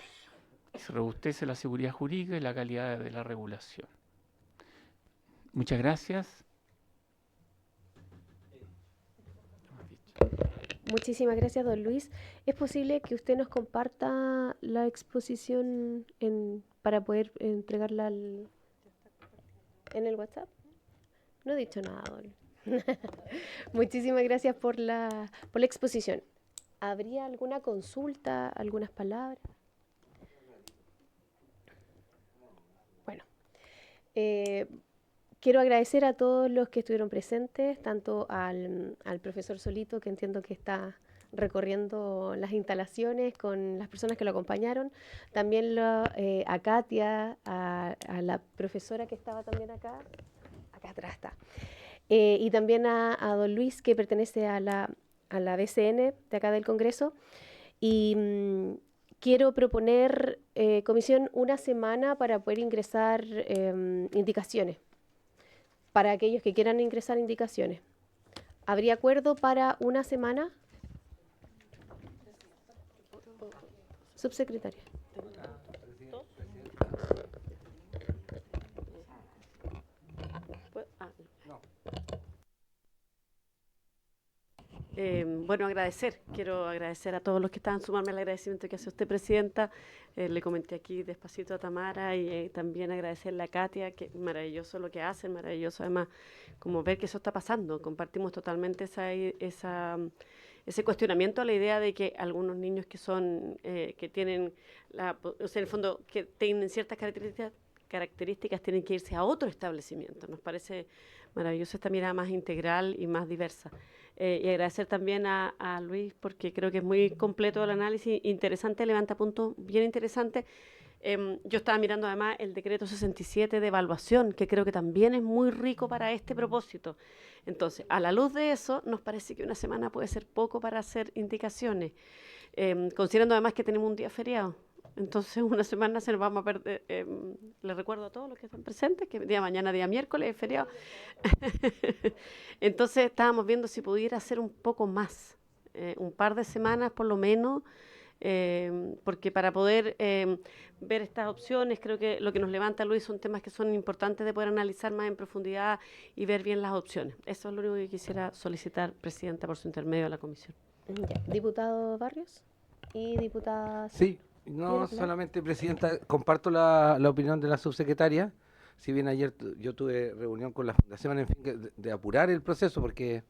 se robustece la seguridad jurídica y la calidad de la regulación. Muchas gracias. Muchísimas gracias, don Luis. ¿Es posible que usted nos comparta la exposición para poder entregarla en el WhatsApp? No he dicho nada, don. Muchísimas gracias por la exposición. ¿Habría alguna consulta, algunas palabras? Bueno, quiero agradecer a todos los que estuvieron presentes, tanto al profesor Solito, que entiendo que está recorriendo las instalaciones con las personas que lo acompañaron, también a Katia, a la profesora que estaba también acá atrás está, y también a don Luis, que pertenece a la BCN de acá del Congreso. Y quiero proponer, comisión, una semana para poder ingresar indicaciones, para aquellos que quieran ingresar indicaciones. ¿Habría acuerdo para una semana? Subsecretaria. Bueno, quiero agradecer a todos los que estaban, sumarme al agradecimiento que hace usted, Presidenta. Le comenté aquí despacito a Tamara y también agradecerle a Katia, que maravilloso lo que hacen, maravilloso además como ver que eso está pasando. Compartimos totalmente ese cuestionamiento a la idea de que algunos niños que tienen, o sea, en el fondo, que tienen ciertas características tienen que irse a otro establecimiento. Nos parece maravilloso esta mirada más integral y más diversa. Y agradecer también a Luis, porque creo que es muy completo el análisis, interesante, levanta puntos bien interesantes. Yo estaba mirando además el decreto 67 de evaluación, que creo que también es muy rico para este propósito. Entonces, a la luz de eso, nos parece que una semana puede ser poco para hacer indicaciones, considerando además que tenemos un día feriado. Entonces, una semana se nos vamos a perder. Les recuerdo a todos los que están presentes que día mañana, día miércoles, es feriado. Entonces, estábamos viendo si pudiera hacer un poco más, un par de semanas por lo menos, porque para poder ver estas opciones, creo que lo que nos levanta Luis son temas que son importantes de poder analizar más en profundidad y ver bien las opciones. Eso es lo único que quisiera solicitar, Presidenta, por su intermedio a la Comisión. Ya. Diputado Barrios y diputada... Sí. No, solamente, Presidenta, comparto la opinión de la subsecretaria. Si bien ayer yo tuve reunión con la Fundación, en fin, de apurar el proceso, porque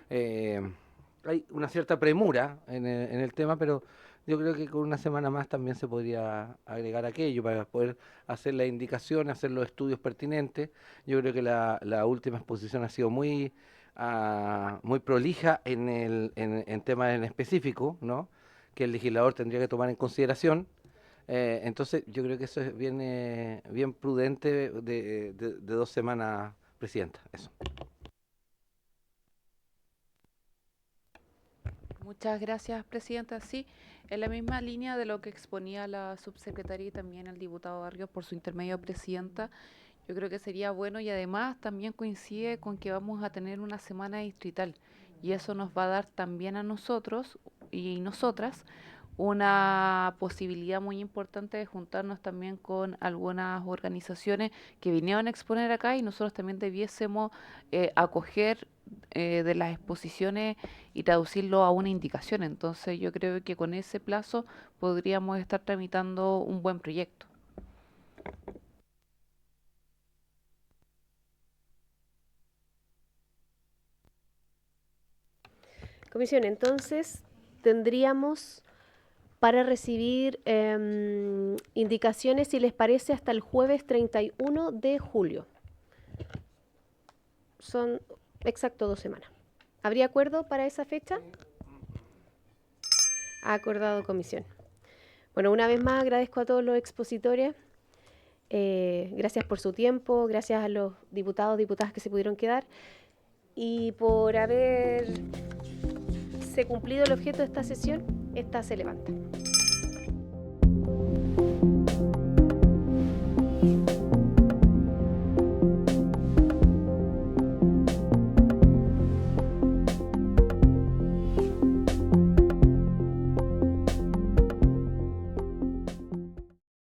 hay una cierta premura en el tema, pero yo creo que con una semana más también se podría agregar aquello para poder hacer la indicación, hacer los estudios pertinentes. Yo creo que la última exposición ha sido muy prolija en temas en específico, ¿no?, que el legislador tendría que tomar en consideración. Entonces, yo creo que eso es bien prudente de 2 semanas, Presidenta. Eso. Muchas gracias, Presidenta. Sí, en la misma línea de lo que exponía la subsecretaria y también el diputado Barrios por su intermedio, Presidenta, yo creo que sería bueno, y además también coincide con que vamos a tener una semana distrital y eso nos va a dar también a nosotros y nosotras una posibilidad muy importante de juntarnos también con algunas organizaciones que vinieron a exponer acá y nosotros también debiésemos acoger de las exposiciones y traducirlo a una indicación. Entonces yo creo que con ese plazo podríamos estar tramitando un buen proyecto. Comisión, entonces tendríamos para recibir indicaciones, si les parece, hasta el jueves 31 de julio. Son exacto 2 semanas. ¿Habría acuerdo para esa fecha? Ha acordado comisión. Bueno, una vez más agradezco a todos los expositores. Gracias por su tiempo, gracias a los diputados, diputadas que se pudieron quedar y por haberse cumplido el objeto de esta sesión. Esta se levanta.